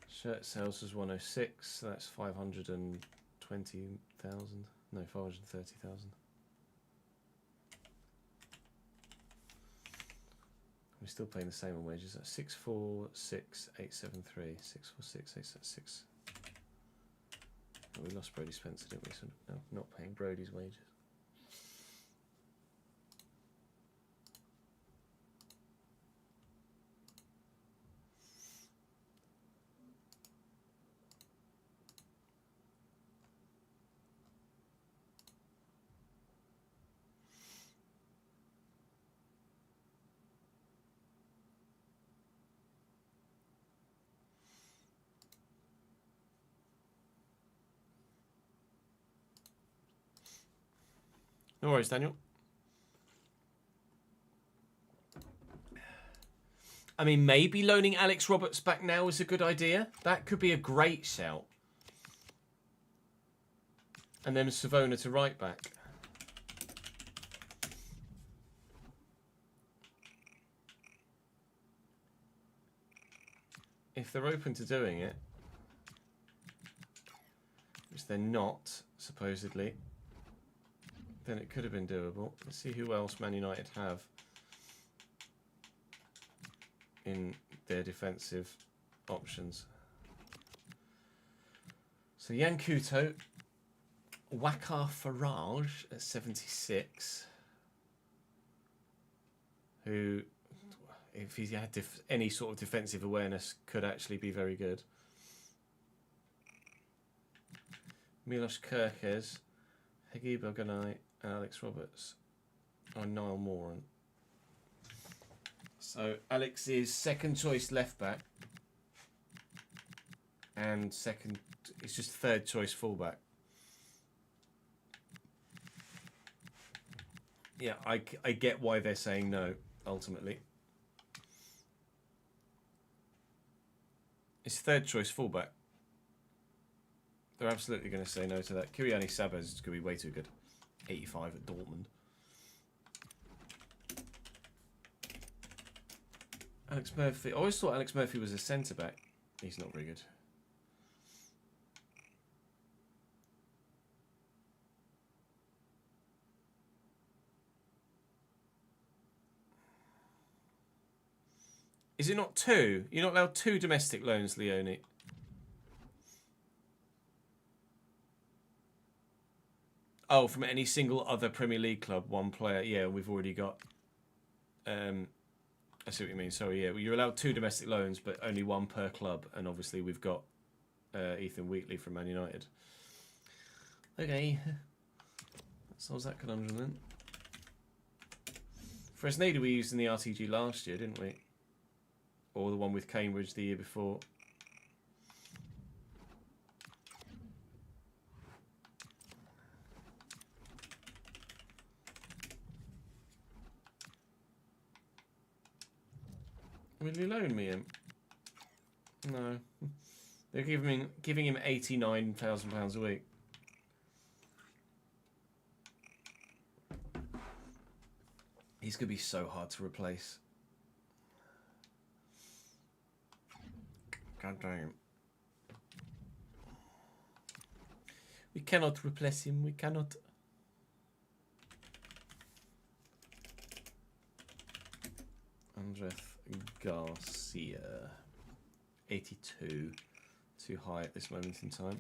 Shirt sales was 106, so that's 520,000. No, 530,000. We're still paying the same on wages. That's 646,873. 646,876. Oh, we lost Brody Spencer, didn't we? So no, not paying Brody's wages. No worries, Daniel. I mean, maybe loaning Alex Roberts back now is a good idea. That could be a great shout. And then Savona to right back. If they're open to doing it, which they're not, supposedly, then it could have been doable. Let's see who else Man United have in their defensive options. So Yankuto, Wakar Faraj at 76, who, if he had any sort of defensive awareness, could actually be very good. Milos Kerkez, Hegi Boganai, and Alex Roberts. Oh, Niall Moran. So Alex is second choice left back, and it's just third choice fullback. Yeah, I get why they're saying no, ultimately. It's third choice fullback. They're absolutely going to say no to that. Kiriani Sabez is going to be way too good. 85 at Dortmund. Alex Murphy. I always thought Alex Murphy was a centre-back. He's not very good. Is it not two? You're not allowed two domestic loans, Leone. Oh, from any single other Premier League club, one player. Yeah, we've already got. I see what you mean. Sorry, yeah. Well, you're allowed 2 domestic loans, but only 1 per club. And obviously, we've got Ethan Wheatley from Man United. Okay. That solves that conundrum then. Fresneda we used in the RTG last year, didn't we? Or the one with Cambridge the year before. Will you loan me him? No. They're giving him £89,000 a week. He's going to be so hard to replace. God damn. We cannot replace him. We cannot. Andres Garcia. 82. Too high at this moment in time.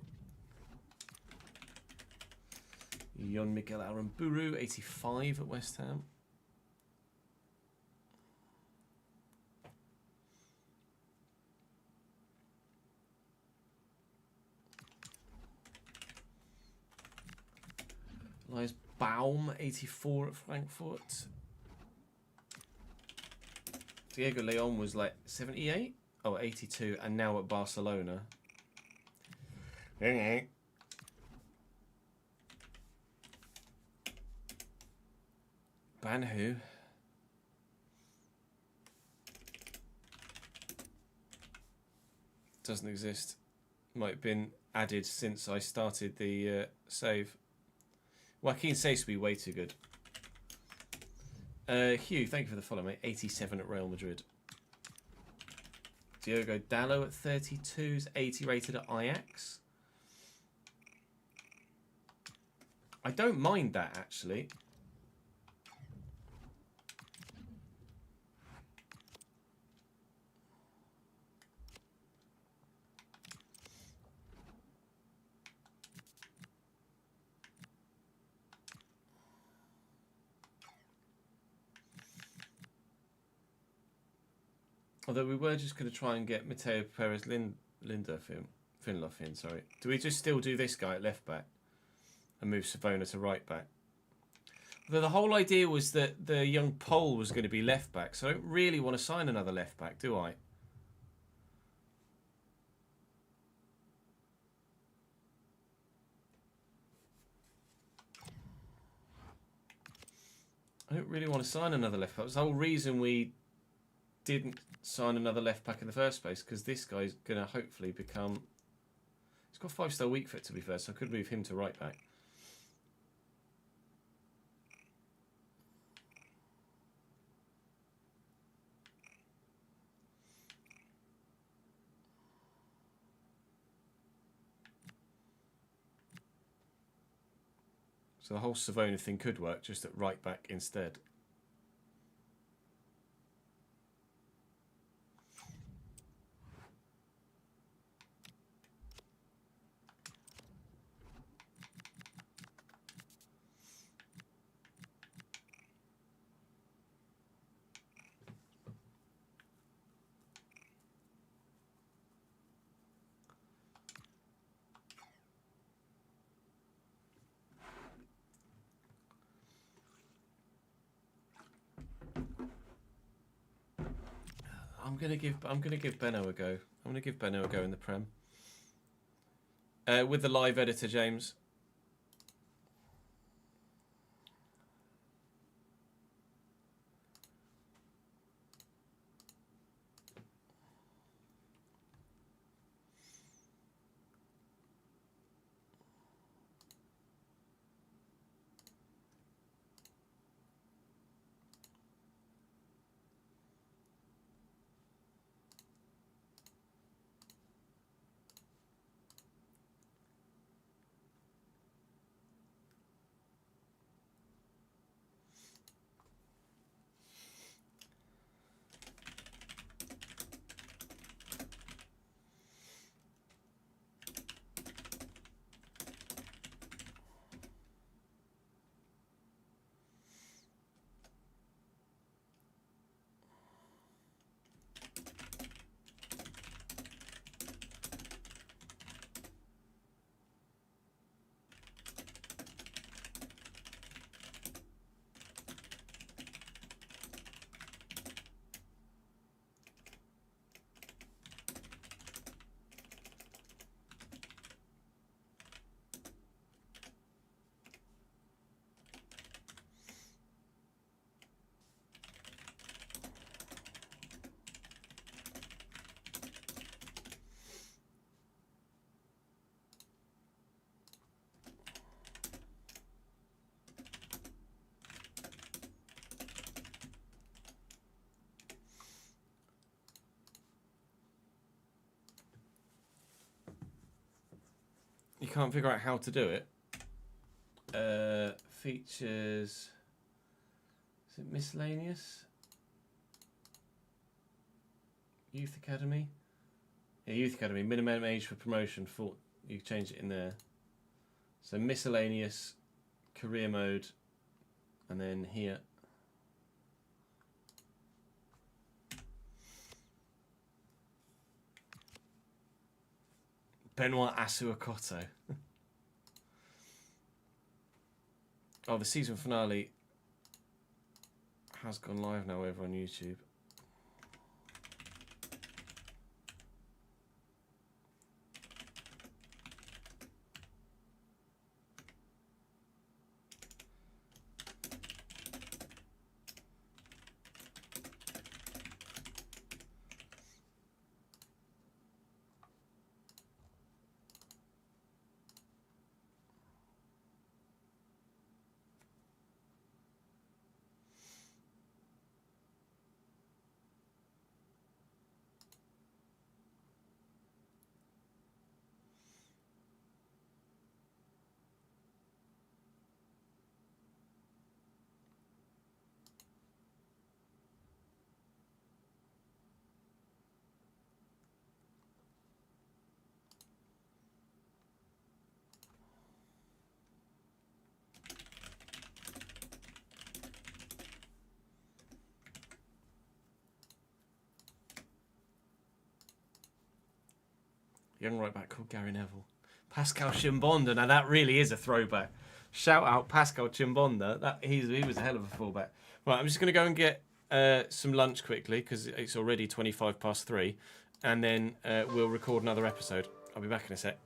Jon Miguel Aramburu. 85 at West Ham. Elias Baum, 84 at Frankfurt. Diego Leon was like 78? Oh, 82, and now at Barcelona. Banhu. Doesn't exist. Might have been added since I started the save. Joaquin says to be way too good. Hugh, thank you for the follow, mate. 87 at Real Madrid. Diogo Dallo at 32's 80 rated at Ajax. I don't mind that, actually. Although we were just going to try and get Mateo Perez Finloff in, sorry. Do we just still do this guy at left back and move Savona to right back? Although the whole idea was that the young Pole was going to be left back, so I don't really want to sign another left back, do I? I don't really want to sign another left back. That's the whole reason we didn't sign another left back in the first place, because this guy's going to hopefully become... He's got 5-star weak foot, to be fair, so I could move him to right back. So the whole Savona thing could work, just at right back instead. I'm gonna give Benno a go. I'm gonna give Benno a go in the Prem. With the live editor, James. you can't figure out how to do it. Features. Is it miscellaneous? Youth Academy? Yeah, Youth Academy. Minimum age for promotion. You change it in there. So miscellaneous, career mode, and then here. Benoit Asuakoto. Oh, the season finale has gone live now over on YouTube. Young right back called Gary Neville. Pascal Chimbonda. Now that really is a throwback. Shout out Pascal Chimbonda. He was a hell of a fullback. Right, I'm just going to go and get some lunch quickly because it's already 3:25, and then we'll record another episode. I'll be back in a sec.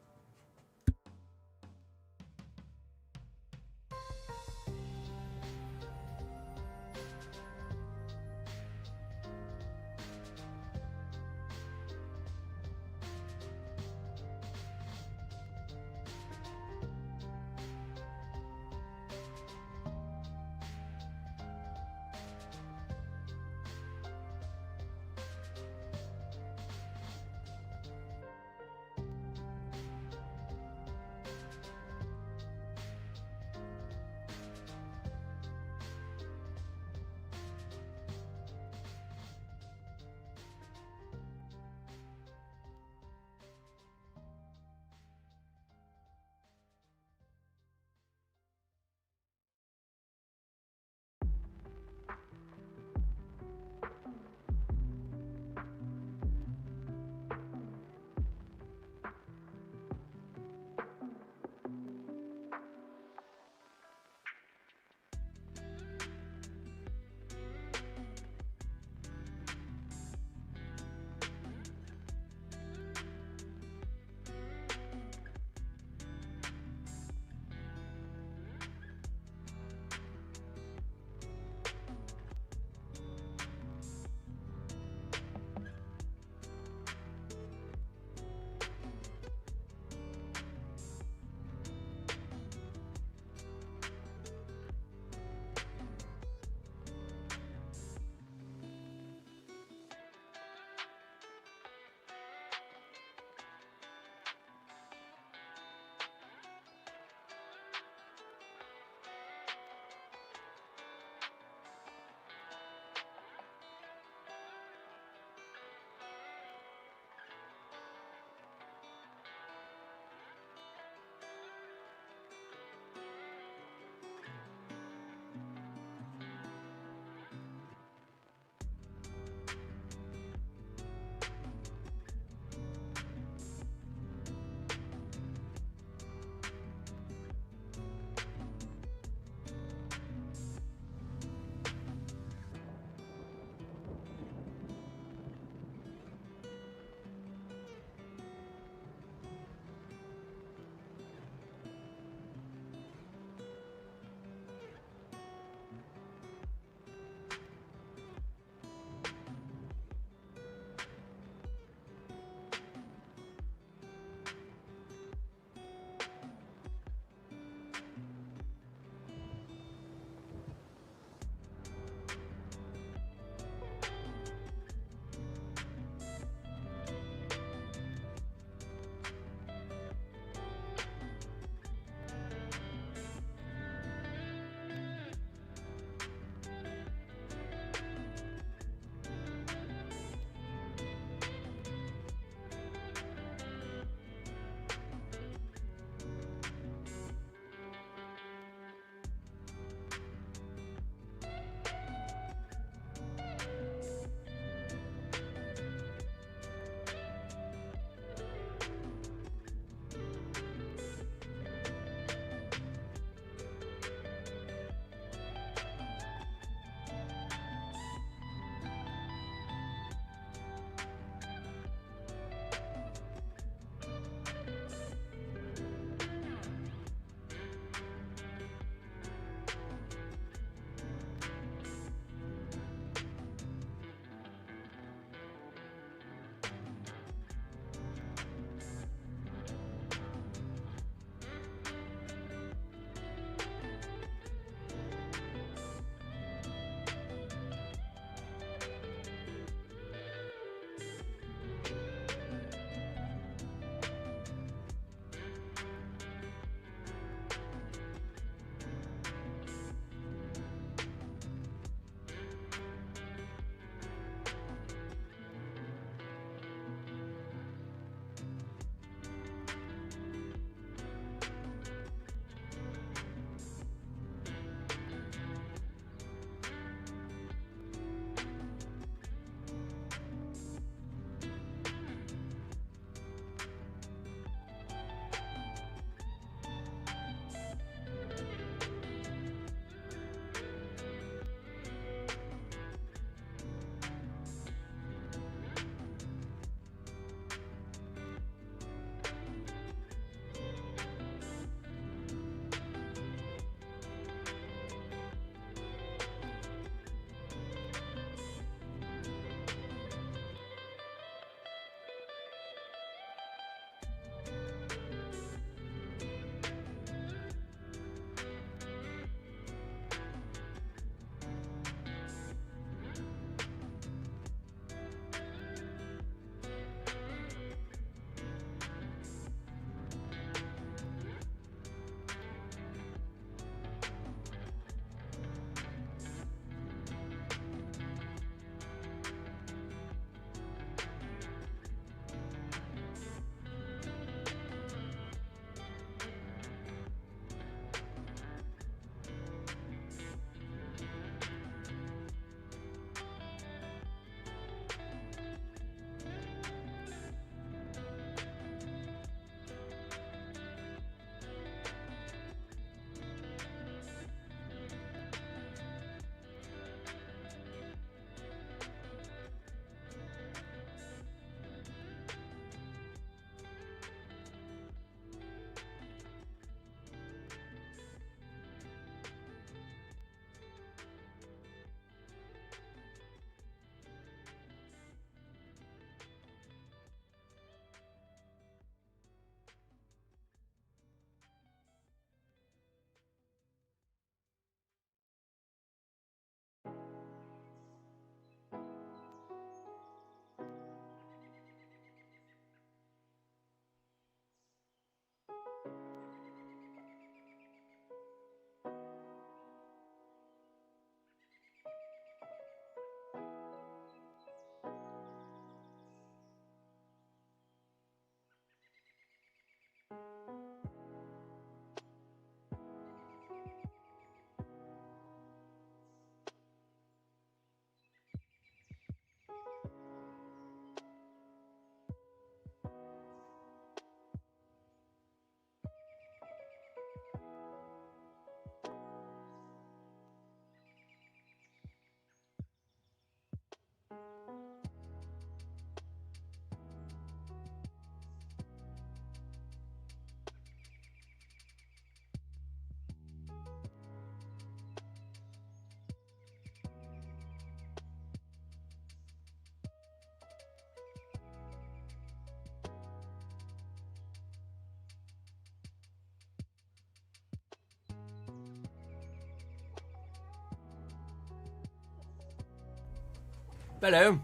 Hello.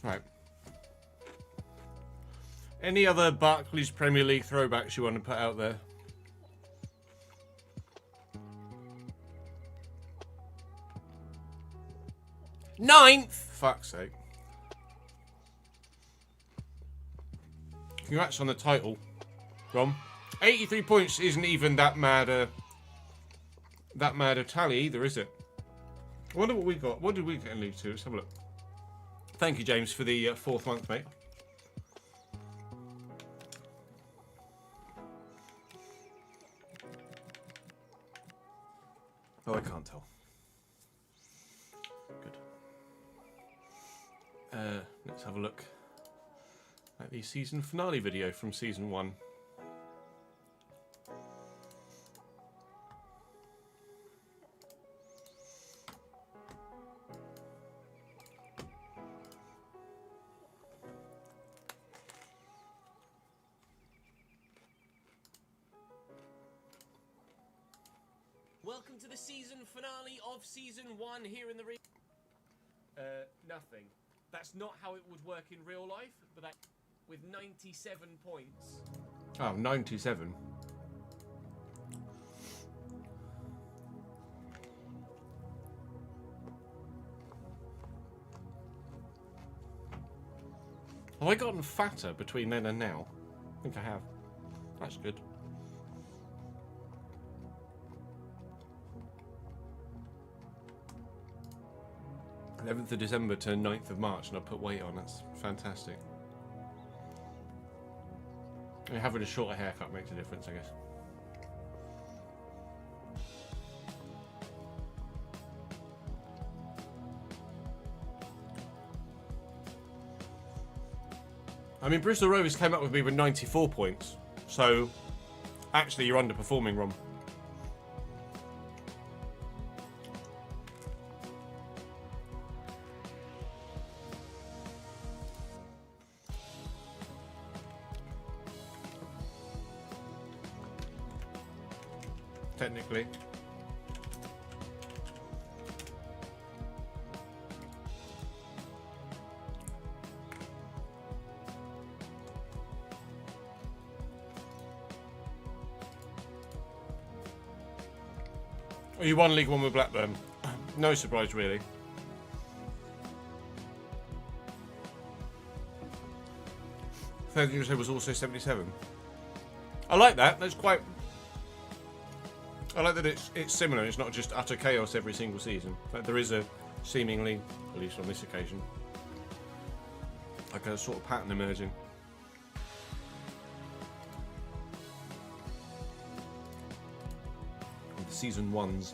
Right. Any other Barclays Premier League throwbacks you want to put out there? Ninth! Fuck's sake. Congrats on the title, Rom. 83 points isn't even that mad a tally either, is it? I wonder what we got. What did we get in League 2? Let's have a look. Thank you, James, for the 4th month, mate. Oh, I can't tell. Good. Let's have a look at the season finale video from season 1. Welcome to the season finale of season 1 here in the nothing. That's not how it would work in real life, but that with 97 points. Oh, 97. Have I gotten fatter between then and now? I think I have. That's good. 11th of December to 9th of March and I put weight on. That's fantastic. I mean, having a shorter haircut makes a difference, I guess. I mean, Bristol Rovers came up with me with 94 points. So, actually, you're underperforming, Rom. Technically. Oh, you won League 1 with Blackburn. No surprise, really. Third thing you said was also 77. I like that. That's quite... I like that it's similar. It's not just utter chaos every single season. But there is a seemingly, at least on this occasion, like a sort of pattern emerging. With the season 1s.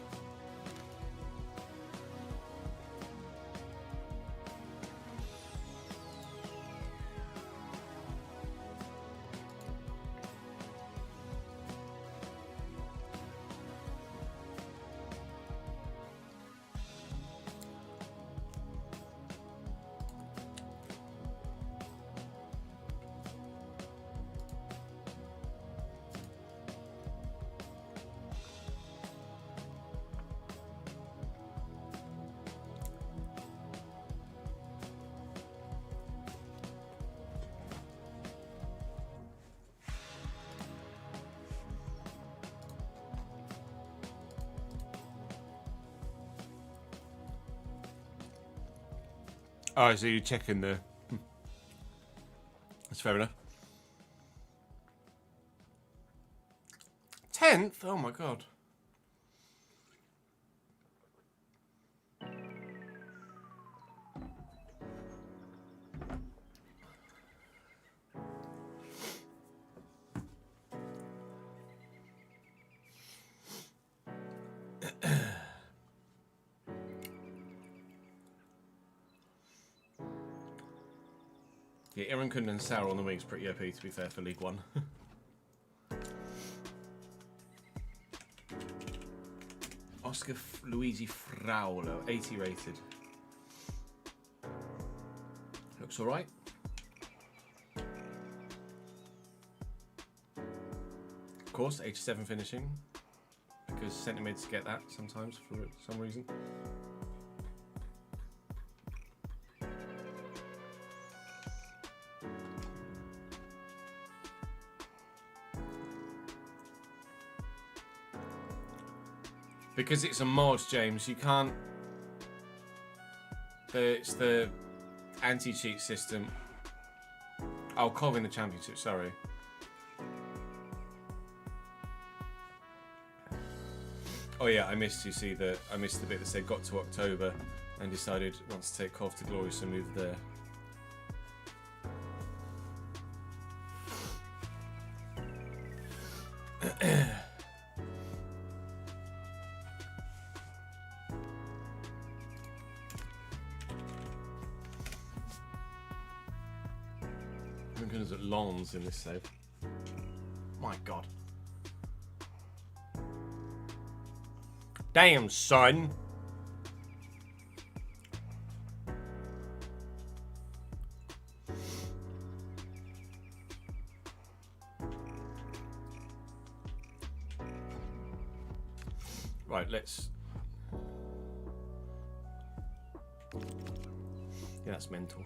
Oh, so you're checking the... That's fair enough. 10th? Oh my god. Yeah, Aaron Kun and Sarah on the wing's pretty OP, to be fair, for League 1. Oscar Luigi Fraulo, 80 rated. Looks alright. course, 87 finishing. Because centre mids get that sometimes for some reason. Because it's a mod, James, you can't... It's the anti-cheat system. Oh, Cov in the Championship, sorry. Oh yeah, I missed the bit that said got to October and decided wants to take Cov to glory, so move there. I'm going to Lons in this save. My God. Damn, son. Right, let's... Yeah, that's mental.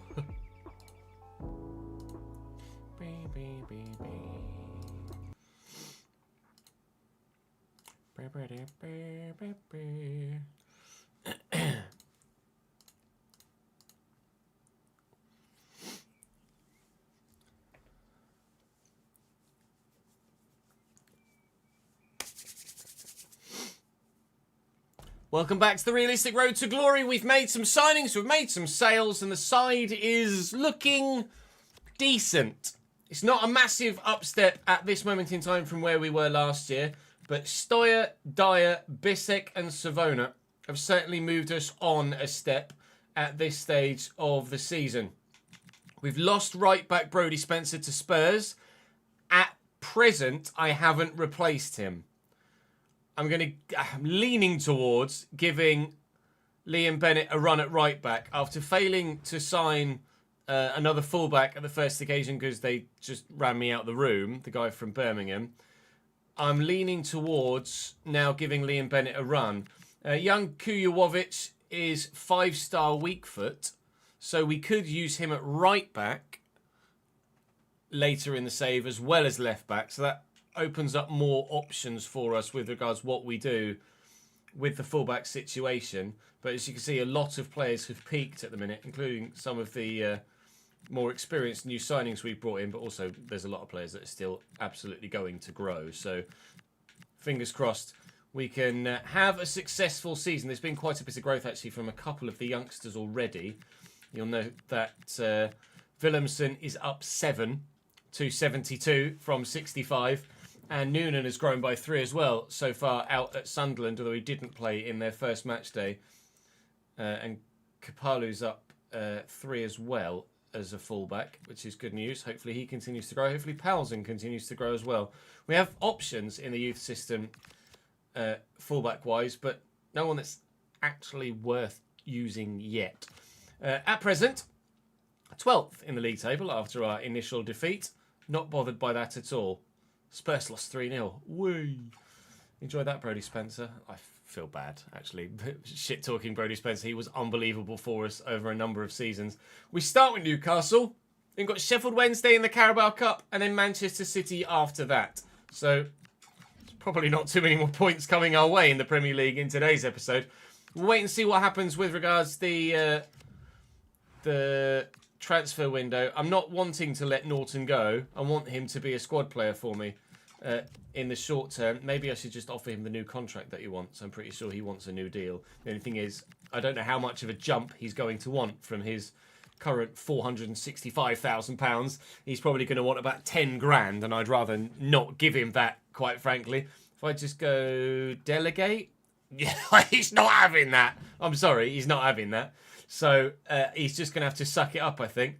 Welcome back to the Realistic Road to Glory. We've made some signings, we've made some sales, and the side is looking decent. It's not a massive upstep at this moment in time from where we were last year, but Stoyer, Dyer, Bissek and Savona have certainly moved us on a step at this stage of the season. We've lost right-back Brodie Spencer to Spurs. At present, I haven't replaced him. I'm leaning towards giving Liam Bennett a run at right-back after failing to sign another fullback at the first occasion because they just ran me out the room, the guy from Birmingham. I'm leaning towards now giving Liam Bennett a run. Young Kujovic is 5-star weak foot, so we could use him at right-back later in the save as well as left-back, so that opens up more options for us with regards to what we do with the fullback situation. But as you can see, a lot of players have peaked at the minute, including some of the more experienced new signings we've brought in, but also there's a lot of players that are still absolutely going to grow. So fingers crossed we can have a successful season. There's been quite a bit of growth actually from a couple of the youngsters already. You'll note that Willemsen is up 7 to 72 from 65. And Noonan has grown by 3 as well so far out at Sunderland, although he didn't play in their first match day. And Kapalu's up 3 as well as a fullback, which is good news. Hopefully he continues to grow. Hopefully Palsen continues to grow as well. We have options in the youth system fullback-wise, but no one that's actually worth using yet. At present, 12th in the league table after our initial defeat. Not bothered by that at all. Spurs lost 3-0. Whee! Enjoy that, Brodie Spencer. I feel bad, actually. Shit-talking Brodie Spencer. He was unbelievable for us over a number of seasons. We start with Newcastle. Then got Sheffield Wednesday in the Carabao Cup. And then Manchester City after that. So, there's probably not too many more points coming our way in the Premier League in today's episode. We'll wait and see what happens with regards to the transfer window. I'm not wanting to let Norton go. I want him to be a squad player for me. In the short term, maybe I should just offer him the new contract that he wants. I'm pretty sure he wants a new deal. The only thing is, I don't know how much of a jump he's going to want from his current £465,000. He's probably going to want about 10 grand, and I'd rather not give him that, quite frankly. If I just go delegate, yeah, he's not having that. I'm sorry, he's not having that. So he's just going to have to suck it up, I think.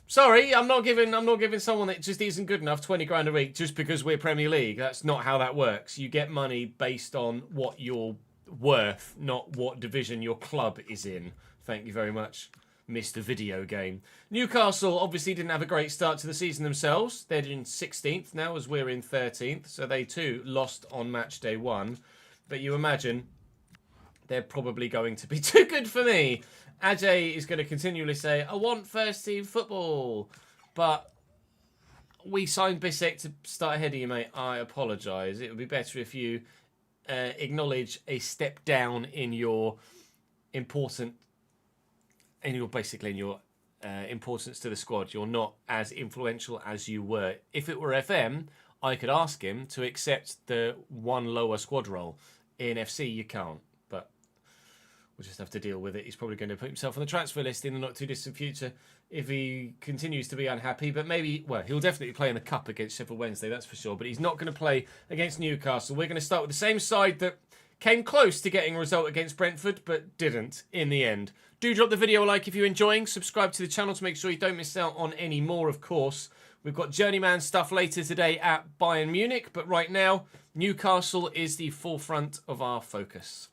Sorry, I'm not giving someone that just isn't good enough 20 grand a week just because we're Premier League. That's not how that works. You get money based on what you're worth, not what division your club is in. Thank you very much. Mr. Video Game. Newcastle obviously didn't have a great start to the season themselves. They're in 16th now as we're in 13th. So they too lost on match day 1. But you imagine they're probably going to be too good for me. Ajay is going to continually say, I want first team football. But we signed Bissek to start ahead of you, mate. I apologise. It would be better if you acknowledge a step down in your importance to the squad. You're not as influential as you were. If it were FM, I could ask him to accept the one lower squad role. In FC, you can't. But we'll just have to deal with it. He's probably going to put himself on the transfer list in the not too distant future if he continues to be unhappy. But maybe, well, he'll definitely play in the Cup against Sheffield Wednesday, that's for sure. But he's not going to play against Newcastle. We're going to start with the same side that came close to getting a result against Brentford, but didn't in the end. Do drop the video a like if you're enjoying. Subscribe to the channel to make sure you don't miss out on any more, of course. We've got Journeyman stuff later today at Bayern Munich, but right now, Newcastle is the forefront of our focus.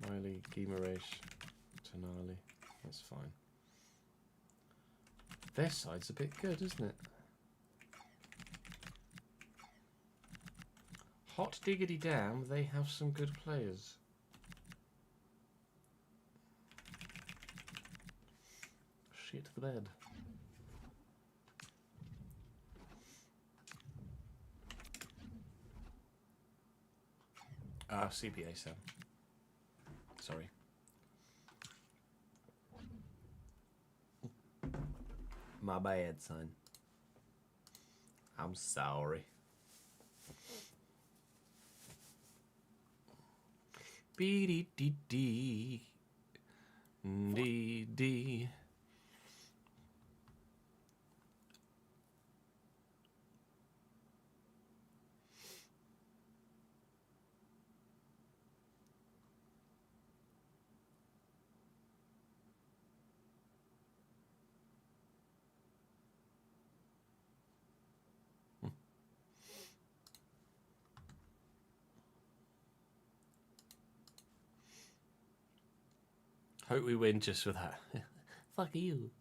Miley, Guimaraes, Tonali. That's fine. Their side's a bit good, isn't it? Hot diggity damn, they have some good players. Shit the bed. CPA, Sam. Sorry. My bad, son. I'm sorry. B-dee-dee-dee. Dee-dee. Hope we win just for that. Fuck you.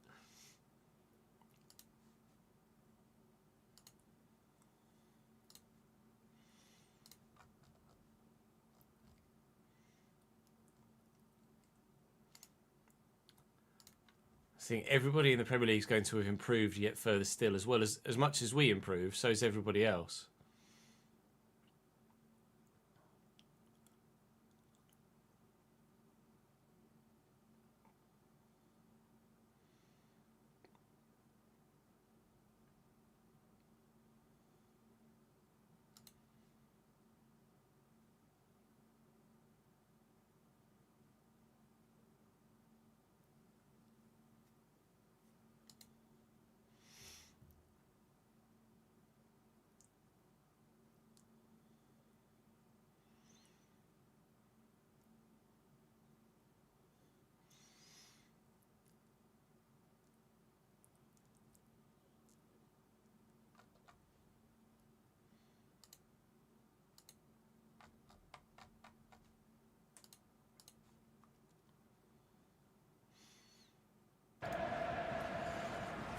I think everybody in the Premier League is going to have improved yet further still, as well as much as we improve, so is everybody else.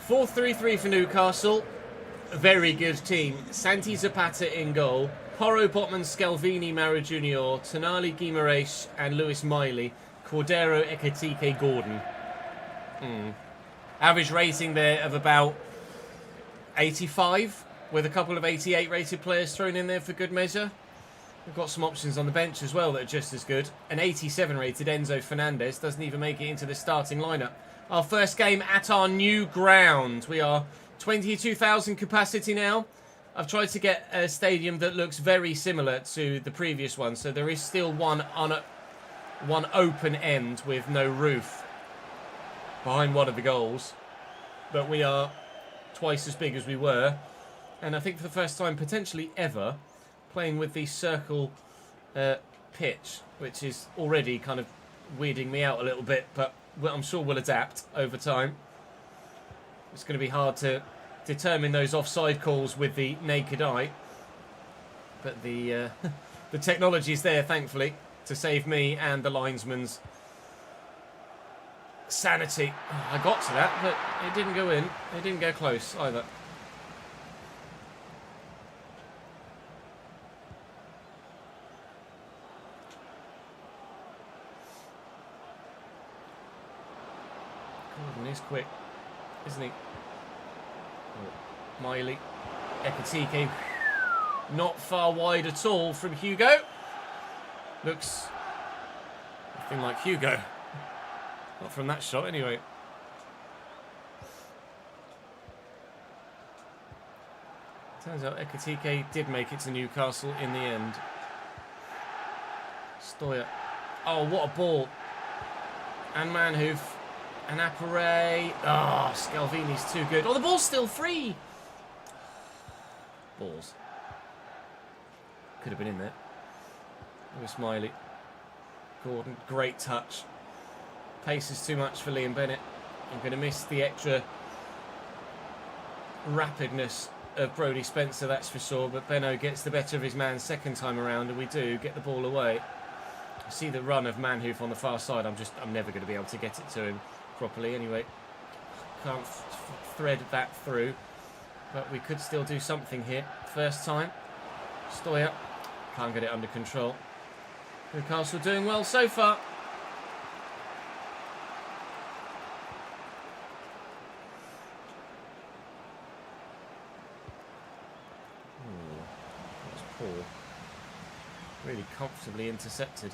(4-3-3) for Newcastle. Very good team. Santi Zapata in goal. Porro, Botman, Scalvini, Mara Junior, Tonali, Guimaraes, and Lewis Miley. Cordero, Ekatike, Gordon. Average rating there of about 85, with a couple of 88 rated players thrown in there for good measure. We've got some options on the bench as well that are just as good. An 87 rated Enzo Fernandez doesn't even make it into the starting lineup. Our first game at our new ground. We are 22,000 capacity now. I've tried to get a stadium that looks very similar to the previous one. So there is still one open end with no roof behind one of the goals. But we are twice as big as we were. And I think for the first time, potentially ever, playing with the circle pitch, which is already kind of weirding me out a little bit, but I'm sure we'll adapt over time. It's going to be hard to determine those offside calls with the naked eye, but the the technology's there, thankfully, to save me and the linesman's sanity. I got to that, but it didn't go in. It didn't go close either. Gordon is quick, isn't he? Oh, Miley. Ekatike. Not far wide at all from Hugo. Looks nothing like Hugo. Not from that shot, anyway. Turns out Ekatike did make it to Newcastle in the end. Stoya. Oh, what a ball. And Manhoof. And Apparay. Oh, Scalvini's too good. Oh, the ball's still free. Balls. Could have been in there. Lewis Miley. Gordon, great touch. Pace is too much for Liam Bennett. I'm going to miss the extra rapidness of Brodie Spencer, that's for sure. But Benno gets the better of his man second time around, and we do get the ball away. I see the run of Manhoof on the far side. I'm never going to be able to get it to him properly anyway. Can't thread that through. But we could still do something here. First time. Stoya. Can't get it under control. Newcastle doing well so far. That was poor. Really comfortably intercepted.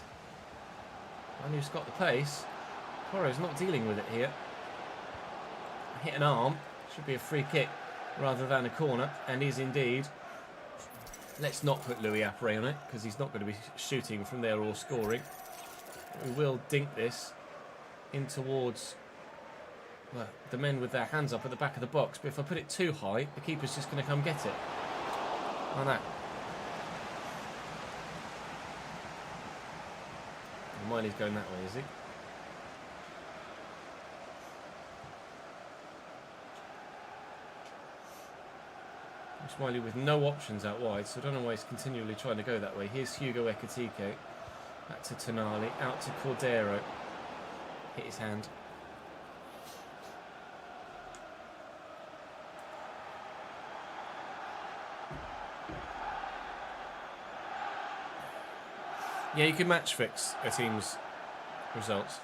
Manu's got the pace. Porro's not dealing with it here. Hit an arm. Should be a free kick rather than a corner. And is indeed. Let's not put Louis Apparay on it, because he's not going to be shooting from there or scoring. We will dink this in towards the men with their hands up at the back of the box. But if I put it too high, the keeper's just going to come get it. Like that. Miley's going that way, is he? Smiley with no options out wide, so I don't know why he's continually trying to go that way. Here's Hugo Ekatike. Back to Tonali. Out to Cordero. Hit his hand. Yeah, you can match fix a team's results.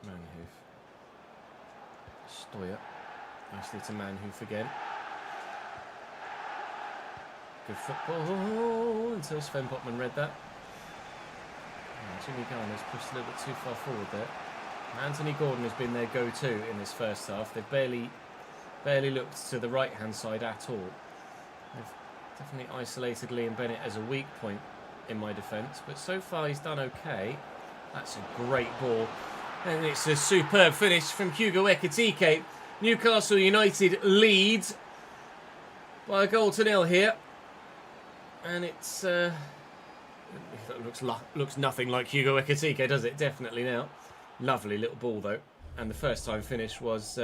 Manhoof. Stoya. Nicely to Manhoof again. Good football until Sven Botman read that. Oh, Jimmy Garner's pushed a little bit too far forward there. Anthony Gordon has been their go-to in this first half. They've barely looked to the right-hand side at all. They've definitely isolated Liam Bennett as a weak point in my defence, but so far he's done okay. That's a great ball. And it's a superb finish from Hugo Ekatike. Newcastle United lead by a goal to nil here. And it's looks nothing like Hugo Ekatike, does it? Definitely now. Lovely little ball though. And the first time finish was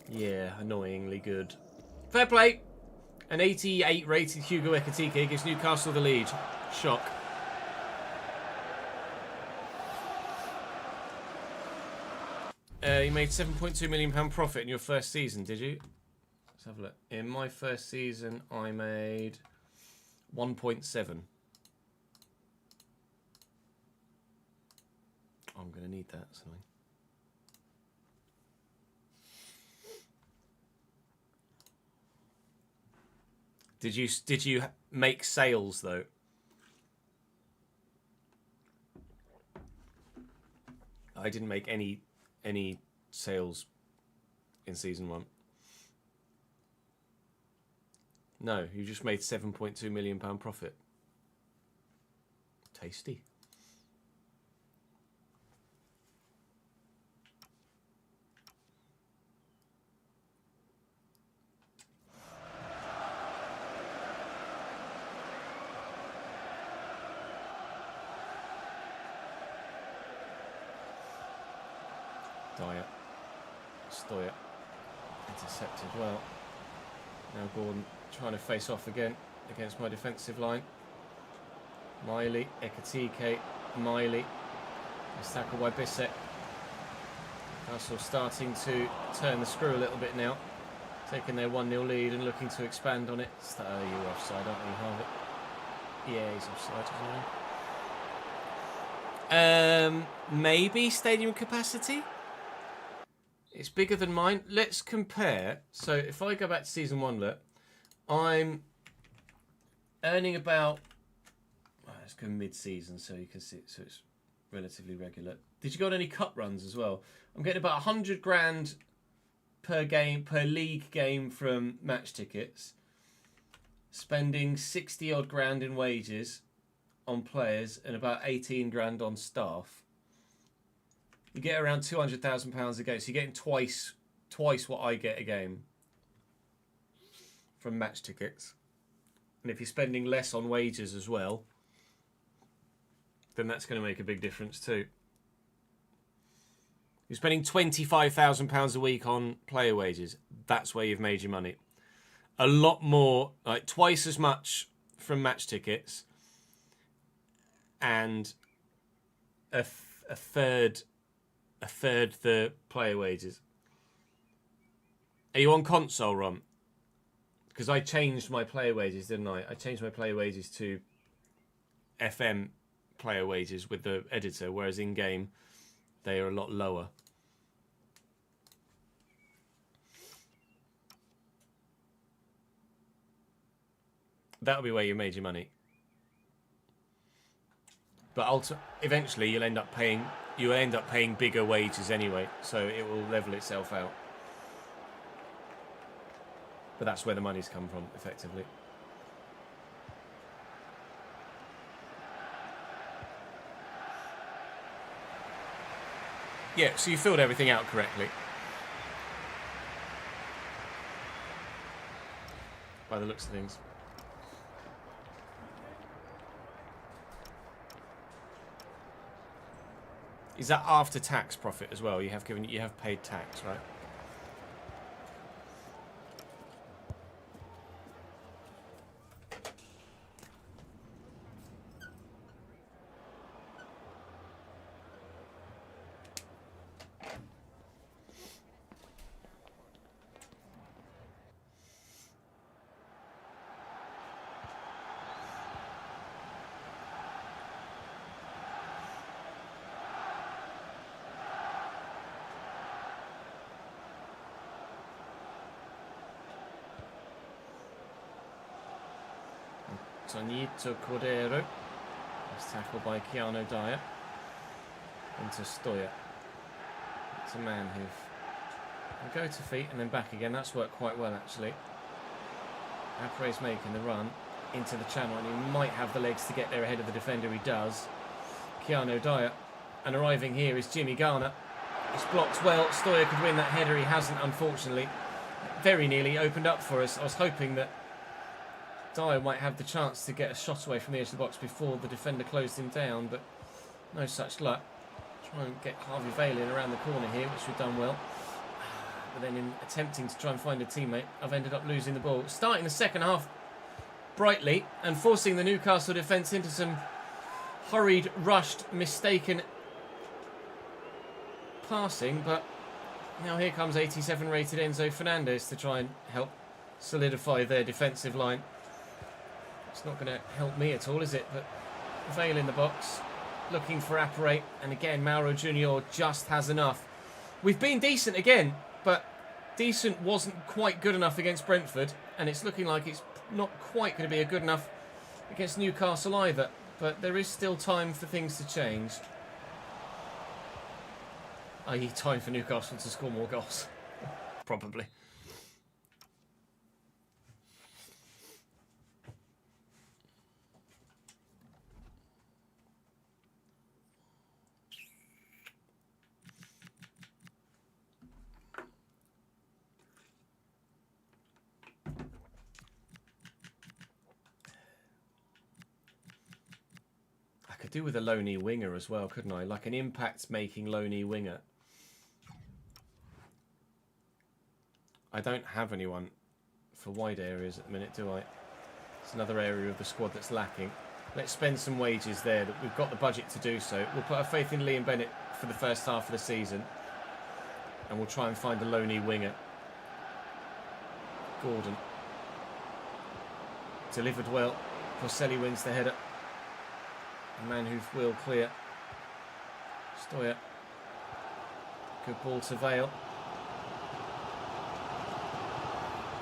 yeah, annoyingly good. Fair play. An 88 rated Hugo Ekatike gives Newcastle the lead. Shock. You made £7.2 million profit in your first season, did you? Let's have a look. In my first season, I made 1.7. I'm going to need that, something. Did you make sales though? I didn't make any sales in season 1. No, you just made £7.2 million profit. Tasty. Dyer. Stoya. Intercepted well. Now Gordon trying to face off again against my defensive line. Miley, Ekatike, Miley. It's tackled by Bissett. Newcastle starting to turn the screw a little bit now. Taking their 1-0 lead and looking to expand on it. You're offside, aren't you, Harvey? Yeah, he's offside, isn't he? Maybe stadium capacity? It's bigger than mine. Let's compare. So if I go back to season 1, look, I'm earning about... let's go mid-season so you can see it, so it's relatively regular. Did you got any cup runs as well? I'm getting about 100 grand per game, per league game from match tickets. Spending 60 odd grand in wages on players and about 18 grand on staff. You get around £200,000 a game, so you're getting twice what I get a game from match tickets. And if you're spending less on wages as well, then that's going to make a big difference too. You're spending £25,000 a week on player wages. That's where you've made your money. A lot more, like twice as much from match tickets, and a third the player wages. Are you on console, Ron? Because I changed my player wages, didn't I? I changed my player wages to FM player wages with the editor, whereas in game they are a lot lower. That'll be where you made your money. But eventually you'll end up paying bigger wages anyway, so it will level itself out. But that's where the money's come from, effectively. Yeah, so you filled everything out correctly. By the looks of things. Is that after tax profit as well? You have paid tax, right? Tonito Cordero. It's tackled by Keanu Dyer. Into Stoya. It's a man who go to feet and then back again. That's worked quite well, actually. Apre's making the run into the channel, and he might have the legs to get there ahead of the defender. He does. Keanu Dyer. And arriving here is Jimmy Garner. It's blocked well. Stoya could win that header. He hasn't, unfortunately. Very nearly opened up for us. I was hoping that Dyer might have the chance to get a shot away from the edge of the box before the defender closed him down, but no such luck. Try and get Harvey Vale in around the corner here, which we've done well. But then in attempting to try and find a teammate, I've ended up losing the ball. Starting the second half brightly and forcing the Newcastle defence into some hurried, rushed, mistaken passing, but now here comes 87 rated Enzo Fernandez to try and help solidify their defensive line. It's not going to help me at all, is it? But Vale in the box, looking for Apparate, and again Mauro Junior just has enough. We've been decent again, but decent wasn't quite good enough against Brentford, and it's looking like it's not quite going to be a good enough against Newcastle either. But there is still time for things to change. I.e. time for Newcastle to score more goals. Probably. I could do with a loanee winger as well, couldn't I? Like an impact-making loanee winger. I don't have anyone for wide areas at the minute, do I? It's another area of the squad that's lacking. Let's spend some wages there. That we've got the budget to do so. We'll put our faith in Liam Bennett for the first half of the season. And we'll try and find a loney winger. Gordon. Delivered well. Porcelli wins the header. A man who will clear. Stoya. Good ball to Vale.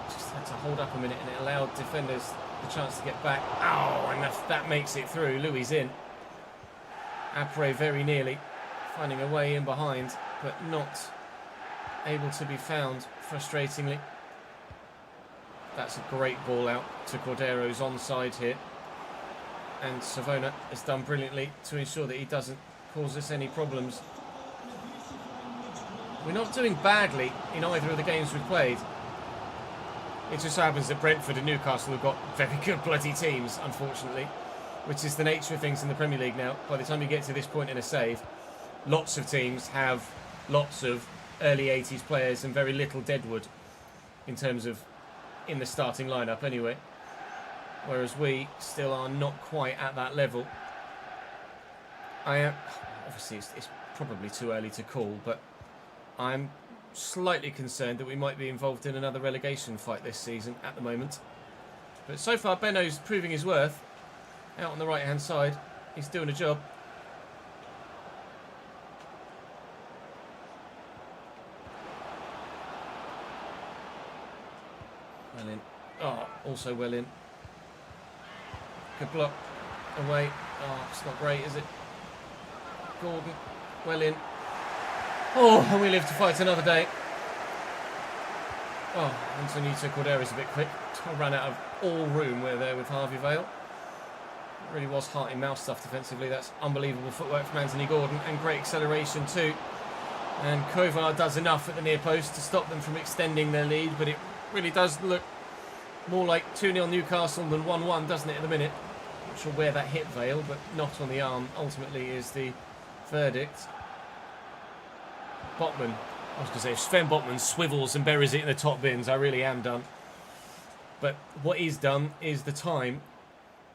Just had to hold up a minute and it allowed defenders the chance to get back. Oh, and that makes it through. Louis in. Apre very nearly finding a way in behind, but not able to be found, frustratingly. That's a great ball out to Cordero's onside here. And Savona has done brilliantly to ensure that he doesn't cause us any problems. We're not doing badly in either of the games we've played. It just happens that Brentford and Newcastle have got very good bloody teams, unfortunately, which is the nature of things in the Premier League now. By the time you get to this point in a save, lots of teams have lots of early 80s players and very little deadwood in terms of in the starting lineup anyway. Whereas we still are not quite at that level. Obviously it's probably too early to call, but I'm slightly concerned that we might be involved in another relegation fight this season at the moment. But so far, Benno's proving his worth. Out on the right-hand side, he's doing a job. Well in. Oh, also well in. Good block. Away. Oh, it's not great, is it? Gordon. Well in. Oh, and we live to fight another day. Oh, Antonito Cordero's a bit quick. I ran out of all room there with Harvey Vale. It really was heart in mouth stuff defensively. That's unbelievable footwork from Anthony Gordon and great acceleration too. And Kovar does enough at the near post to stop them from extending their lead, but it really does look more like 2-0 Newcastle than 1-1, doesn't it, at the minute? Not sure where that hit Vale, but not on the arm, ultimately, is the verdict. Botman, I was going to say, if Sven Botman swivels and buries it in the top bins, I really am done. But what is done is the time,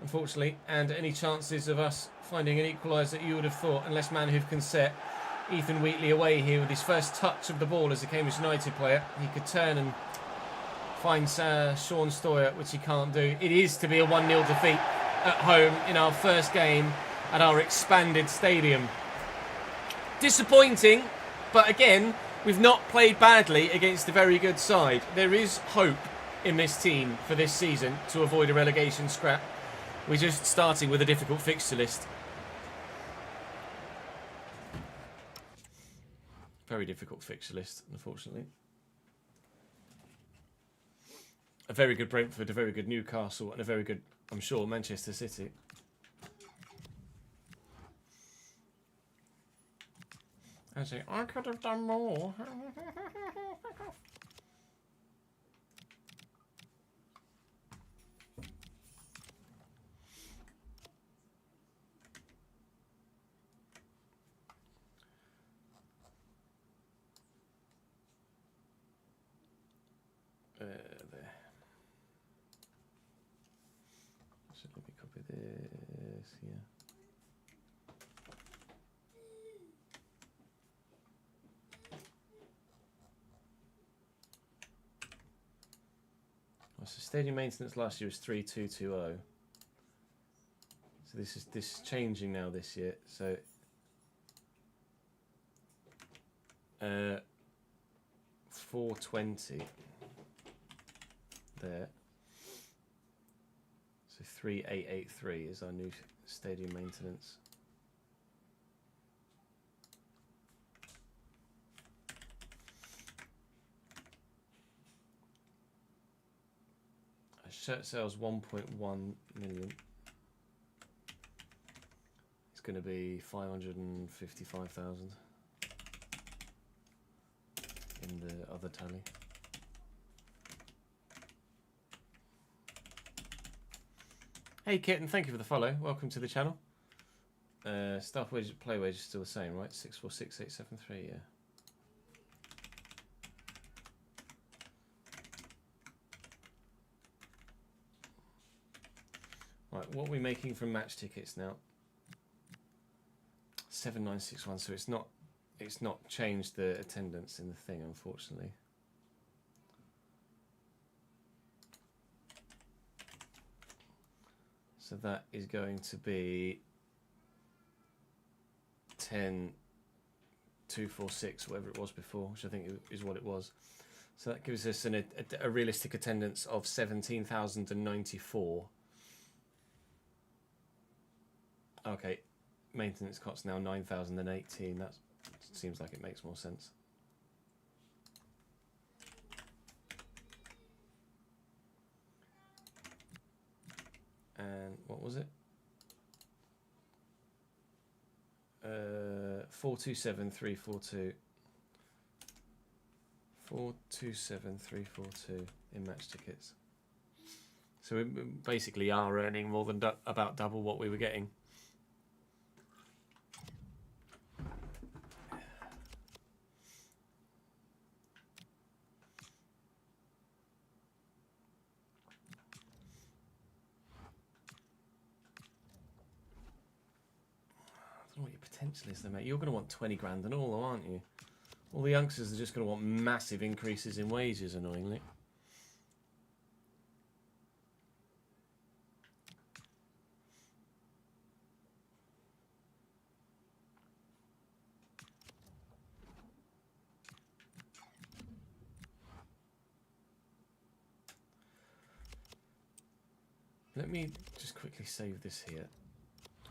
unfortunately, and any chances of us finding an equaliser, you would have thought, unless Manhoef can set Ethan Wheatley away here with his first touch of the ball as a Cambridge United player, he could turn and find Sean Stoyer, which he can't do. It is to be a 1-0 defeat at home in our first game at our expanded stadium. Disappointing, but again, we've not played badly against a very good side. There is hope in this team for this season to avoid a relegation scrap. We're just starting with a difficult fixture list. Very difficult fixture list, unfortunately. A very good Brentford, a very good Newcastle, and a very good, I'm sure, Manchester City. I say, I could have done more. There. So let me copy this here. So stadium maintenance last year was 3220. So this is changing now this year. So 420 there. So 3883 is our new stadium maintenance. Shirt sales 1.1 million. It's going to be 555,000 in the other tally. Hey Kitten, thank you for the follow. Welcome to the channel. Staff wage, play wage is still the same, right? 646873, yeah. Right, what are we making from match tickets now? 7961. So it's not changed the attendance in the thing, unfortunately. So that is going to be 10,246, whatever it was before, which I think is what it was. So that gives us a realistic attendance of 17,094. Okay, maintenance costs now 9,018. That seems like it makes more sense. And what was it? 427,342. 427,342 in match tickets. So we basically are earning more than about double what we were getting. What your potential is, though, mate. You're going to want 20 grand and all, aren't you? All the youngsters are just going to want massive increases in wages, annoyingly. Let me just quickly save this here.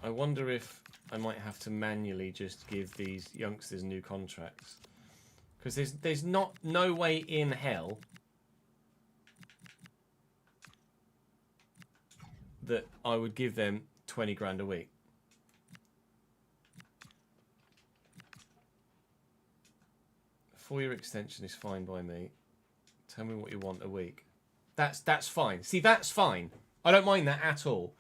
I wonder if I might have to manually just give these youngsters new contracts, because there's no way in hell that I would give them 20 grand a week. A 4-year extension is fine by me. Tell me what you want a week. That's fine. See, that's fine. I don't mind that at all.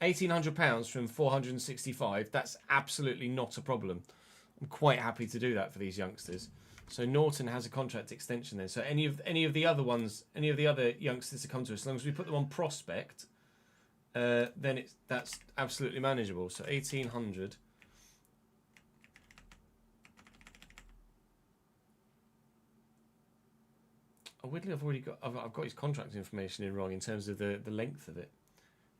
£1,800 from 465, that's absolutely not a problem. I'm quite happy to do that for these youngsters. So Norton has a contract extension there. So any of the other ones, any of the other youngsters that come to us, as long as we put them on prospect, then that's absolutely manageable. So 1,800. Oh, weirdly, I've got his contract information in wrong in terms of the length of it.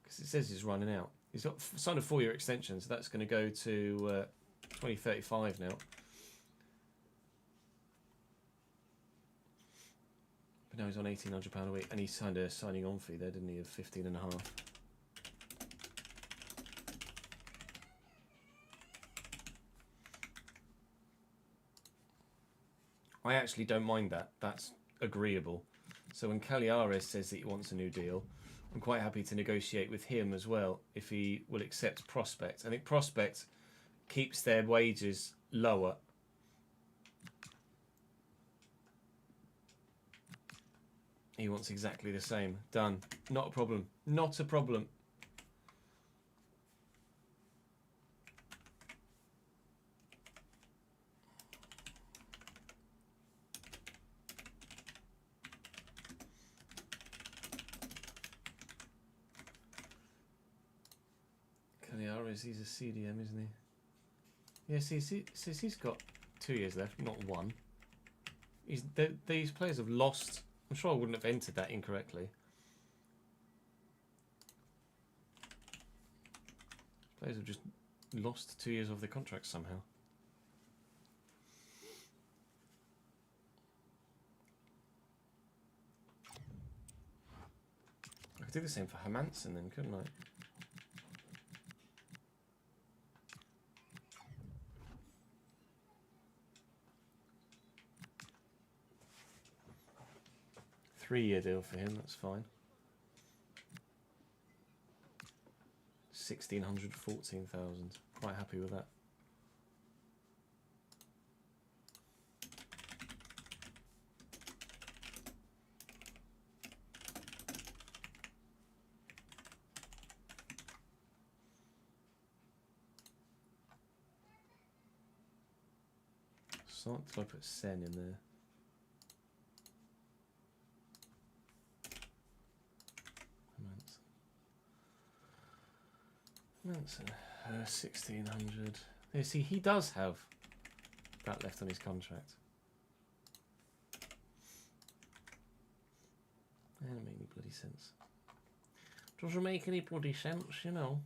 Because it says he's running out. He's got signed a 4-year extension, so that's going to go to 2035 now. But now he's on £1,800 a week, and he signed a signing on fee there, didn't he, of 15.5. I actually don't mind that. That's agreeable. So when Cagliares says that he wants a new deal, I'm quite happy to negotiate with him as well if he will accept Prospect. I think Prospect keeps their wages lower. He wants exactly the same. Done. Not a problem. Not a problem. He's a CDM, isn't he? Yeah, see, he's got 2 years left, not one. These players have lost. I'm sure I wouldn't have entered that incorrectly. Players have just lost 2 years of their contracts somehow. I could do the same for Hermansen then, couldn't I? Three-year deal for him, that's fine. 1,600, 14,000. Quite happy with that. So did I put Sen in there? That's 1,600. Yeah, see, he does have that left on his contract. That doesn't make any bloody sense. Doesn't make any bloody sense, you know.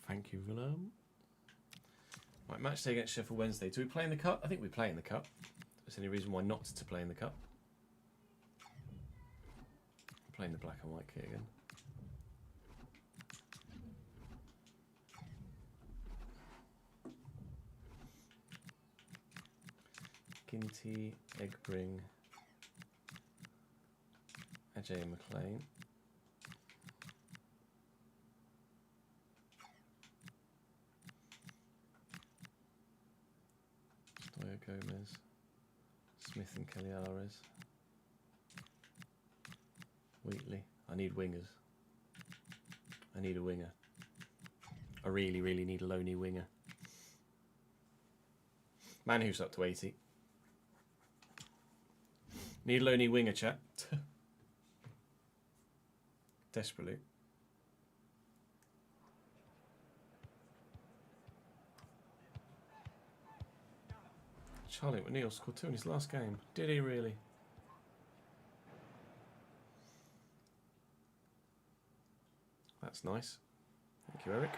Thank you, Willem. Right, match day against Sheffield Wednesday. Do we play in the Cup? I think we play in the Cup. Is there any reason why not to play in the Cup? Playing the black and white kit again. Ginty, Egbring, Ajay McLean. Gomez, Smith and Caliares, Wheatley. I need wingers. I need a winger. I really, really need a loney winger. Man who's up to 80. Need a loney winger, chat. Desperately. Charlie McNeil scored 2 in his last game. Did he really? That's nice. Thank you, Eric.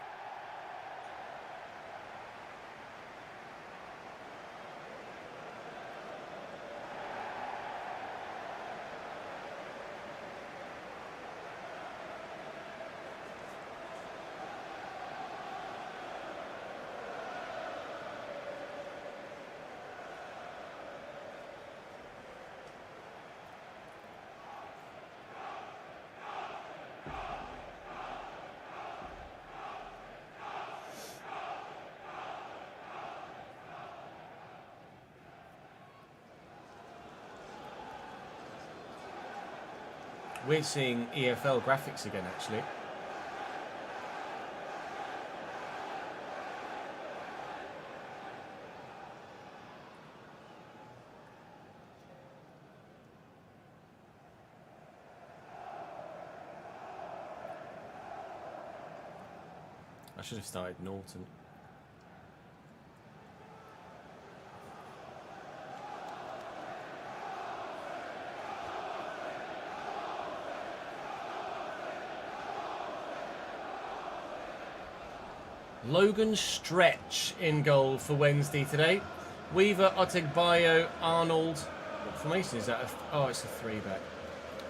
We're seeing EFL graphics again, actually. I should have started Norton. Logan Stretch in goal for Wednesday today. Weaver, Otegbayo, Arnold. What formation is that? Oh, it's a 3-back.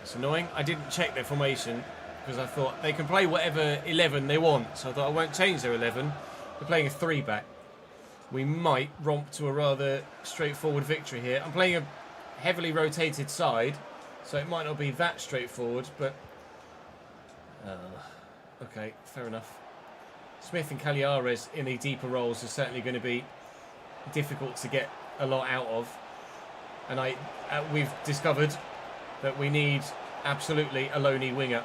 It's annoying. I didn't check their formation because I thought they can play whatever 11 they want. So I thought I won't change their 11. They're playing a 3-back. We might romp to a rather straightforward victory here. I'm playing a heavily rotated side, so it might not be that straightforward, but... okay, fair enough. Smith and Caliares in the deeper roles are certainly going to be difficult to get a lot out of. And we've discovered that we need absolutely a loney winger.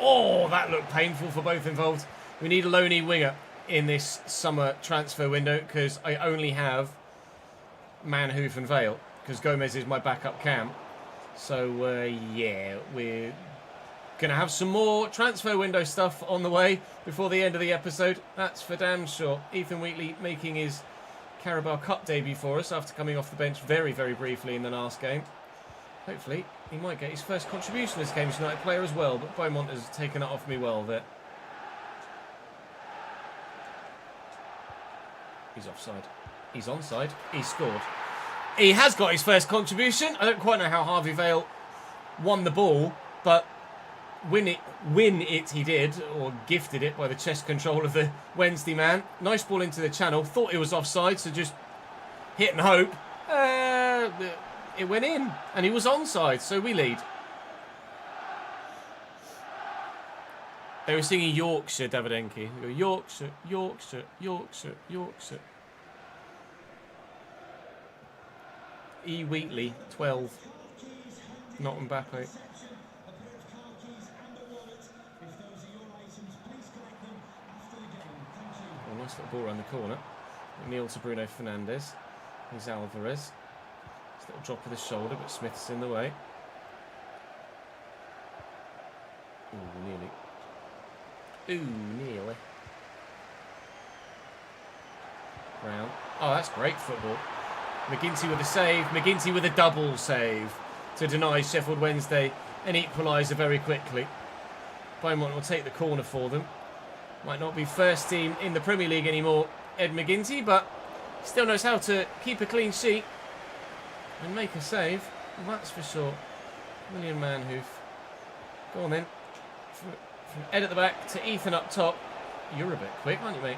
Oh, that looked painful for both involved. We need a loney winger in this summer transfer window because I only have Manhoof and Vale because Gomez is my backup cam. So, yeah, we're going to have some more transfer window stuff on the way before the end of the episode. That's for damn sure. Ethan Wheatley making his Carabao Cup debut for us after coming off the bench very, very briefly in the last game. Hopefully, he might get his first contribution as Cambridge United player as well, but Beaumont has taken it off me well there. He's offside. He's onside. He's scored. He has got his first contribution. I don't quite know how Harvey Vale won the ball, but win it he did, or gifted it by the chest control of the Wednesday man. Nice ball into the channel. Thought it was offside, so just hit and hope. It went in, and he was onside, so we lead. They were singing Yorkshire, Davidenki. They go, Yorkshire, Yorkshire, Yorkshire, Yorkshire. E. Wheatley, 12. Not Mbappe. Oh, nice little ball around the corner. McNeil to Bruno Fernandes. Here's Alvarez. This little drop of the shoulder, but Smith's in the way. Ooh, nearly. Ooh, nearly. Brown. Oh, that's great football. McGinty with a save. McGinty with a double save to deny Sheffield Wednesday an equaliser very quickly. Beaumont will take the corner for them. Might not be first team in the Premier League anymore, Ed McGinty, but still knows how to keep a clean sheet and make a save. Well, that's for sure. William Manhoof. Go on then. From Ed at the back to Ethan up top. You're a bit quick, aren't you, mate?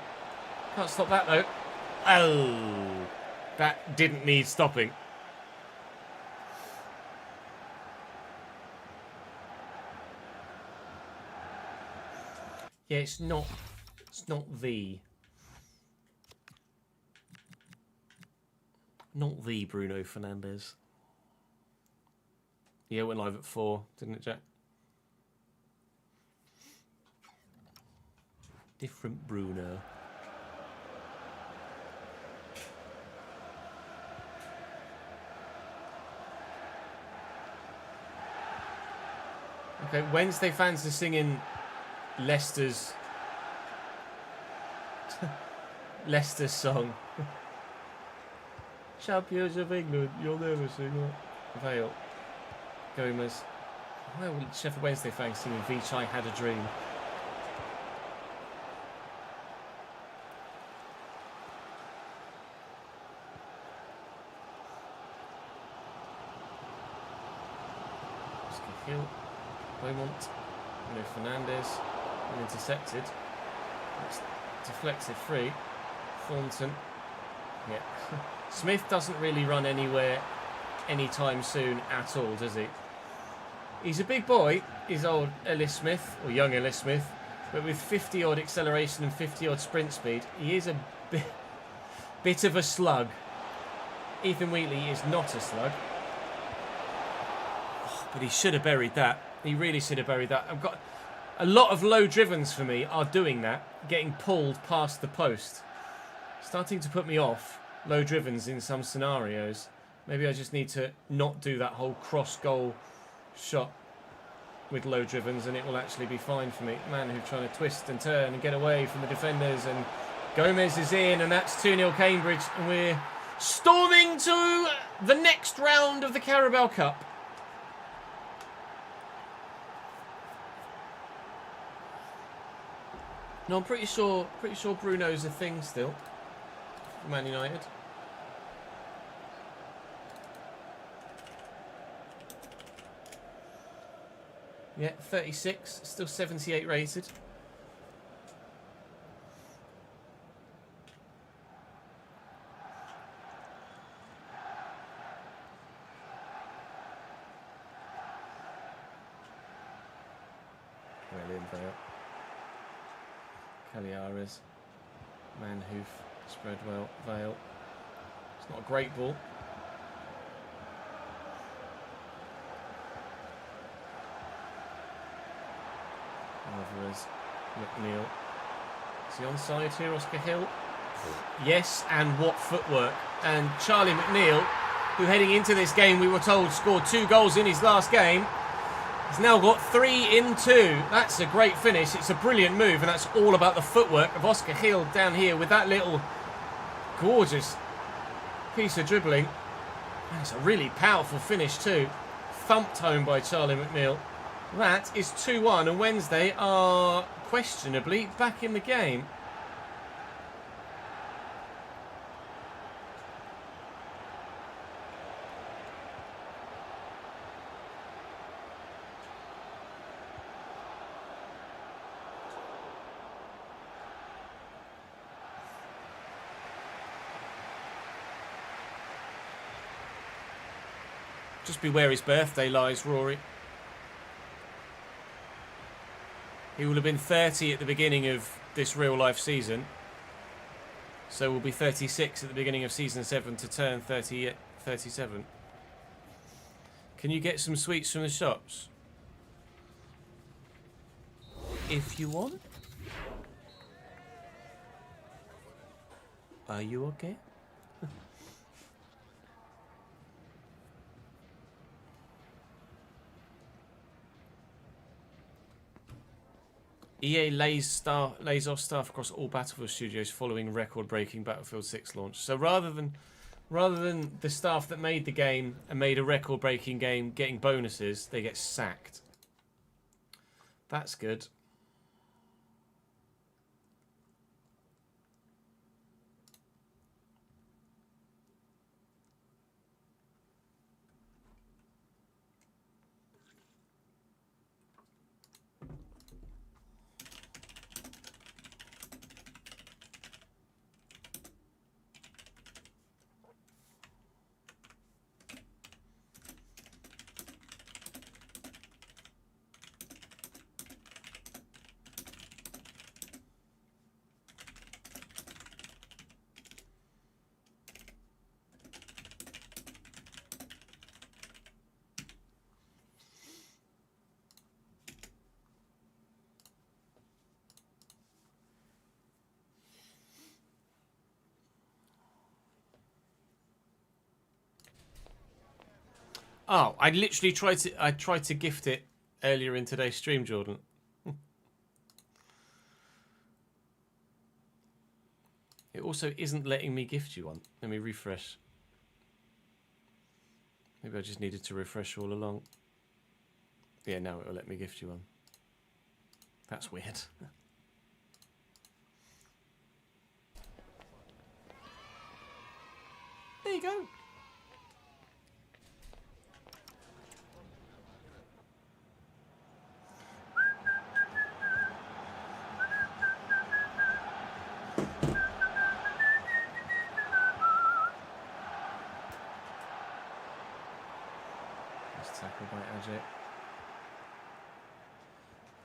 Can't stop that, though. Oh, that didn't need stopping. Yeah, it's not the Bruno Fernandes. Yeah, it went live at 4, didn't it, Jack? Different Bruno. Okay, Wednesday fans are singing Leicester's song. Champions of England, you'll never sing that. Vale. Gomez. Why will Sheffield Wednesday fans singing Vichai Had a Dream? Hill. Beaumont. Fernandes. And intercepted. It's deflected free. Thornton. Yeah. Smith doesn't really run anywhere anytime soon at all, does he? He's a big boy. He's old Ellis Smith, or young Ellis Smith, but with 50-odd acceleration and 50-odd sprint speed, he is a bit of a slug. Ethan Wheatley is not a slug. Oh, but he should have buried that. He really should have buried that. I've got a lot of low drivens for me are doing that, getting pulled past the post. Starting to put me off low drivens in some scenarios. Maybe I just need to not do that whole cross goal shot with low drivens and it will actually be fine for me. Man who's trying to twist and turn and get away from the defenders, and Gomez is in, and that's 2-0 Cambridge, and we're storming to the next round of the Carabao Cup. No, I'm pretty sure Bruno's a thing still. Man United. Yeah, 36, still 78 rated. William Vale. Caliares. Manhoof. Spread well. Vale. It's not a great ball. Alvarez. McNeil. Is he onside here, Oscar Hill? Yes, and what footwork. And Charlie McNeil, who heading into this game we were told scored 2 goals in his last game, has now got 3 in 2. That's a great finish. It's a brilliant move, and that's all about the footwork of Oscar Hill down here with that little gorgeous piece of dribbling. And it's a really powerful finish too. Thumped home by Charlie McNeil. That is 2-1, and Wednesday are questionably back in the game. Just be where his birthday lies, Rory. He will have been 30 at the beginning of this real-life season. So will be 36 at the beginning of Season 7 to turn 37. Can you get some sweets from the shops? If you want. Are you okay? EA lays off staff across all Battlefield studios following record-breaking Battlefield 6 launch. So rather than the staff that made the game and made a record-breaking game getting bonuses, they get sacked. That's good. Oh, I literally tried to gift it earlier in today's stream, Jordan. It also isn't letting me gift you one. Let me refresh. Maybe I just needed to refresh all along. Yeah, now it'll let me gift you one. That's weird. There you go. Tackle by Ajay.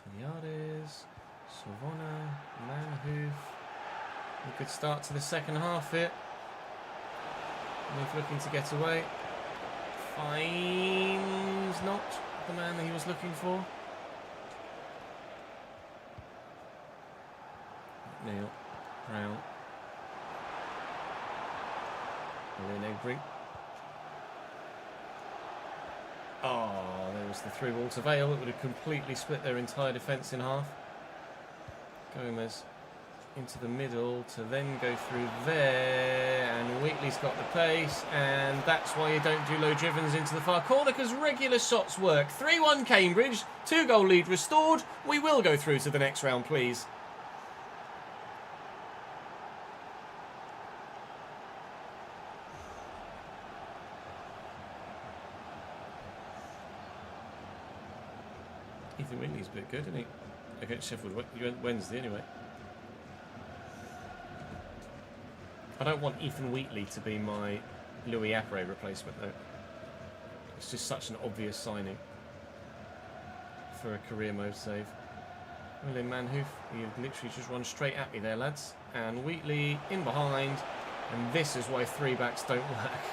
Paliades, Savona, Manhoof. A good start to the second half here. Manhoof looking to get away. Finds not the man that he was looking for. Neil, Brown. Lene Brink. Oh, there was the through ball to Vale. It would have completely split their entire defence in half. Gomez into the middle to then go through there. And Wheatley's got the pace. And that's why you don't do low drivens into the far corner, because regular shots work. 3-1 Cambridge. 2-goal lead restored. We will go through to the next round, please. Ethan Whitney's a bit good, isn't he? Against Sheffield Wednesday, anyway. I don't want Ethan Wheatley to be my Louis Apre replacement, though. It's just such an obvious signing for a career mode save. William Manhoof, he literally just run straight at me there, lads. And Wheatley in behind. And this is why 3-backs don't work.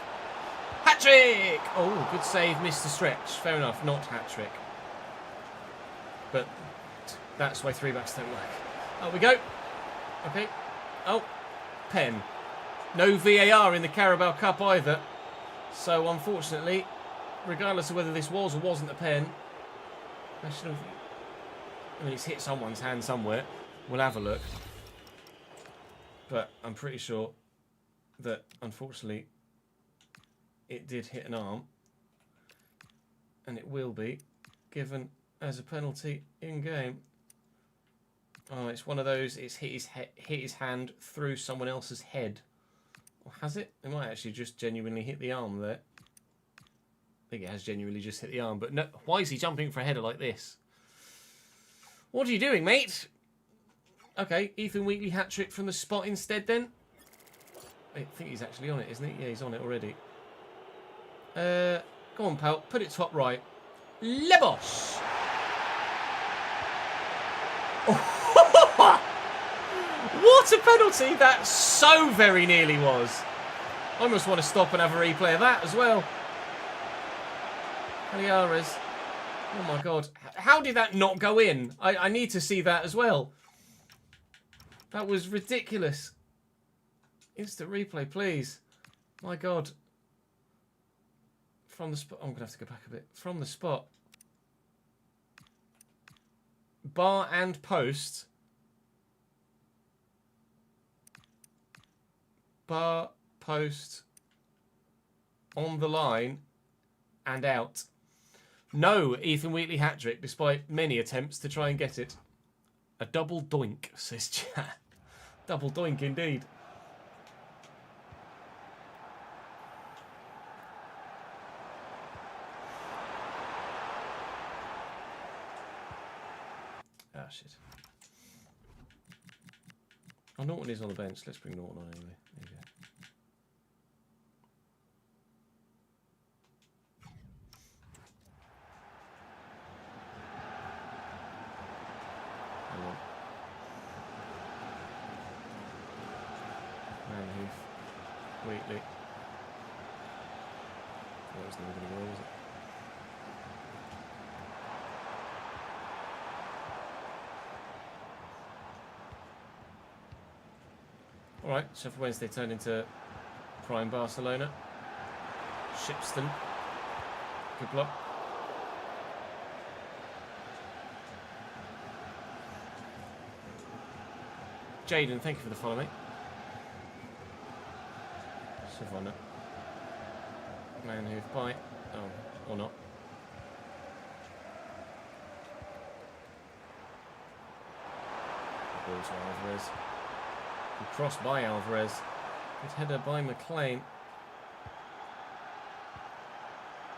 Hat-trick! Oh, good save, missed the stretch. Fair enough, not hat-trick. But that's why 3-backs don't work. Up we go. Okay. Oh, pen. No VAR in the Carabao Cup either. So unfortunately, regardless of whether this was or wasn't a pen, I mean, it's hit someone's hand somewhere. We'll have a look. But I'm pretty sure that unfortunately it did hit an arm. And it will be given as a penalty in game. Oh, it's one of those. It's hit his hand through someone else's head. Or has it? It might actually just genuinely hit the arm there. I think it has genuinely just hit the arm. But no, why is he jumping for a header like this? What are you doing, mate? Okay, Ethan Wheatley hat-trick from the spot instead then. I think he's actually on it, isn't he? Yeah, he's on it already. Go on, pal. Put it top right. Lebos! What a penalty that so very nearly was. I almost want to stop and have a replay of that as well. Caliares. Oh my god. How did that not go in? I need to see that as well. That was ridiculous. Instant replay, please. My god. From the spot. I'm going to have to go back a bit. From the spot. Bar and post. Bar, post. On the line. And out. No Ethan Wheatley hat-trick, despite many attempts to try and get it. A double doink, says chat. Double doink indeed. Ah, shit. Oh, Norton is on the bench. Let's bring Norton on anyway. There you go. Wheatley. That was never going to go, was it? Alright, Sheffield Wednesday turned into prime Barcelona. Shipston. Good block. Jaden, thank you for the follow, mate. Savannah. Man hoof bite. Oh, or not. Ball to Alvarez. Good cross by Alvarez. Good header by McLean.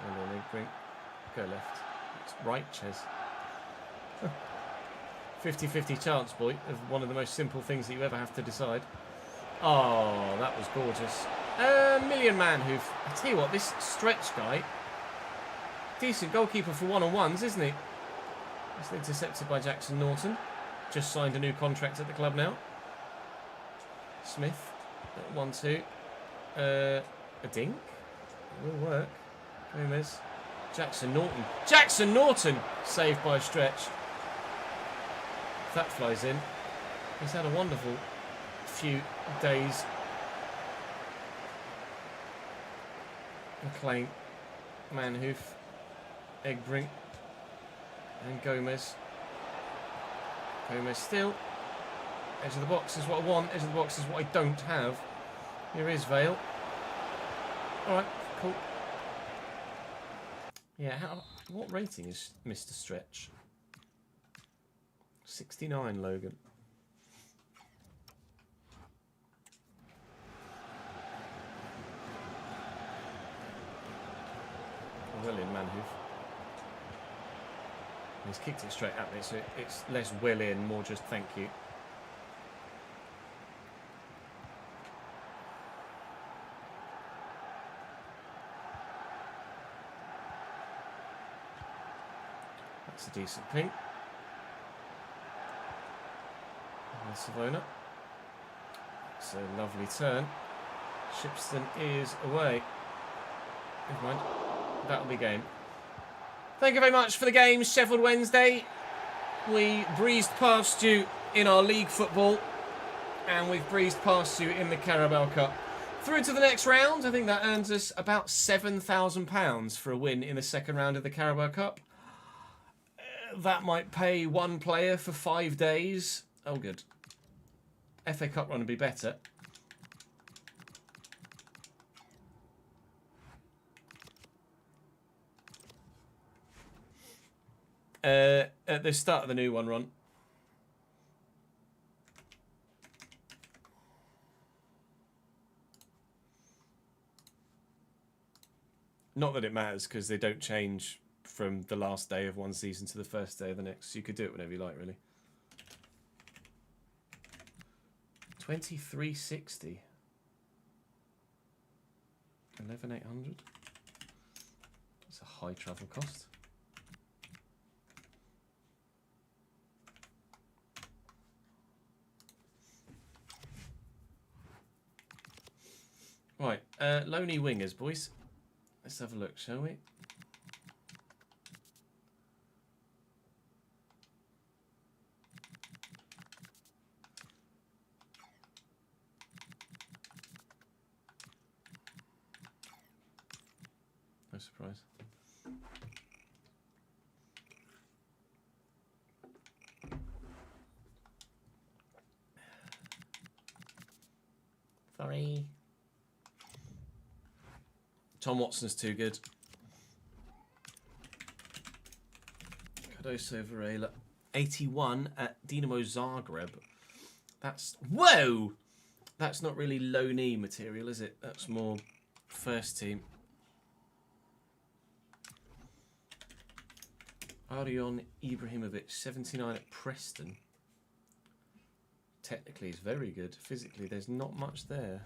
And then they bring. Go left. It's right, Ches. 50-50 chance, boy, of one of the most simple things that you ever have to decide. Oh, that was gorgeous. Million man hoof. I tell you what, this stretch guy, decent goalkeeper for one-on-ones, isn't he? It's intercepted by Jackson Norton. Just signed a new contract at the club now. Smith, 1-2. A dink. It will work. Gomez. Jackson Norton. Jackson Norton! Saved by Stretch. If that flies in. He's had a wonderful few days. McLean, Manhoof, Egbrink, and Gomez. Gomez still. Edge of the box is what I want. Edge of the box is what I don't have. Here is Vale. Alright, cool. Yeah, what rating is Mr. Stretch? 69, Logan. Well in, Manhoof. He's kicked it straight at me, so it's less well in, more just thank you. That's a decent ping. And Savona. It's a lovely turn. Shipston is away. Never mind. That'll be game. Thank you very much for the game, Sheffield Wednesday. We breezed past you in our league football, and we've breezed past you in the Carabao Cup. Through to the next round. I think that earns us about £7,000 for a win in the second round of the Carabao Cup. That might pay one player for 5 days. Oh, good. FA Cup run would be better. At the start of the new one, Ron. Not that it matters, because they don't change from the last day of one season to the first day of the next. You could do it whenever you like, really. 2360. 11,800. That's a high travel cost. Right, lonely wingers, boys. Let's have a look, shall we? No surprise. Sorry. Tom Watson's too good. Cardoso Varela. 81 at Dinamo Zagreb. That's... Whoa! That's not really low knee material, is it? That's more first team. Aryon Ibrahimovic, 79 at Preston. Technically, he's very good. Physically, there's not much there.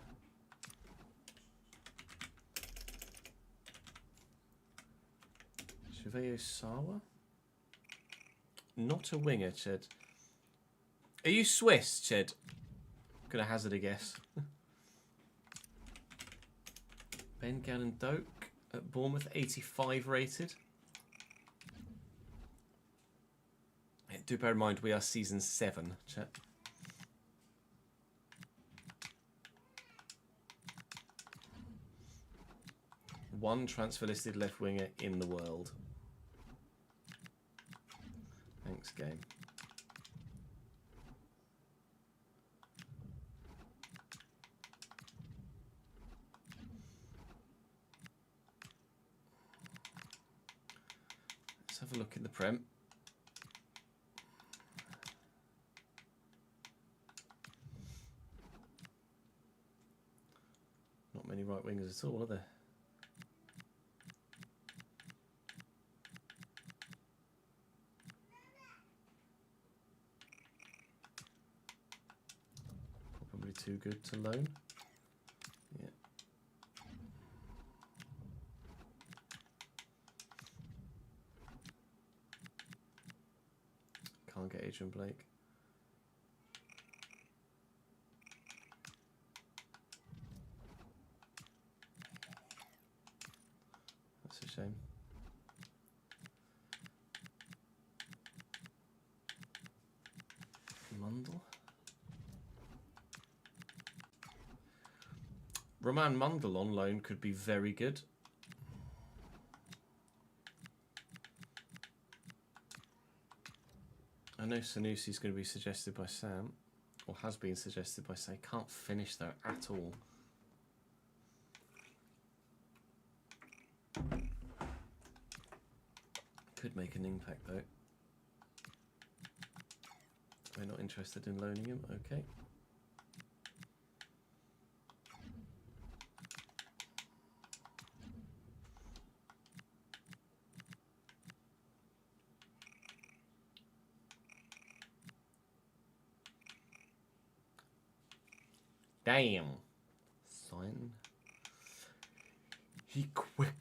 Shuveo Sawa? Not a winger, Ched. Are you Swiss, Ched? Gonna hazard a guess. Ben Gannon Doak at Bournemouth, 85 rated. Do bear in mind, we are season 7, Chet. One transfer listed left winger in the world. Thanks, game. Let's have a look in the Prem. Not many right wingers at all, are there? Probably too good to loan. Yeah. Can't get Adrian Blake. That's a shame. Mundle. Roman Mundle on loan could be very good. I know Sanusi's going to be suggested by Sam, or has been suggested by Sam. Can't finish though at all. Could make an impact though. We're not interested in loaning him. Okay. Damn. Sign. He quick.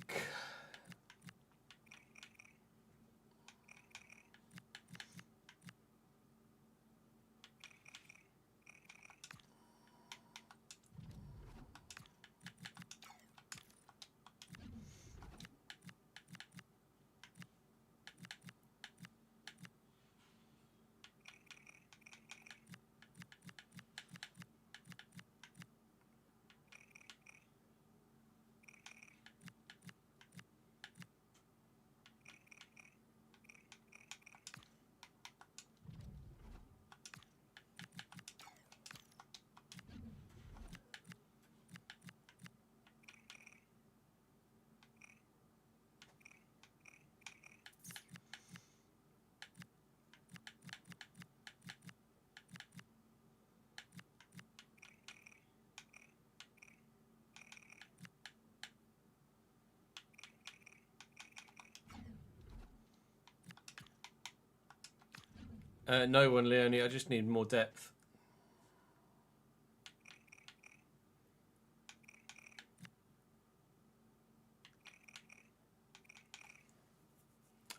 No one, Leonie. I just need more depth.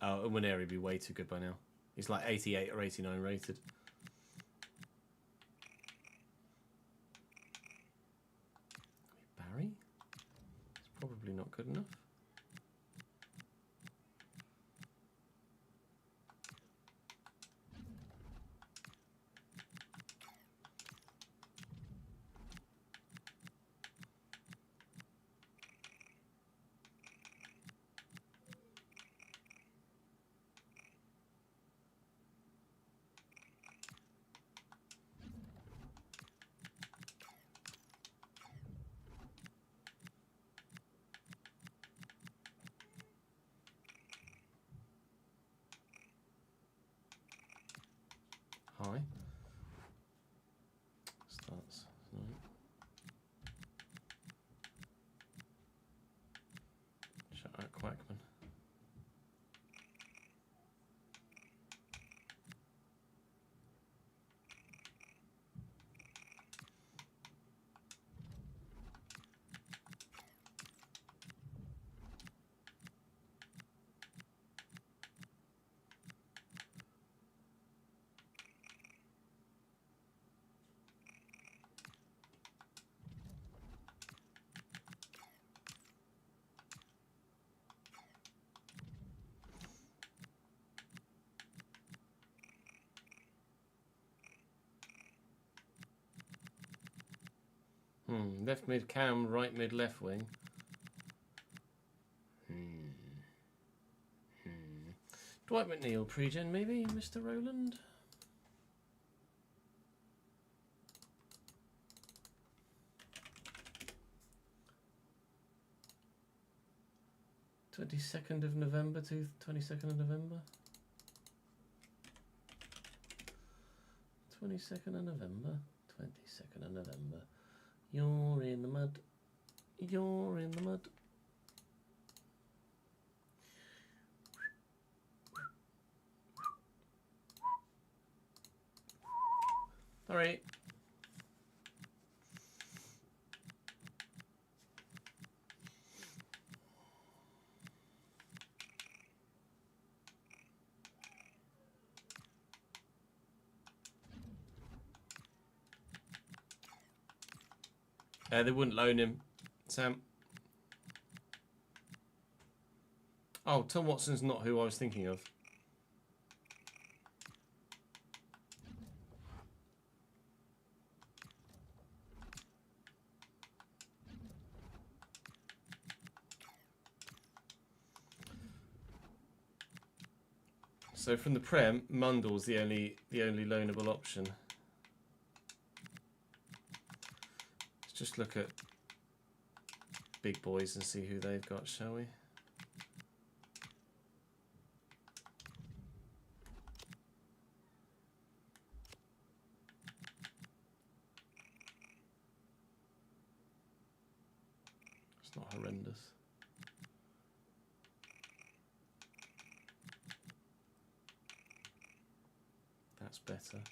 Oh, Wineri would be way too good by now. He's like 88 or 89 rated. Barry? It's probably not good enough. Left mid Cam, right mid left wing. Dwight McNeil pre-gen maybe, Mr. Rowland? (22nd of November to 22nd of November? 22nd of November, 22nd of November. You're in the mud. You're in the mud. All right. They wouldn't loan him, Sam. Oh, Tom Watson's not who I was thinking of. So from the Prem, Mundell's the only loanable option. Let's just look at big boys and see who they've got, shall we? It's not horrendous. That's better. Fuck.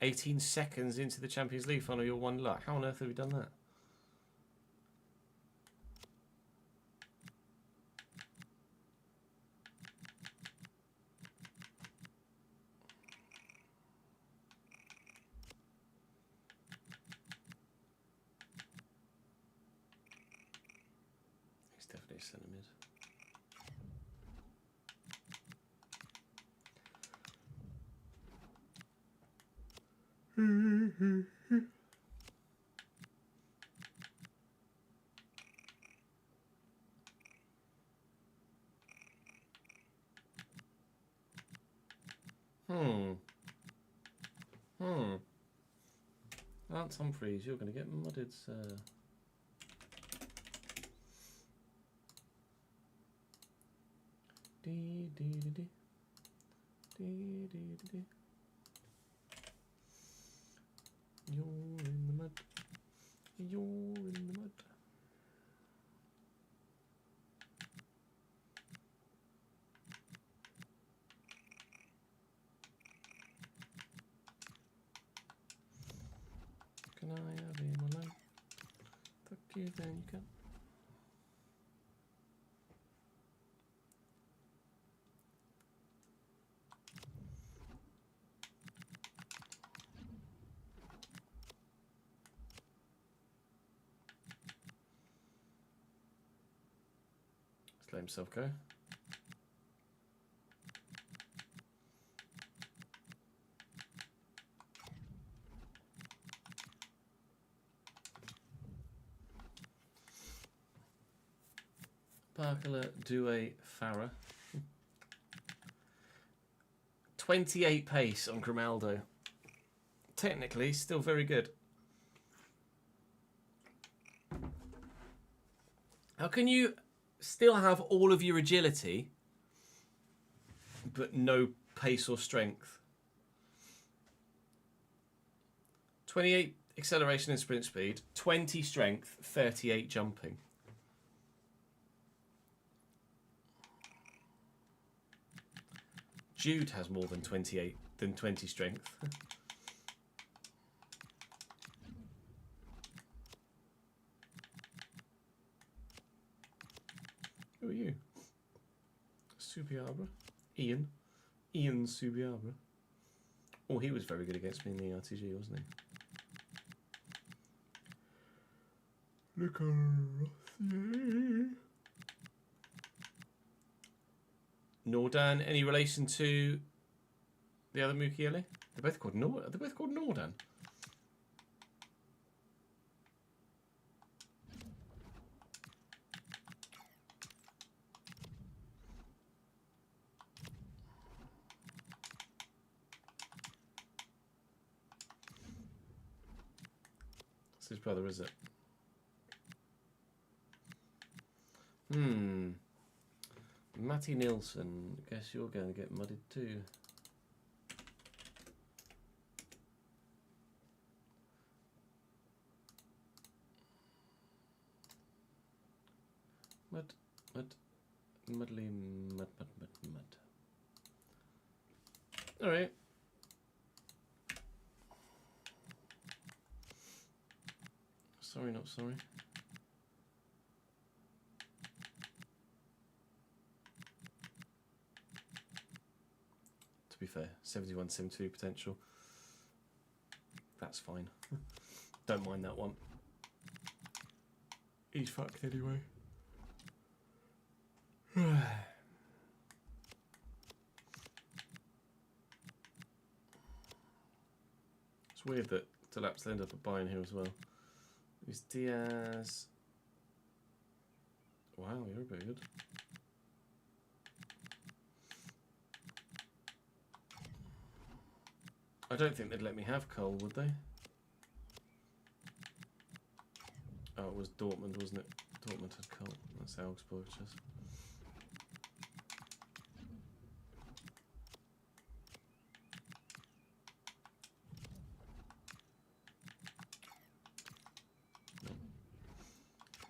18 seconds into the Champions League final, you're 1 luck. How on earth have we done that? He's definitely centre mid. Lance Humphreys, you're going to get mudded, sir. Dee dee dee dee. Dee dee dee dee. You're in the mud. You're in the mud. Can I have him alone? Fuck you, then you can. Let's let himself go. Parkler, Douay, Farah. 28 pace on Grimaldo. Technically, still very good. How can you still have all of your agility, but no pace or strength? 28 acceleration and sprint speed, 20 strength, 38 jumping. Jude has more than 20 strength. Who are you? Subiabra? Ian Subiabra. Oh, he was very good against me in the RTG, wasn't he? Look Nordan, any relation to the other Mukiele? They're both called Nordan. It's his brother, is it? Matty Nilsson, guess you're going to get mudded too. Muddly. Alright. Sorry, not sorry. To be fair, 71, 72 potential. That's fine. Don't mind that one. He's fucked anyway. It's weird that Delap's end up at buying here as well. Is Diaz? Wow, you're a bit good. I don't think they'd let me have Cole, would they? Oh, it was Dortmund, wasn't it? Dortmund had Cole. That's Augsburg just.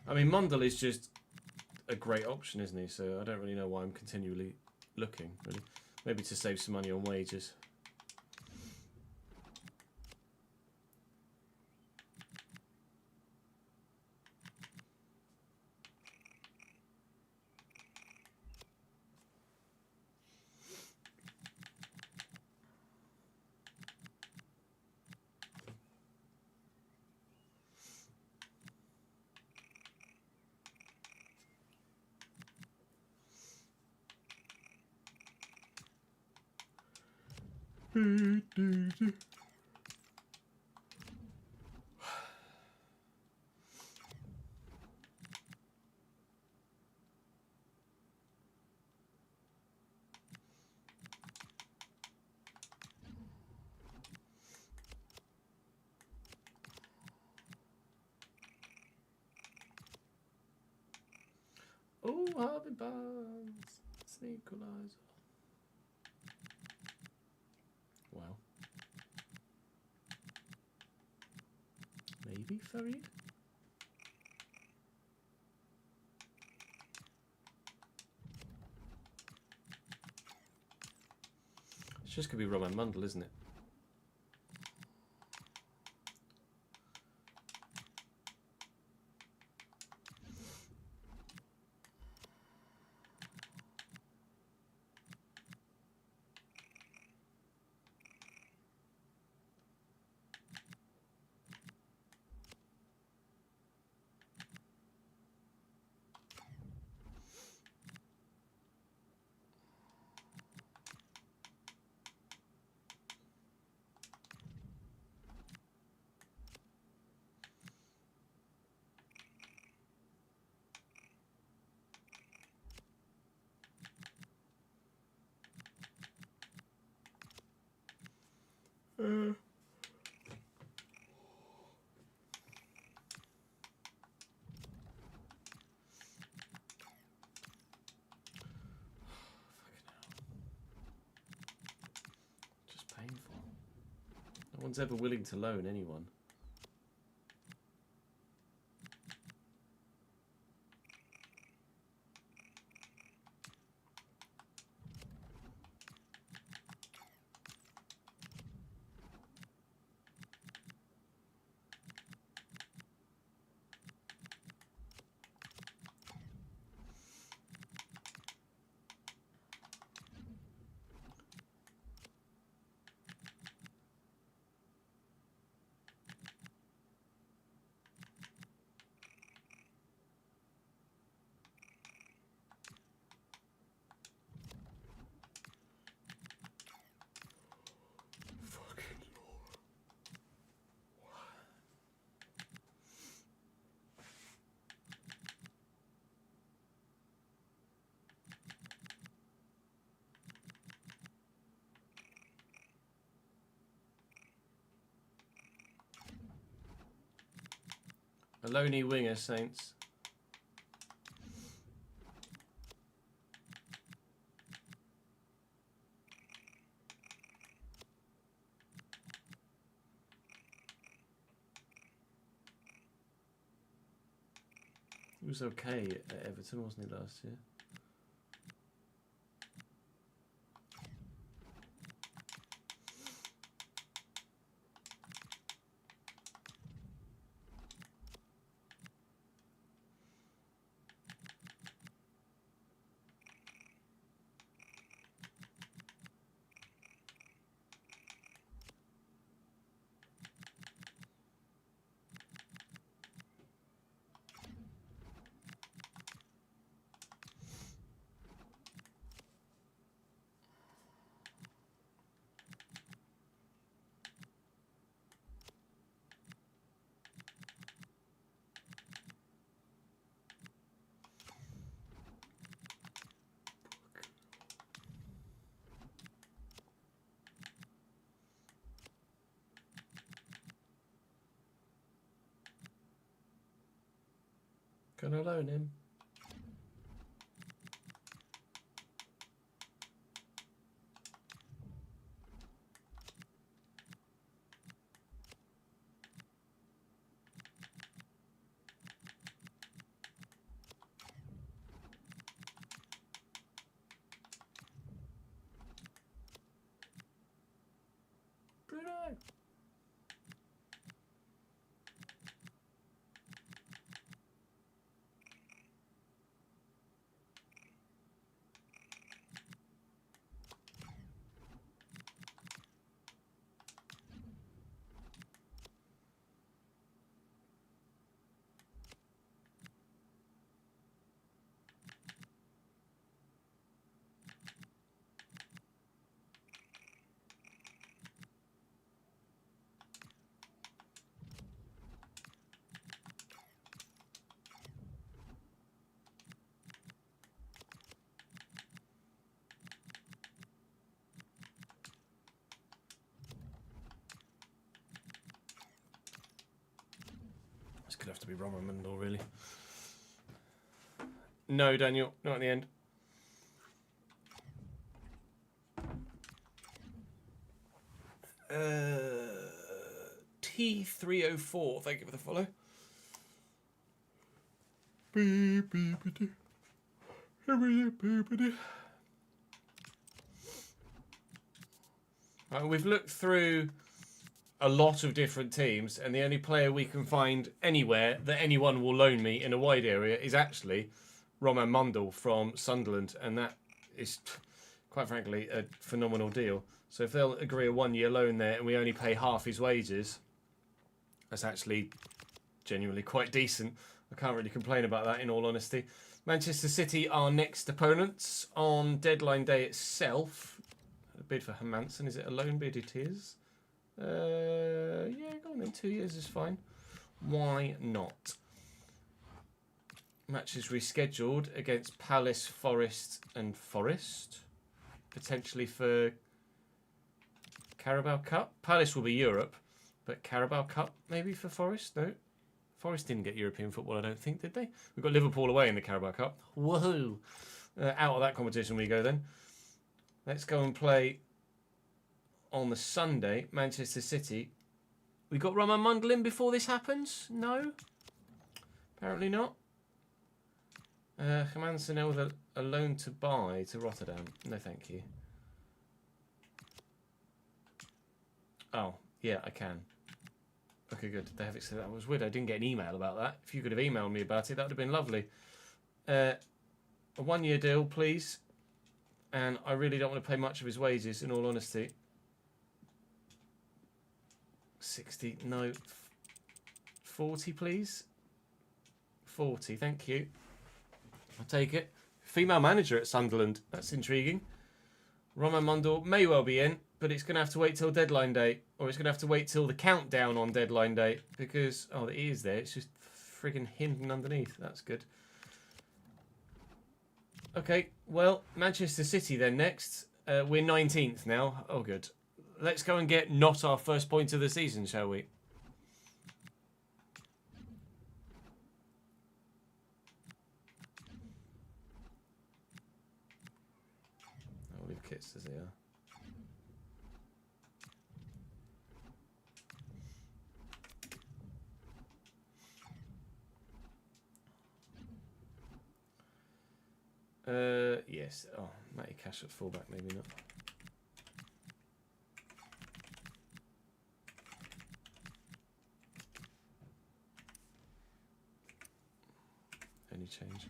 I mean, Mundell is just a great option, isn't he? So I don't really know why I'm continually looking, really. Maybe to save some money on wages. Oh, Harvey Barnes. It's an equaliser. Wow. Maybe Farid? It's just going to be Roman Mundell, isn't it? Just painful. No one's ever willing to loan anyone. A lonely winger, Saints. He was okay at Everton, wasn't he, last year? Can I loan him? Bruno! This could have to be Roman Mundell, really. No, Daniel, not at the end. T304, thank you for the follow. Right, we've looked through a lot of different teams, and the only player we can find anywhere that anyone will loan me in a wide area is actually Roman Mundell from Sunderland, and that is, quite frankly, a phenomenal deal. So if they'll agree a 1-year loan there and we only pay half his wages, that's actually genuinely quite decent. I can't really complain about that, in all honesty. Manchester City are next opponents on deadline day itself. A bid for Hermansen. Is it a loan bid? It is. Yeah, go on then. 2 years is fine. Why not? Match is rescheduled against Palace, Forest and Forest. Potentially for Carabao Cup. Palace will be Europe, but Carabao Cup maybe for Forest? No. Forest didn't get European football, I don't think, did they? We've got Liverpool away in the Carabao Cup. Woohoo! Out of that competition we go then. Let's go and play on the Sunday, Manchester City. We got Roman Mundell in before this happens? No? Apparently not. Hermansen with a loan to buy to Rotterdam. No, thank you. Oh, yeah, I can. Okay, good. They have accepted. That was weird. I didn't get an email about that. If you could have emailed me about it, that would have been lovely. A 1-year deal, please. And I really don't want to pay much of his wages, in all honesty. 60, no. 40, please. 40, thank you. I'll take it. Female manager at Sunderland. That's intriguing. Roman Mundell may well be in, but it's going to have to wait till deadline day. Or it's going to have to wait till the countdown on deadline day. Because, oh, it is there. It's just friggin' hidden underneath. That's good. Okay, well, Manchester City then next. We're 19th now. Oh, good. Let's go and get not our first point of the season, shall we? buckets, does he? Yes. Oh, Matty Cash at fullback, maybe not. Any change?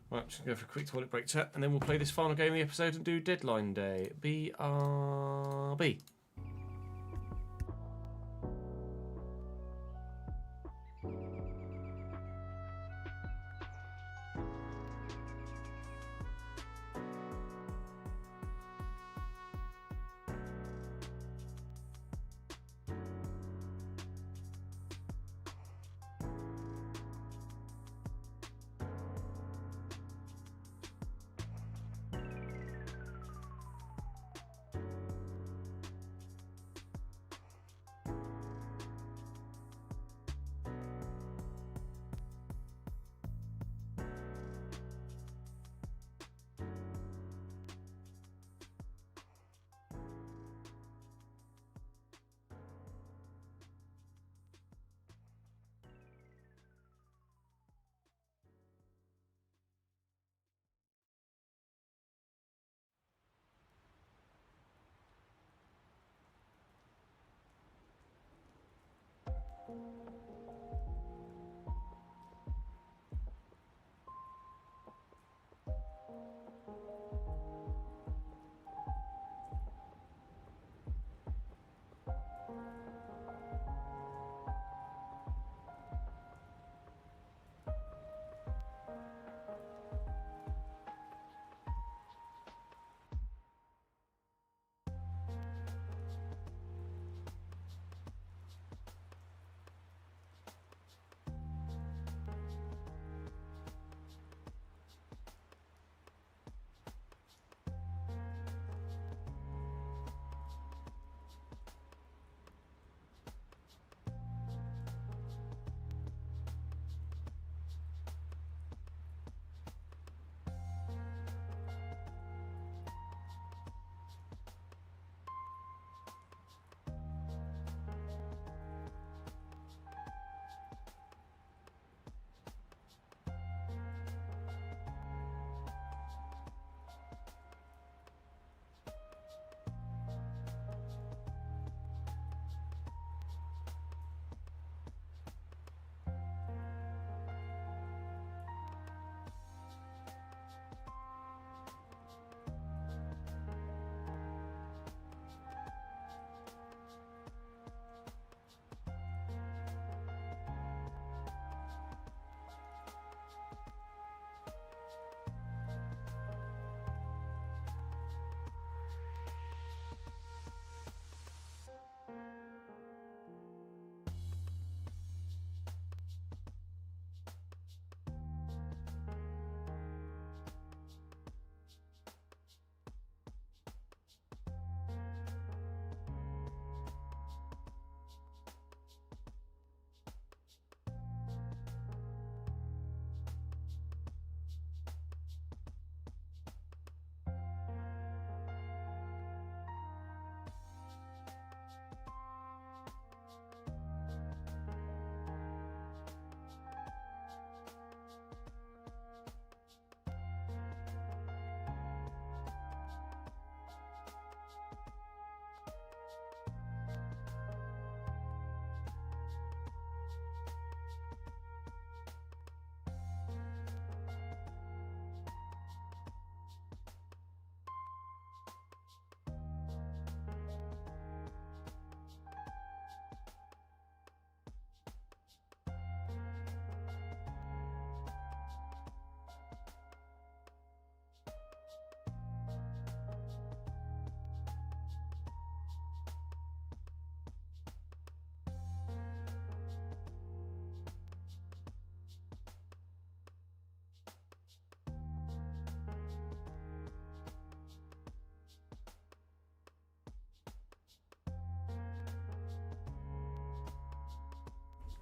Right, just gonna go for a quick toilet break chat, and then we'll play this final game of the episode and do deadline day. BRB.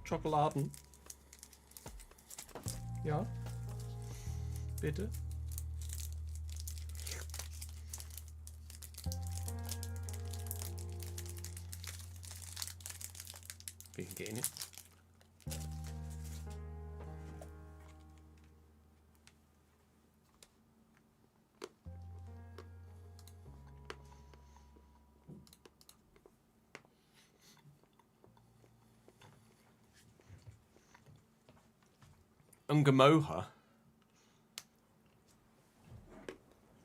Schokoladen. Ja. Bitte. We can get in it. Ungamoha.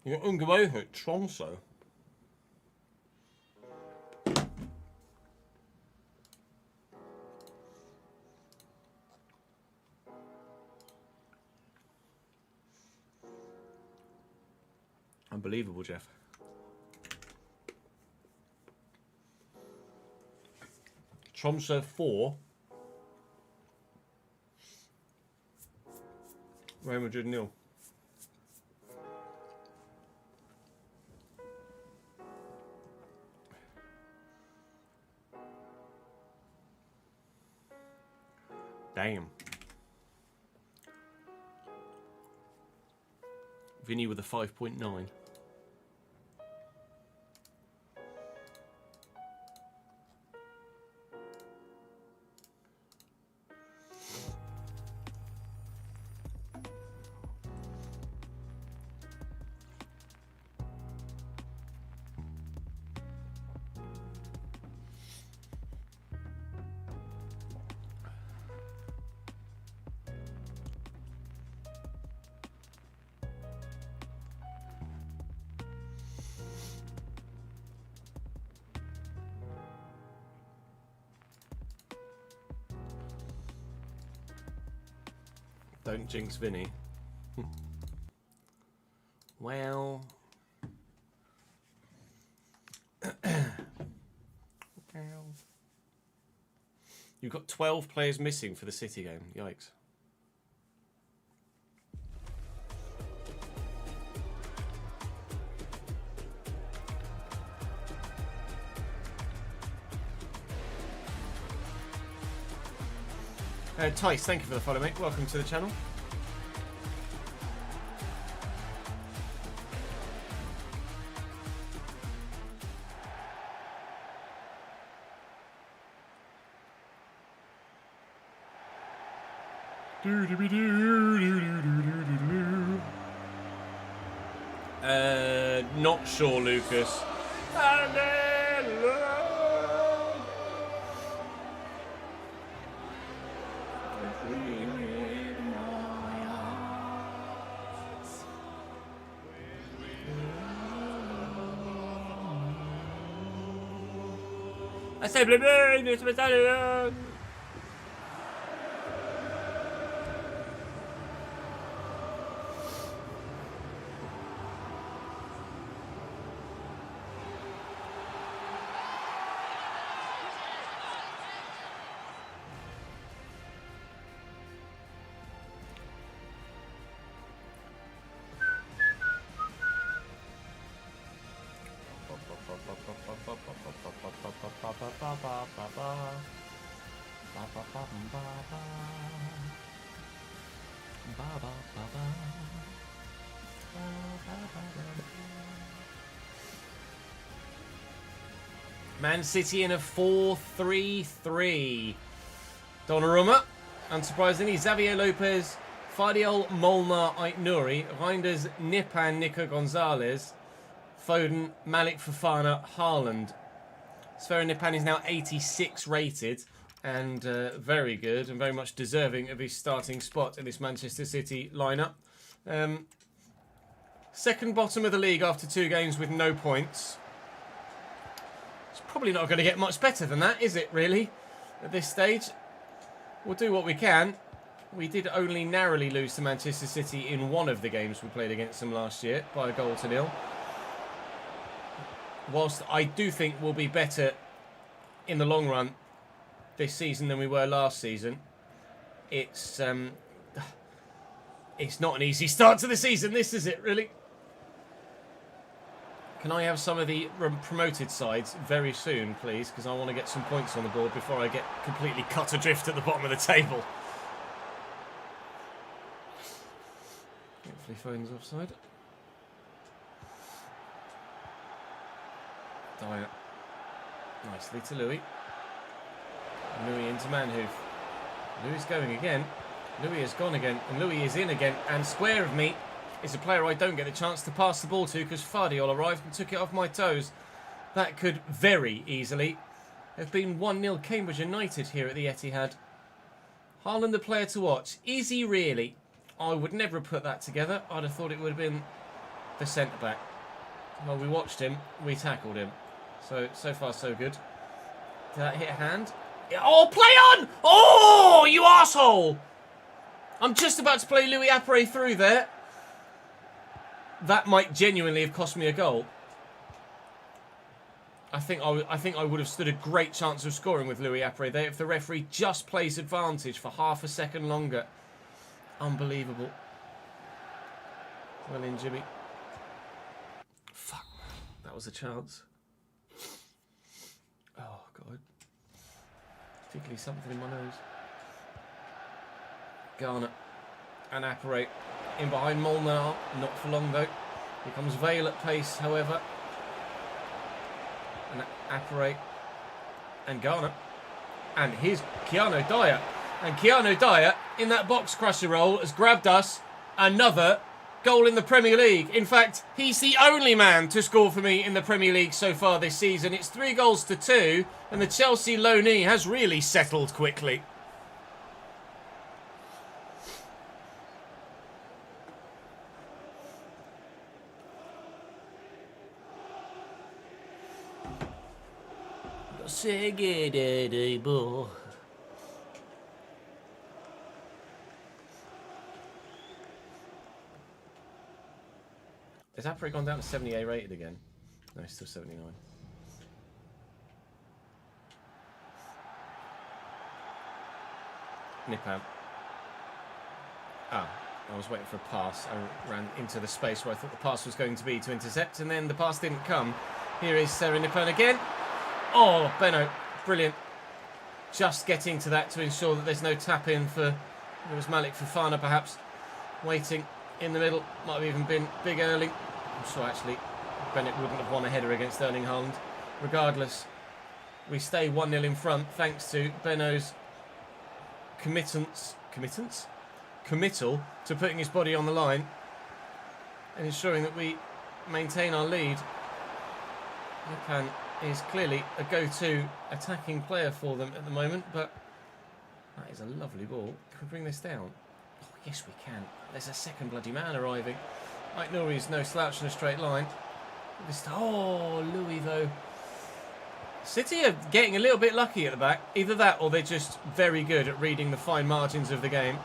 You got Ungamoha at Tromso. Unbelievable, Jeff. Tromso 4. Real Madrid 0. Damn. Vinny with a 5.9. Don't jinx Vinny. Well. You've got 12 players missing for the City game. Yikes. Tice, thank you for the follow, mate. Welcome to the channel. Not sure, Lucas. Man City in a 4-3-3. Donnarumma, unsurprisingly, Xavier Lopez, Fadial Molnar Aitnouri, Reinders Nipan Nico Gonzalez, Foden, Malik Fofana, Haaland. Sfera Nipan is now 86 rated and very good and very much deserving of his starting spot in this Manchester City lineup. Second bottom of the league after 2 games with no points. It's probably not going to get much better than that, is it, really, at this stage? We'll do what we can. We did only narrowly lose to Manchester City in one of the games we played against them last year by 1-0. Whilst I do think we'll be better in the long run this season than we were last season, it's not an easy start to the season, this is it, really. Can I have some of the promoted sides very soon, please? Because I want to get some points on the board before I get completely cut adrift at the bottom of the table. Hopefully phone's offside. Dyer. Nicely to Louis. Louis into Manhoof. Louis going again. Louis has gone again. And Louis is in again. And square of me is a player I don't get a chance to pass the ball to because Fardiol arrived and took it off my toes. That could very easily have been 1-0 Cambridge United here at the Etihad. Haaland the player to watch. Is he really? I would never have put that together. I'd have thought it would have been the centre-back. Well, we watched him. We tackled him. So far, so good. Did that hit a hand? Oh, play on! Oh, you arsehole! I'm just about to play Louis Apre through there. That might genuinely have cost me a goal. I think I would have stood a great chance of scoring with Louis Apre there if the referee just plays advantage for half a second longer. Unbelievable. Well in, Jimmy. Fuck. That was a chance. Oh, God. Particularly something in my nose. Garner and Apre in behind Molnar. Not for long, though. Here comes Vale at pace, however. And Apre and Garner. And here's Keanu Dyer. And Keanu Dyer, in that box crusher role, has grabbed us another goal in the Premier League. In fact, he's the only man to score for me in the Premier League so far this season. It's 3-2, and the Chelsea loanee has really settled quickly. Has Apre gone down to 78 rated again? No, he's still 79. Nipan. I was waiting for a pass. I ran into the space where I thought the pass was going to be to intercept, and then the pass didn't come. Here is Sarah Nipan again. Oh, Benno. Brilliant. Just getting to that to ensure that there's no tap-in for... It was Malik Fofana, perhaps, waiting in the middle. Might have even been Big Erling. I'm sure, actually, Bennett wouldn't have won a header against Erling Haaland. Regardless, we stay 1-0 in front thanks to Benno's committal to putting his body on the line and ensuring that we maintain our lead. Nipan is clearly a go-to attacking player for them at the moment, but that is a lovely ball. Can we bring this down? Oh, yes, we can. There's a second bloody man arriving. Mike Nouri's no slouch in a straight line. Oh, Louis, though. City are getting a little bit lucky at the back. Either that or they're just very good at reading the fine margins of the game.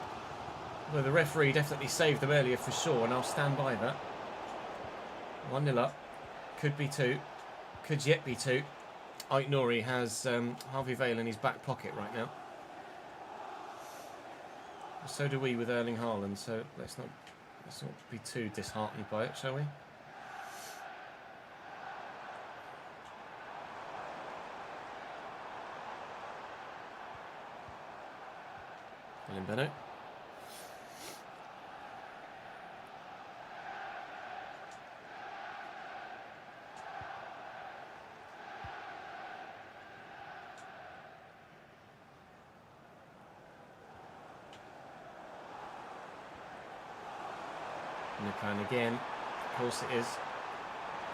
Well, the referee definitely saved them earlier for sure, and I'll stand by that. 1-0 up. Could be 2. Could yet be 2. Ike Nouri has Harvey Vale in his back pocket right now. So do we with Erling Haaland, so let's not be too disheartened by it, shall we? William Bennett. Nipan again. Of course it is.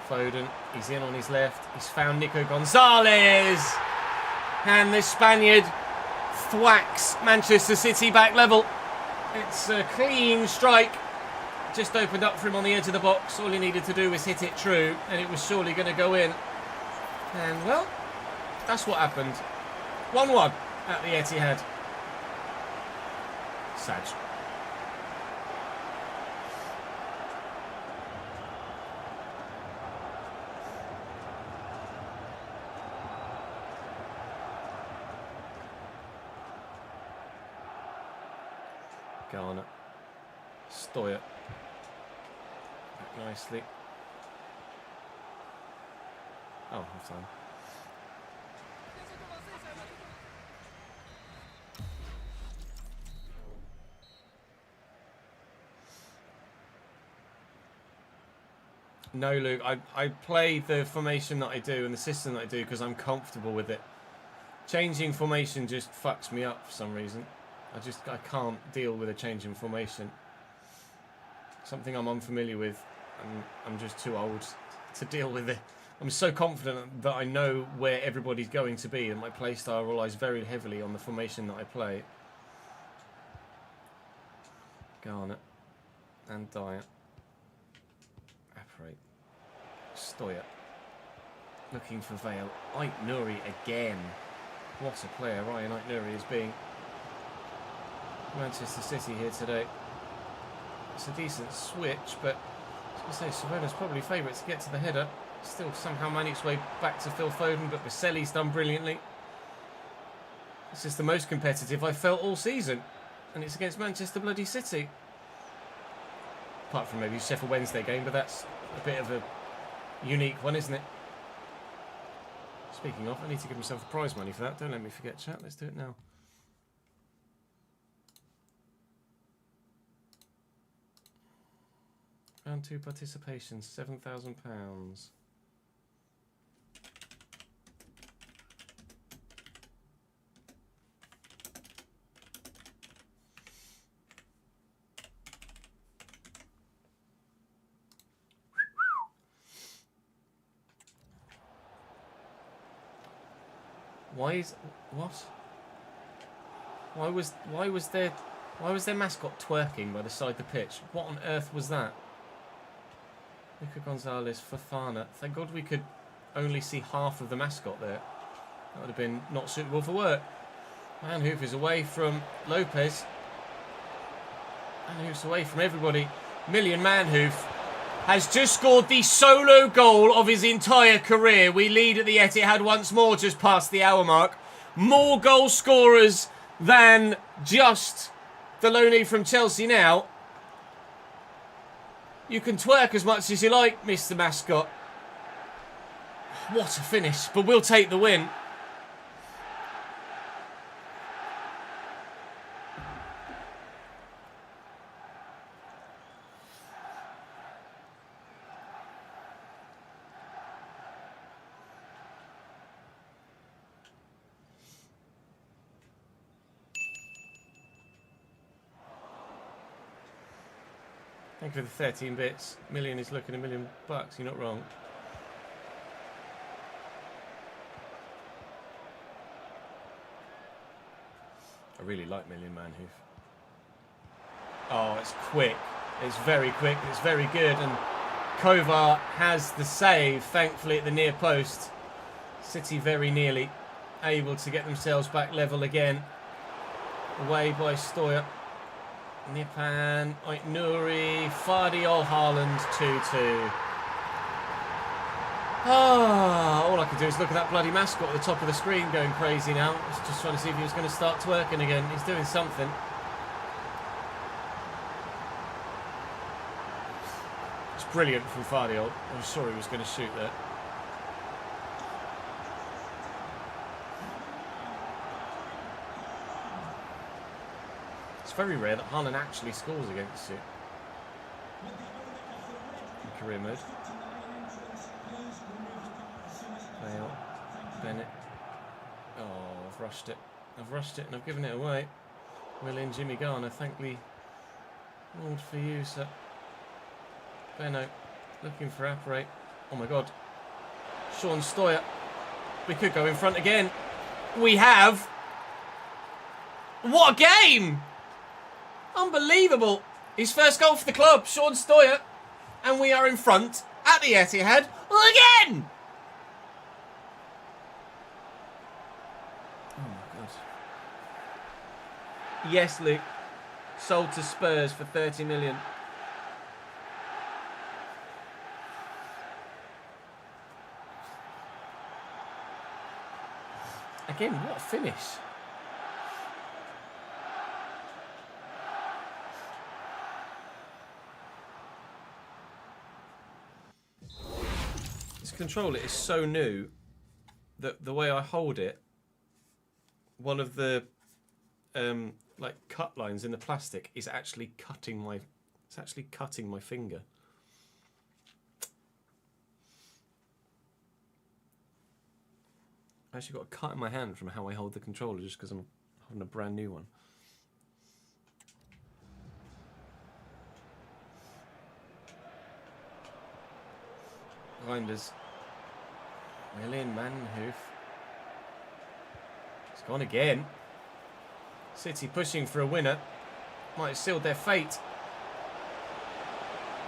Foden. He's in on his left. He's found Nico Gonzalez. And the Spaniard thwacks Manchester City back level. It's a clean strike. Just opened up for him on the edge of the box. All he needed to do was hit it true, and it was surely going to go in. And, well, that's what happened. 1-1 at the Etihad. Sad. Garner. Stoyer. Back nicely. Oh, half time. No, Luke. I play the formation that I do and the system that I do because I'm comfortable with it. Changing formation just fucks me up for some reason. I can't deal with a change in formation. Something I'm unfamiliar with, and I'm just too old to deal with it. I'm so confident that I know where everybody's going to be, and my playstyle relies very heavily on the formation that I play. Garner and Dyer. Apparate. Stoyer. Looking for Vale. Ait Nouri again. What a player Ryan Ait Nouri is being. Manchester City here today. It's a decent switch, but I was going to say Savona's probably favourite to get to the header. Still somehow managed its way back to Phil Foden, but Vasseli's done brilliantly. This is the most competitive I've felt all season, and it's against Manchester bloody City. Apart from maybe Sheffield Wednesday game, but that's a bit of a unique one, isn't it? Speaking of, I need to give myself a prize money for that. Don't let me forget, chat. Let's do it now. Round 2 participation, £7,000. Why is what? Why was their mascot twerking by the side of the pitch? What on earth was that? Luca Gonzalez, Fofana. Thank God we could only see half of the mascot there. That would have been not suitable for work. Manhoof is away from Lopez. Manhoof's away from everybody. Million Manhoof has just scored the solo goal of his entire career. We lead at the Etihad once more, just past the hour mark. More goal scorers than just the loanee from Chelsea now. You can twerk as much as you like, Mr. Mascot. What a finish, but we'll take the win. Thank you for the 13 bits. Million is looking $1 million. You're not wrong. I really like Million Manhoof. Oh, it's quick. It's very quick. It's very good. And Kovar has the save, thankfully, at the near post. City very nearly able to get themselves back level again. Away by Stoyer. Nipan, Ait Nouri, Fardiol, Haaland, 2-2. All I can do is look at that bloody mascot at the top of the screen going crazy now. I was just trying to see if he was going to start twerking again. He's doing something. It's brilliant from Fardiol. I was sure he was going to shoot there. It's very rare that Haaland actually scores against you in career mode. Bale, Bennett. Oh, I've rushed it. I've rushed it and I've given it away. Will in Jimmy Garner, thankfully. All for you, sir. Benno, looking for Apparate. Oh my God. Sean Stoyer. We could go in front again. We have. What a game! Unbelievable. His first goal for the club, Sean Stoyer. And we are in front at the Etihad again! Oh my God. Yes, Luke. Sold to Spurs for 30 million. Again, what a finish. Controller is so new that the way I hold it, one of the like cut lines in the plastic is actually cutting my finger. I actually got a cut in my hand from how I hold the controller just because I'm holding a brand new one. Reinders. Willian Manhoof. It's gone again. City pushing for a winner. Might have sealed their fate.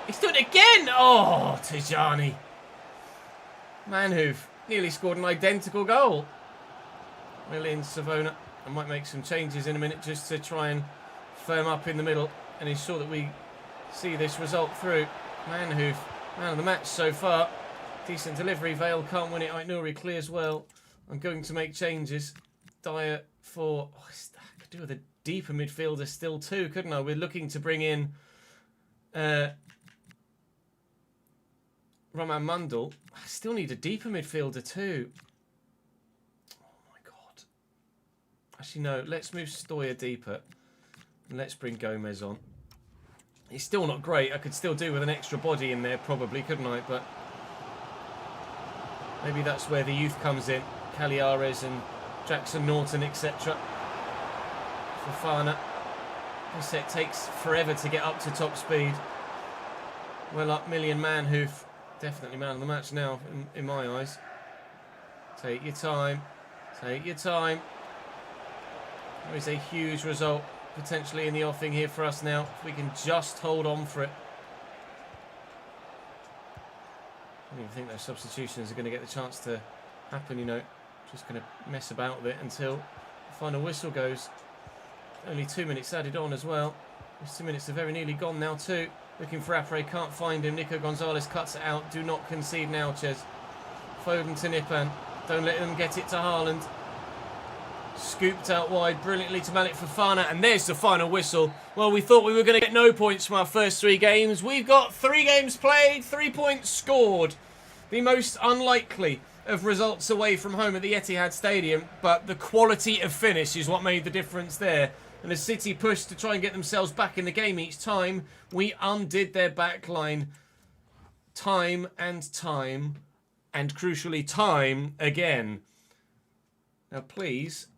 He's done it again! Oh, Tijani. Manhoof nearly scored an identical goal. Willian Savona. I might make some changes in a minute just to try and firm up in the middle and ensure that we see this result through. Manhoof, man of the match so far. Decent delivery. Vale can't win it. Aitnouri clears well. I'm going to make changes. Dyer for... Oh, I could do with a deeper midfielder still too, couldn't I? We're looking to bring in Roman Mundell. I still need a deeper midfielder too. Oh my God. Actually, no. Let's move Stoya deeper. And let's bring Gomez on. He's still not great. I could still do with an extra body in there probably, couldn't I? But maybe that's where the youth comes in. Caliares and Jackson Norton, etc. Fofana. This set takes forever to get up to top speed. Well up, Million Manhoof. Definitely man of the match now, in my eyes. Take your time. Take your time. There is a huge result potentially in the offing here for us now. If we can just hold on for it. I don't even think those substitutions are going to get the chance to happen, you know. Just going to mess about with it until the final whistle goes. Only 2 minutes added on as well. Those 2 minutes are very nearly gone now too. Looking for Apre, can't find him. Nico Gonzalez cuts it out. Do not concede now, Ches. Foden to Nipan. Don't let them get it to Haaland. Scooped out wide brilliantly to Malik Fofana. And there's the final whistle. Well, we thought we were going to get no points from our first 3 games. We've got 3 games played, 3 points scored. The most unlikely of results away from home at the Etihad Stadium. But the quality of finish is what made the difference there. And as City pushed to try and get themselves back in the game each time, we undid their backline time and time, and crucially time again. Now please,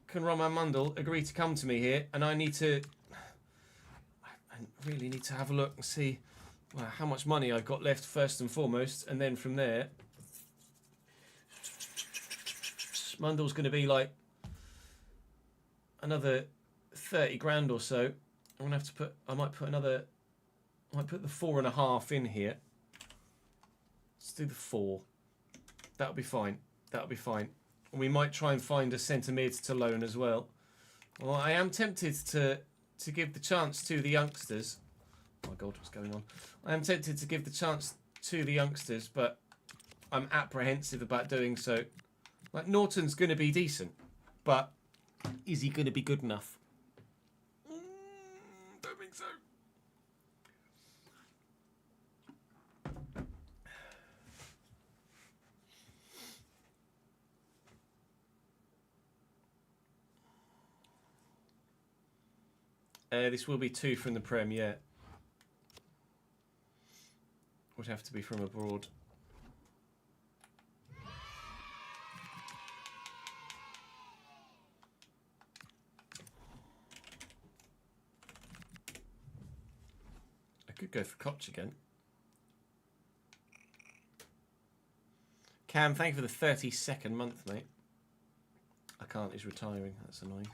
can Roman Mundell agree to come to me here? And I really need to have a look and see how much money I've got left first and foremost. And then from there, Mundell's going to be like another 30 grand or so. I'm gonna have to put. I might put the 4.5 in here. Let's do the 4. That'll be fine. That'll be fine. And we might try and find a centre mid to loan as well. Well, I am tempted to give the chance to the youngsters. Oh my God, what's going on? I am tempted to give the chance to the youngsters, but I'm apprehensive about doing so. Like Norton's going to be decent, but is he going to be good enough? Don't think so. This will be 2 from the Prem, yeah. Would have to be from abroad. I could go for Koch again. Cam, thank you for the 32nd month, mate. I can't, he's retiring. That's annoying.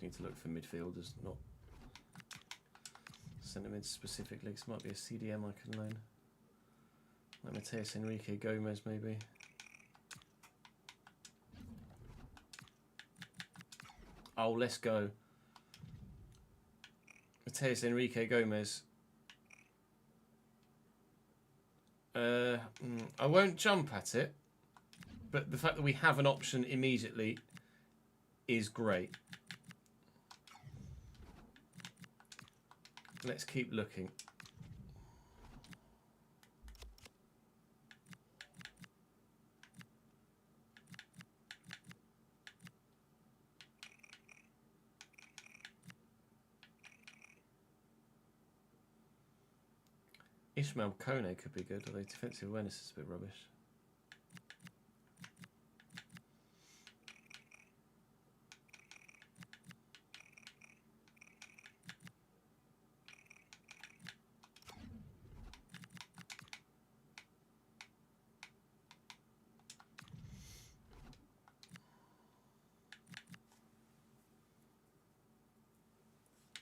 Need to look for midfielders, not centre mids specifically. This might be a CDM I can loan. Like Mateus Enrique Gomez, maybe. Oh, let's go. Mateus Enrique Gomez. I won't jump at it, but the fact that we have an option immediately is great. let's keep looking. Ishmael Kone could be good, although defensive awareness is a bit rubbish.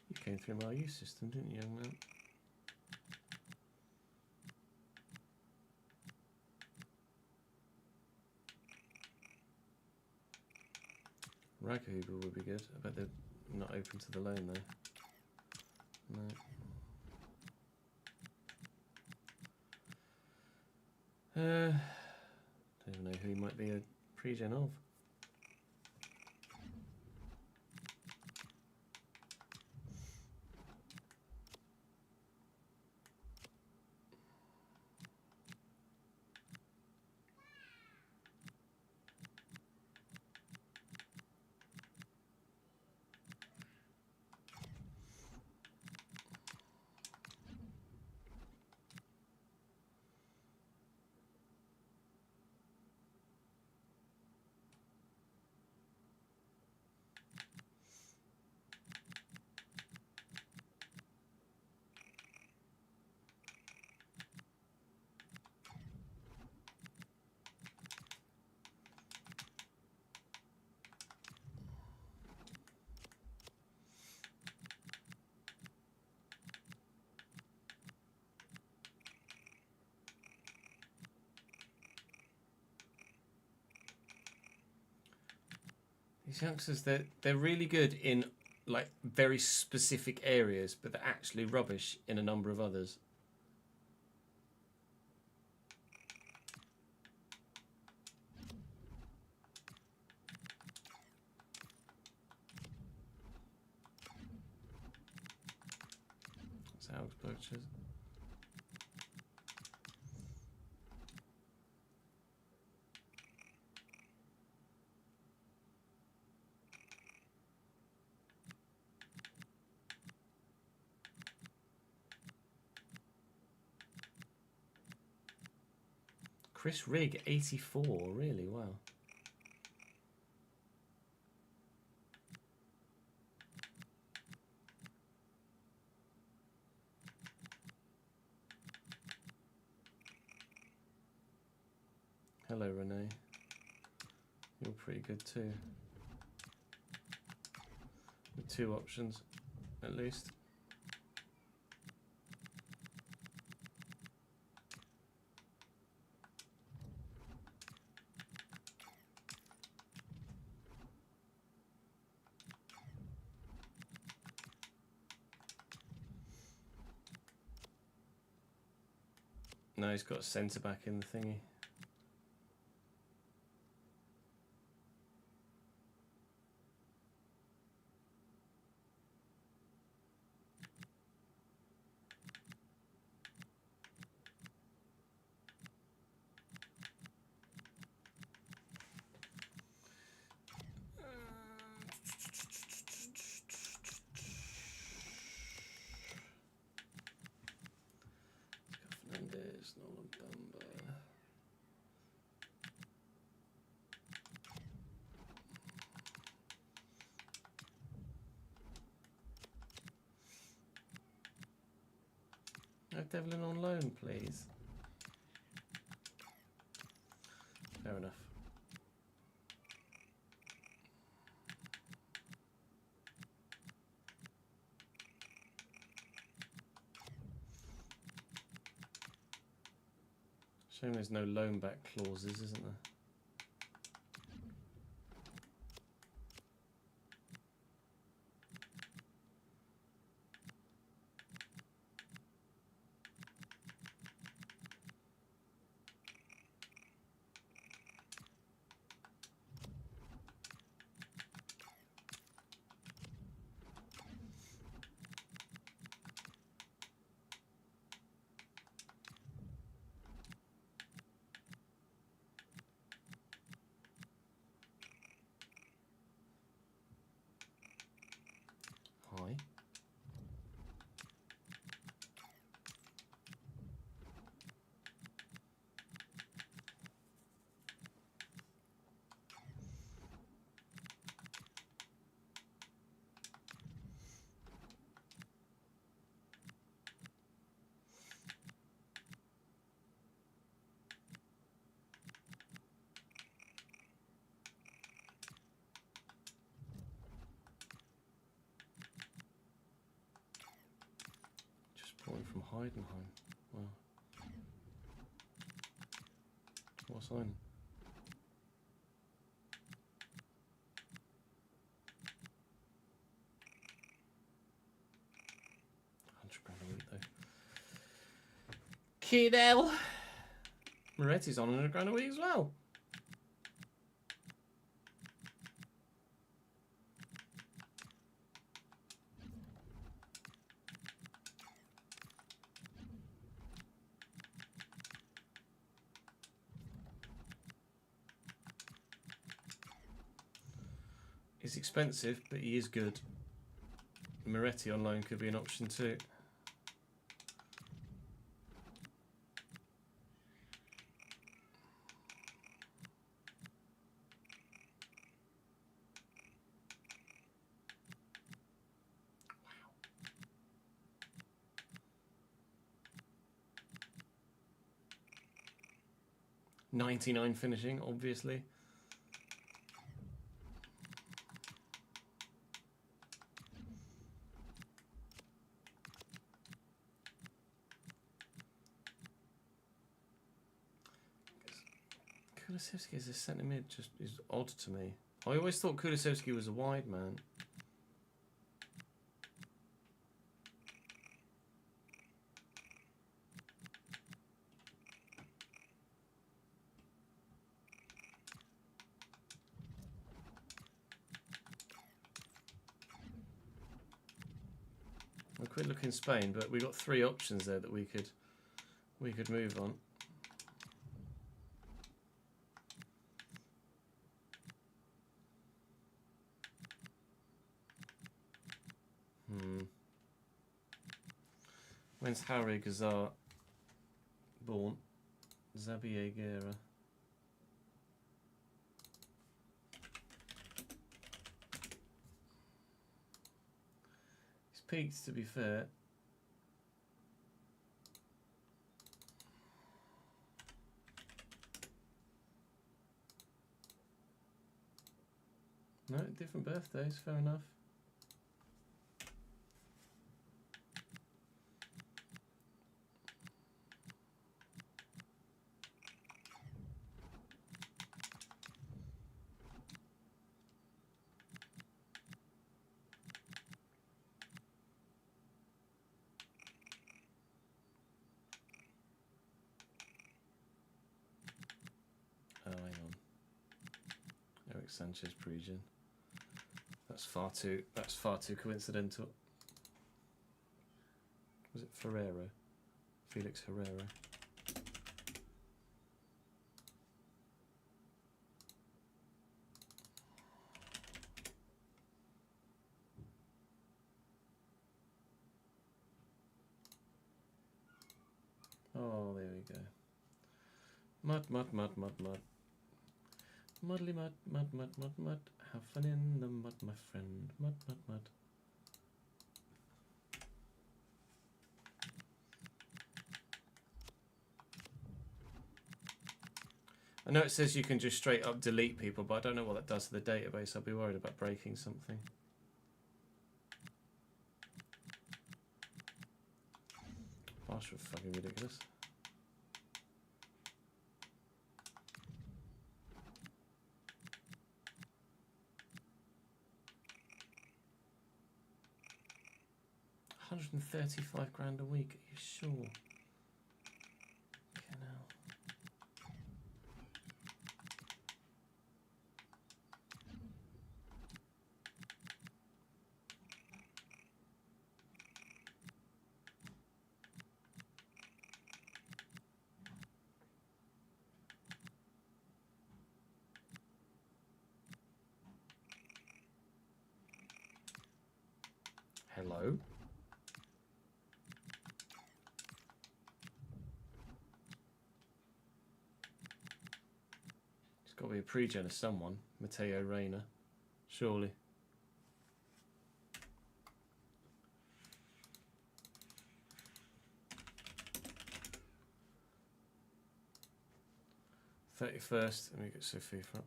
You came through my youth system, didn't you, young man? Raghuber would be good. I bet they're not open to the loan though. No. Don't even know who he might be a pre-gen of. These youngsters, they're really good in like very specific areas, but they're actually rubbish in a number of others. That's Augsburg. Chris Rigg, 84, really? Wow. Hello, Renee. You're pretty good too. With 2 options, at least. No, he's got a centre back in the thingy. Fernandez, Nolan Bamba. No Devlin on loan, please. Fair enough. Shame there's no loan back clauses, isn't there? from Heidenheim. Wow. What sign? £100 a week though. Kidel. Moretti's on £100 a week as well. He's expensive, but he is good. Moretti on loan could be an option too. Wow. 99 finishing, obviously. Kulusevski as a centre mid just is odd to me. I always thought Kulusevski was a wide man. I quit looking Spain, but we got 3 options there that we could move on. When's Harry Gazar born? Xabier Guerra. He's peaked, to be fair. No, different birthdays, fair enough. Oh, hang on. Eric Sanchez pre-gen. That's far too coincidental. Was it Ferreira? Felix Herrera. Oh, there we go. Mud. Muddly mud. Have fun in the mud, my friend. Mud. I know it says you can just straight up delete people, but I don't know what that does to the database. I'll be worried about breaking something. Gosh, we're fucking ridiculous. £135 a week. Are you sure? Okay, now. Hello. It's got to be a pre-gen of someone. Matteo Reina, surely. $31st. Let me get Sophie for it.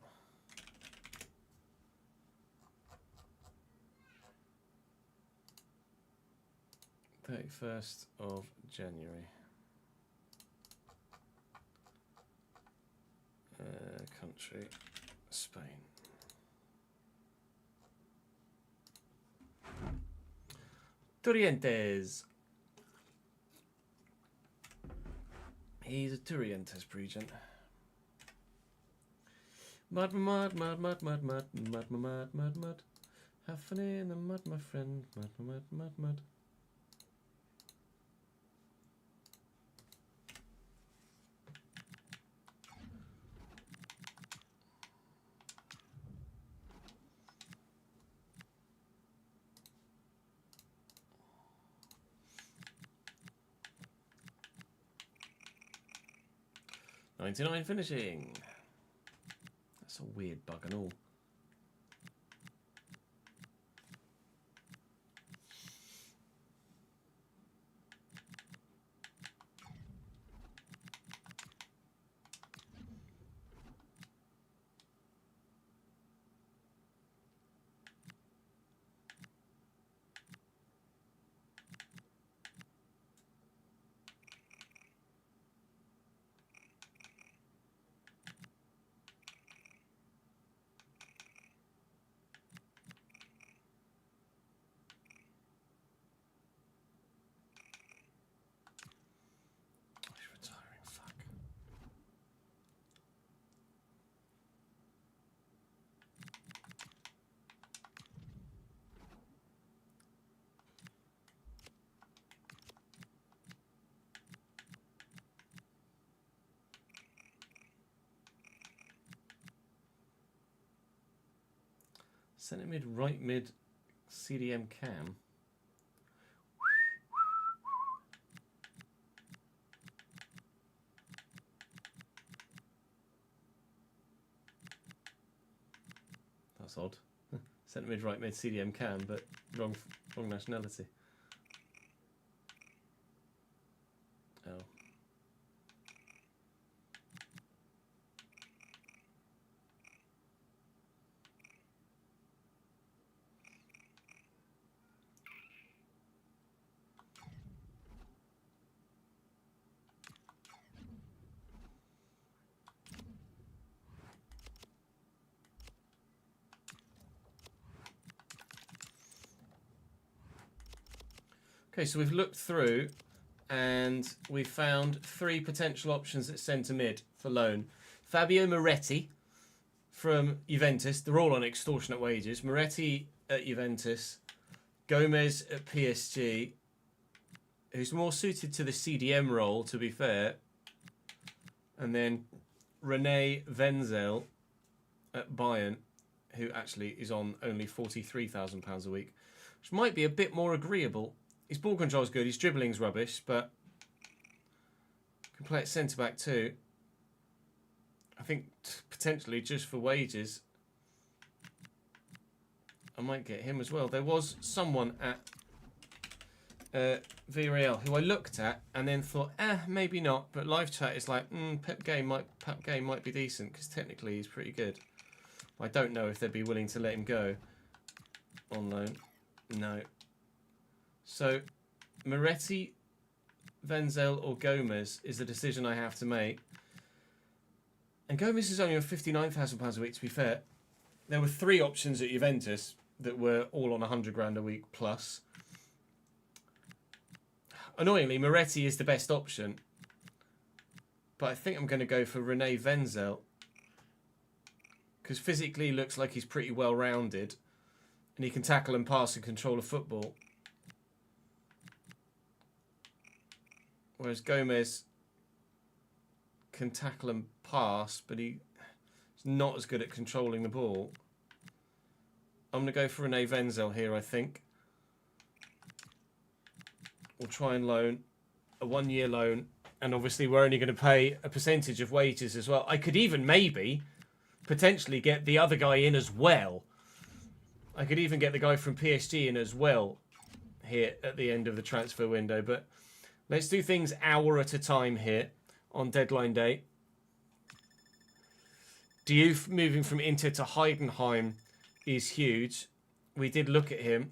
31st of January. Country, Spain. Torrientes. He's a Torrientes regent. Mud. Have fun in the mud, my friend. Mud. 99 finishing. That's a weird bug and all. Centre mid, right mid, CDM cam. That's odd. Centre mid, right mid, CDM cam, but wrong nationality. Oh. Okay, so we've looked through and we've found 3 potential options at centre mid for loan. Fabio Moretti from Juventus. They're all on extortionate wages. Moretti at Juventus. Gomez at PSG, who's more suited to the CDM role, to be fair. And then Rene Wenzel at Bayern, who actually is on only £43,000 a week, which might be a bit more agreeable. His ball control's good, his dribbling's rubbish, but can play at centre-back too. I think potentially just for wages, I might get him as well. There was someone at Villarreal who I looked at and then thought, maybe not. But live chat is like, Pep Gay might be decent because technically he's pretty good. I don't know if they'd be willing to let him go on loan. No. So, Moretti, Wenzel or Gomez is the decision I have to make. And Gomez is only on £59,000 a week, to be fair. There were 3 options at Juventus that were all on 100 grand a week plus. Annoyingly, Moretti is the best option. But I think I'm going to go for Rene Wenzel. Because physically he looks like he's pretty well rounded. And he can tackle and pass and control a football. Whereas Gomez can tackle and pass, but he's not as good at controlling the ball. I'm going to go for Rene Wenzel here, I think. We'll try and loan a 1-year loan. And obviously we're only going to pay a percentage of wages as well. I could even maybe potentially get the other guy in as well. I could even get the guy from PSG in as well here at the end of the transfer window. But let's do things hour at a time here on deadline day. Diouf moving from Inter to Heidenheim is huge. We did look at him.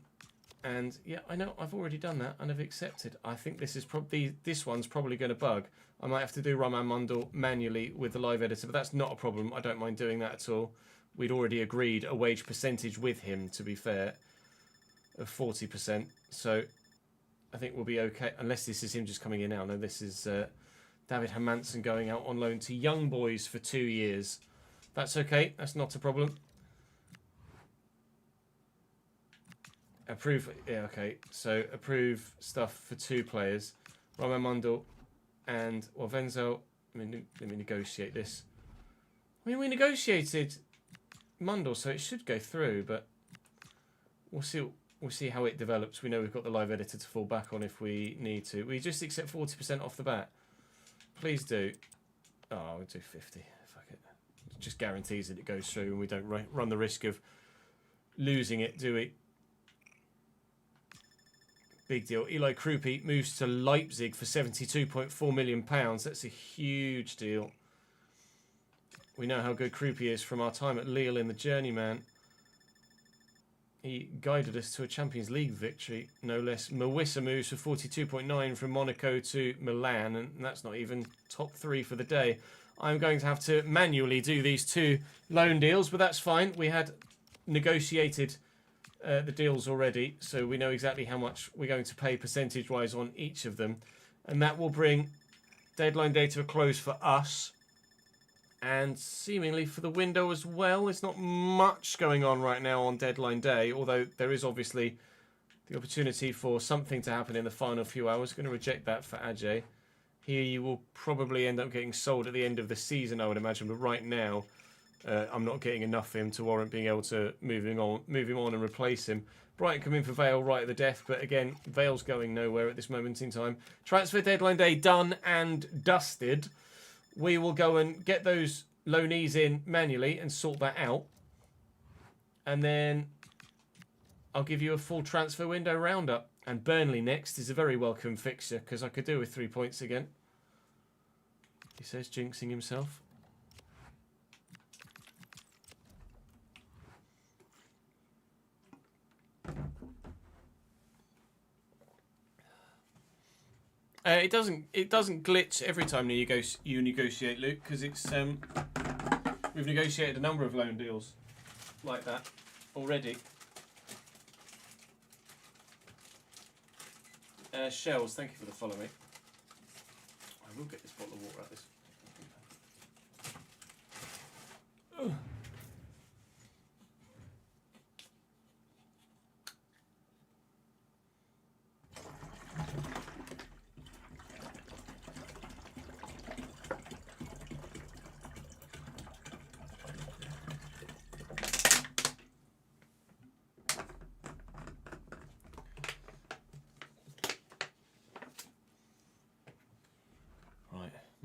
And yeah, I know I've already done that and I've accepted. I think this one's probably going to bug. I might have to do Roman Mundle manually with the live editor, but that's not a problem. I don't mind doing that at all. We'd already agreed a wage percentage with him, to be fair, of 40%. So I think we'll be okay, unless this is him just coming in now. No, this is David Hermansen going out on loan to Young Boys for 2 years. That's okay. That's not a problem. Approve. Yeah, okay. So approve stuff for 2 players. Roman Mundle and Wenzel. Let me negotiate this. I mean, we negotiated Mundle, so it should go through, but we'll see. We'll see how it develops. We know we've got the live editor to fall back on if we need to. We just accept 40% off the bat. Please do. Oh, we'll do 50. Fuck it. It just guarantees that it goes through and we don't run the risk of losing it, do we? Big deal. Eli Krupi moves to Leipzig for £72.4 million. That's a huge deal. We know how good Krupi is from our time at Lille in the Journeyman. He guided us to a Champions League victory, no less. Mawissa moves for 42.9 from Monaco to Milan, and that's not even top 3 for the day. I'm going to have to manually do these 2 loan deals, but that's fine. We had negotiated the deals already, so we know exactly how much we're going to pay percentage-wise on each of them. And that will bring deadline day to a close for us. And seemingly for the window as well. There's not much going on right now on deadline day, although there is obviously the opportunity for something to happen in the final few hours. Going to reject that for Ajay. He will probably end up getting sold at the end of the season, I would imagine. But right now, I'm not getting enough for him to warrant being able to move him on and replace him. Brighton come in for Vale right at the death, but again, Vale's going nowhere at this moment in time. Transfer deadline day done and dusted. We will go and get those loanees in manually and sort that out. And then I'll give you a full transfer window roundup. And Burnley next is a very welcome fixture because I could do with 3 points again. He says, jinxing himself. It doesn't glitch every time you negotiate, Luke, because it's we've negotiated a number of loan deals like that already. Shells, thank you for the follow, mate. I will get this bottle of water out of this. Ugh.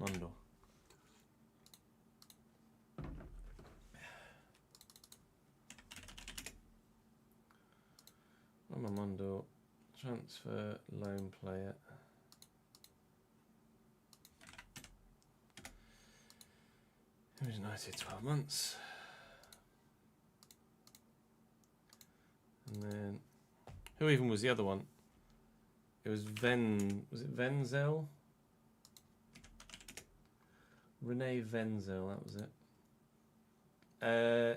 Mundle. Roman Mundle, transfer loan player. He was United 12 months. And then, who even was the other one? It was was it Wenzel? Rene Wenzel, that was it.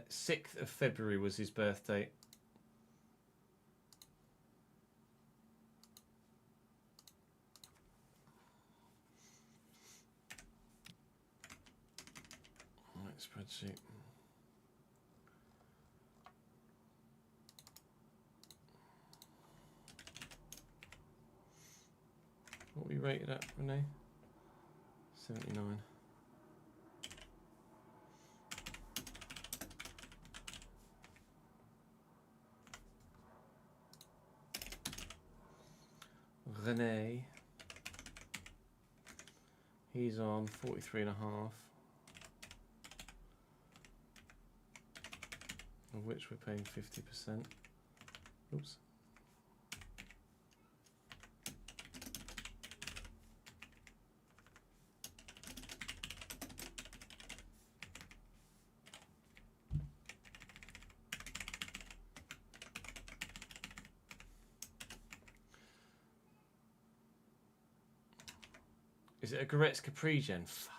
6th of February was his birthday. Right, spreadsheet. What were you rated at, Rene? 79. Rene, he's on 43.5, of which we're paying 50%. Oops. Is it a Goretzka pre-gen? Fuck.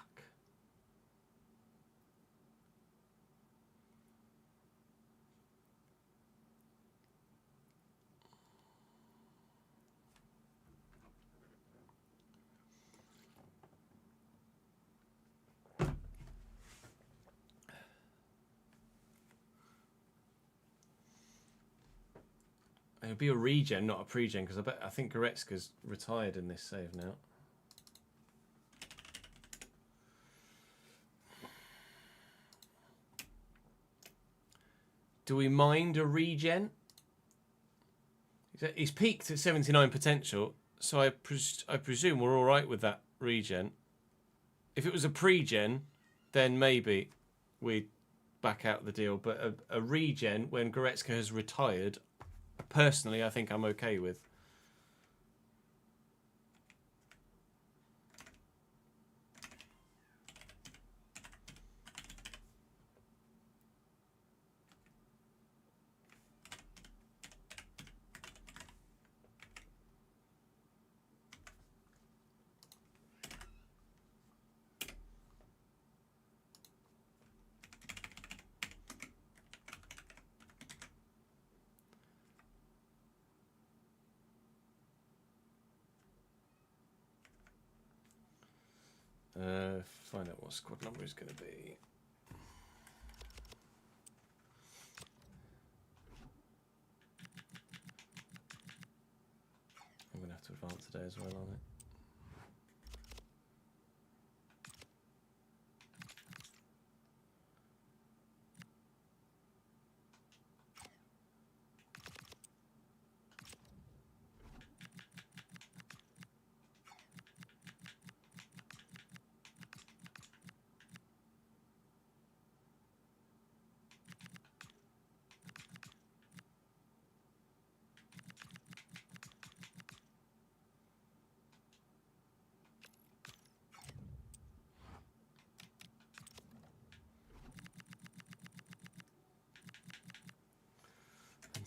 It'll be a regen, not a pre-gen, because I think Goretzka's retired in this save now. Do we mind a regen? He's peaked at 79 potential, so I presume we're all right with that regen. If it was a pre-gen, then maybe we'd back out the deal. But a regen when Goretzka has retired, personally, I think I'm okay with. Find out what squad number is going to be. I'm going to have to advance today as well, aren't I?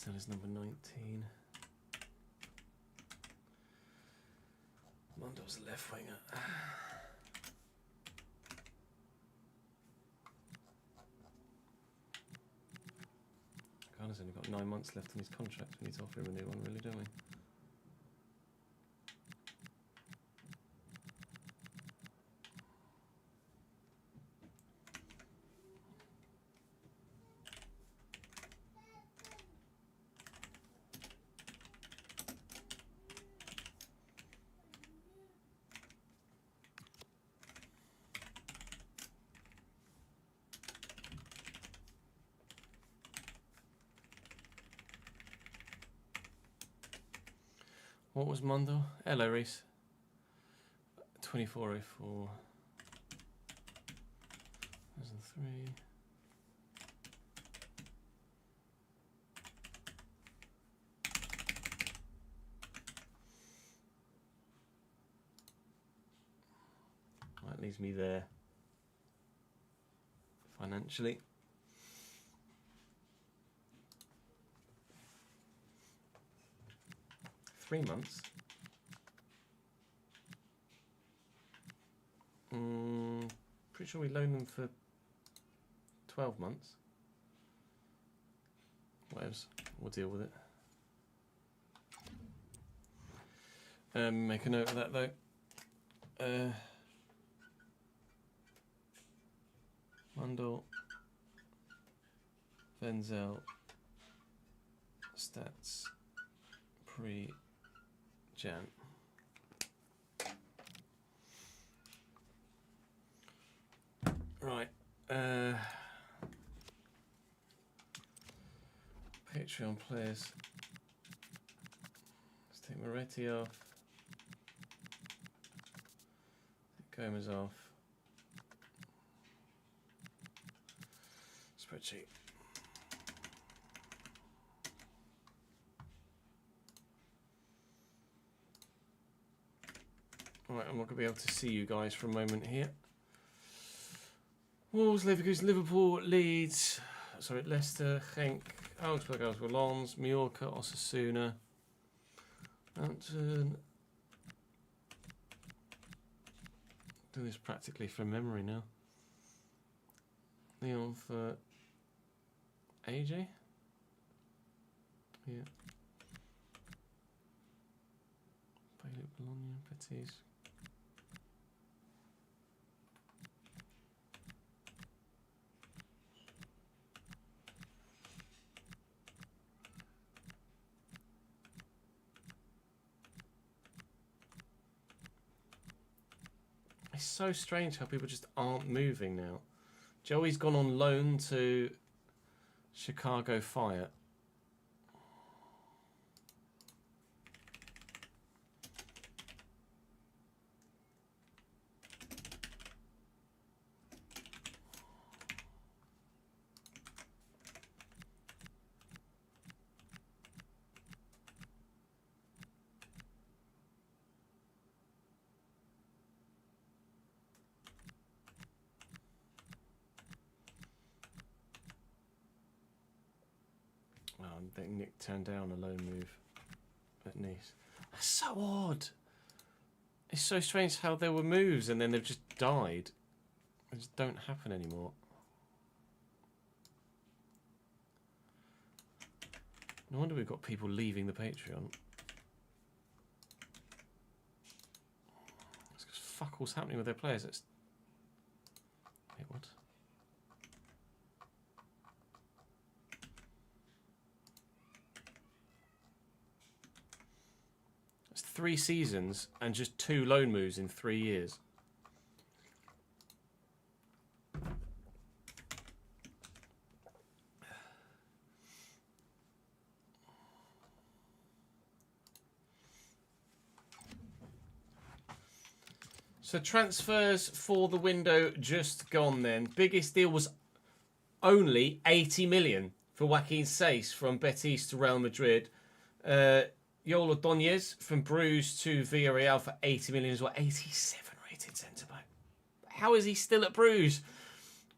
That is number 19. Mondo's the left winger. Garner's only got 9 months left on his contract. We need to offer him a new one, really, don't we? What was Mondo? Hello, Reese. 2404. 2003. That leaves me there financially. Three months. Pretty sure we loaned them for 12 months. Whatevs, we'll deal with it. Make a note of that though. Mundell, Wenzel, stats, pre-Jan. Right. Patreon players. Let's take Moretti off. Take Gomez off. Spreadsheet. Alright, I'm not going to be able to see you guys for a moment here. Wolves, Liverpool, Leeds, Leicester, Genk, Augsburg, Lens, Mallorca, Osasuna, Hampton, doing this practically from memory now. Leon for AJ. Yeah. Bailey, Bologna, Betis. It's so strange how people just aren't moving now. Joey's gone on loan to Chicago Fire. I think Nick turned down a loan move at Nice. That's so odd. It's so strange how there were moves and then they've just died. They just don't happen anymore. No wonder we've got people leaving the Patreon. It's because fuck all's happening with their players. It's... Wait, what? It's 3 seasons and just 2 loan moves in 3 years. So transfers for the window just gone then. Biggest deal was only 80 million for Joaquin Saiz from Betis to Real Madrid. Yola Donez from Bruges to Villarreal for 80 million as well. 87 rated centre-back. How is he still at Bruges?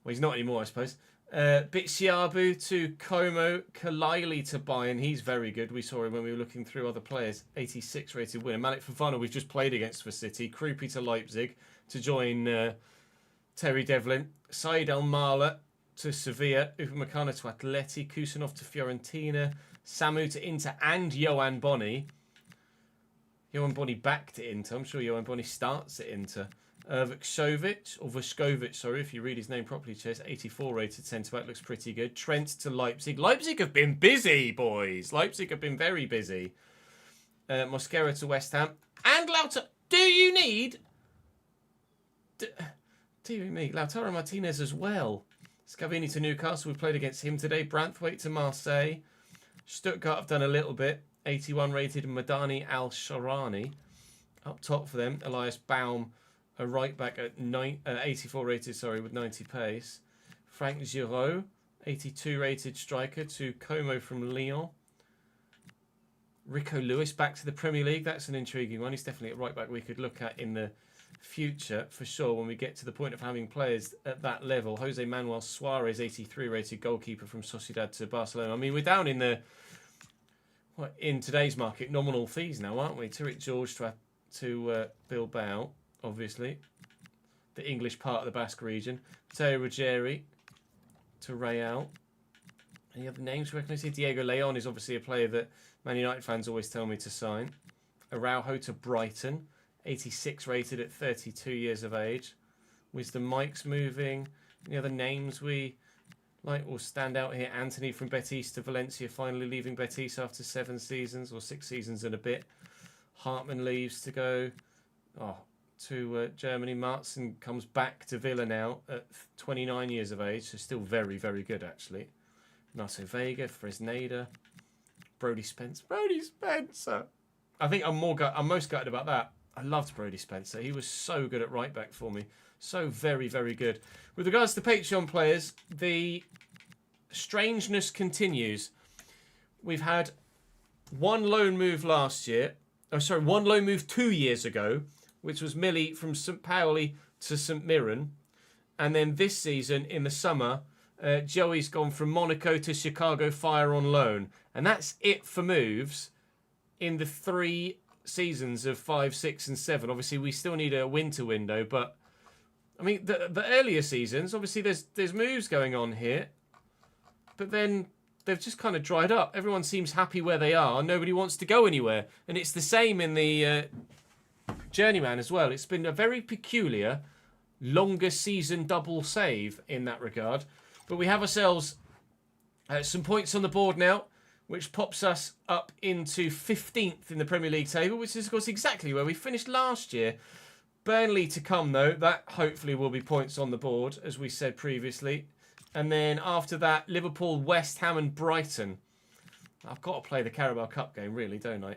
Well, he's not anymore, I suppose. Bitsiabu to Como. Kalaili to Bayern. He's very good. We saw him when we were looking through other players. 86 rated winner. Malik Fofana, we've just played against for City. Krupi to Leipzig to join Terry Devlin. Said Al-Mala to Sevilla. Upamecano to Atleti. Kusanov to Fiorentina. Samu to Inter and Yohan Boni. Yohan Boni back to Inter. I'm sure Yohan Boni starts at Inter. Vuskovic, sorry, if you read his name properly, Chase. 84 rated centre-back, looks pretty good. Trent to Leipzig. Leipzig have been busy, boys. Leipzig have been very busy. Mosquera to West Ham. And Lautaro. Do you need... Dear me, Lautaro Martinez as well. Scavini to Newcastle. We played against him today. Branthwaite to Marseille. Stuttgart have done a little bit. 81 rated Madani Al-Sharani. Up top for them, Elias Baum, a right back at 84 rated, sorry, with 90 pace. Frank Giraud, 82 rated striker to Como from Lyon. Rico Lewis back to the Premier League. That's an intriguing one. He's definitely a right back we could look at in the future for sure when we get to the point of having players at that level. Jose Manuel Suarez, 83 rated goalkeeper from Sociedad to Barcelona. I mean, we're down in the in today's market nominal fees now, aren't we? Tariq George to Bilbao, obviously, the English part of the Basque region. Teo Ruggieri to Real. Any other names we recognize here? Diego Leon is obviously a player that Man United fans always tell me to sign. Araujo to Brighton, 86 rated at 32 years of age. Wisdom Mike's moving. Any other names we like will stand out here? Anthony from Betis to Valencia, finally leaving Betis after 7 seasons or 6 seasons and a bit. Hartman leaves to go to Germany. Martin comes back to Villa now at 29 years of age, so still very, very good actually. Naso Vega, Fresneda, Brody Spencer. Brody Spencer. I think I'm most gutted about that. I loved Brody Spencer. He was so good at right back for me. So very, very good. With regards to Patreon players, the strangeness continues. We've had one loan move last year. Oh, sorry, one loan move 2 years ago, which was Millie from St. Pauli to St. Mirren. And then this season, in the summer, Joey's gone from Monaco to Chicago Fire on loan. And that's it for moves in the 3 seasons of 5, 6 and 7. Obviously, we still need a winter window, but I mean, the earlier seasons, obviously there's moves going on here, but then they've just kind of dried up. Everyone seems happy where they are. Nobody wants to go anywhere. And it's the same in the Journeyman as well. It's been a very peculiar, longer season double save in that regard. But we have ourselves some points on the board now, which pops us up into 15th in the Premier League table, which is, of course, exactly where we finished last year. Burnley to come, though. That hopefully will be points on the board, as we said previously. And then after that, Liverpool, West Ham and Brighton. I've got to play the Carabao Cup game, really, don't I?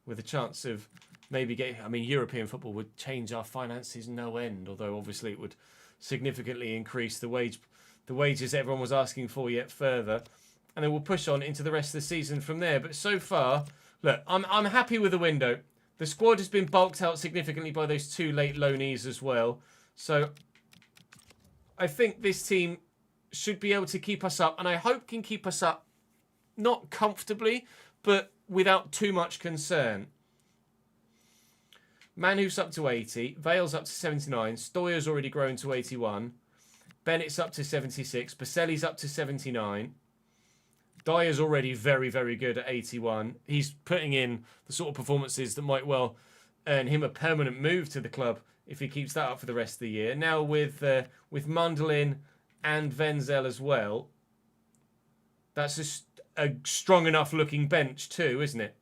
With a chance of maybe getting... I mean, European football would change our finances no end, although obviously it would significantly increase the wages everyone was asking for yet further. And then we'll push on into the rest of the season from there. But so far, look, I'm happy with the window. The squad has been bulked out significantly by those 2 late loanees as well. So I think this team should be able to keep us up. And I hope can keep us up, not comfortably, but without too much concern. Manu's up to 80. Vale's up to 79. Stoyer's already grown to 81. Bennett's up to 76. Baselli's up to 79. Dyer's already very, very good at 81. He's putting in the sort of performances that might well earn him a permanent move to the club if he keeps that up for the rest of the year. Now with Mundelin and Wenzel as well, that's a strong enough looking bench too, isn't it?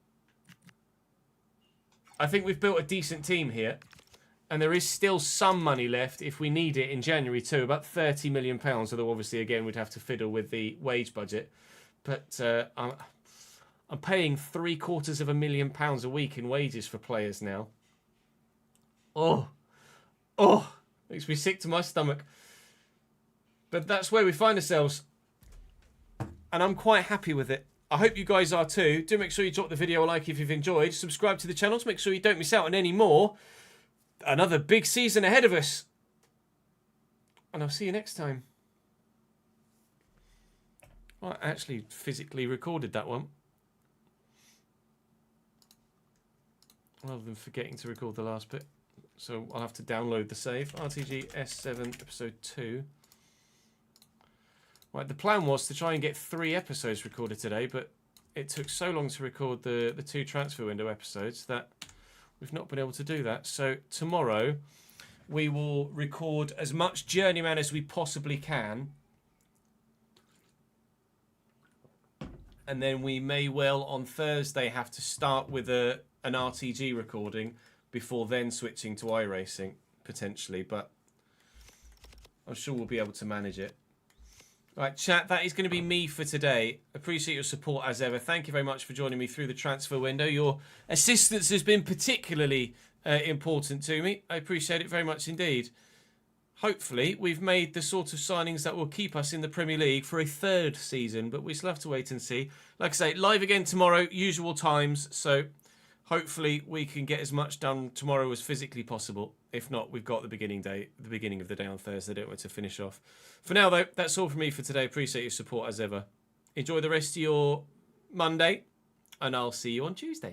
I think we've built a decent team here. And there is still some money left if we need it in January too, about £30 million, although obviously again we'd have to fiddle with the wage budget. But I'm paying £750,000 a week in wages for players now. Oh, makes me sick to my stomach. But that's where we find ourselves. And I'm quite happy with it. I hope you guys are too. Do make sure you drop the video a like if you've enjoyed. Subscribe to the channel to make sure you don't miss out on any more. Another big season ahead of us. And I'll see you next time. Well, I actually physically recorded that one. Rather than forgetting to record the last bit. So I'll have to download the save. RTG S7 episode 2. Right, the plan was to try and get 3 episodes recorded today, but it took so long to record the 2 transfer window episodes that we've not been able to do that. So tomorrow we will record as much Journeyman as we possibly can. And then we may well on Thursday have to start with an RTG recording before then switching to iRacing, potentially. But I'm sure we'll be able to manage it. Right, chat, that is going to be me for today. Appreciate your support as ever. Thank you very much for joining me through the transfer window. Your assistance has been particularly important to me. I appreciate it very much indeed. Hopefully, we've made the sort of signings that will keep us in the Premier League for a 3rd season, but we still have to wait and see. Like I say, live again tomorrow, usual times, so hopefully we can get as much done tomorrow as physically possible. If not, we've got the beginning of the day on Thursday, don't we, to finish off. For now, though, that's all from me for today. Appreciate your support as ever. Enjoy the rest of your Monday, and I'll see you on Tuesday.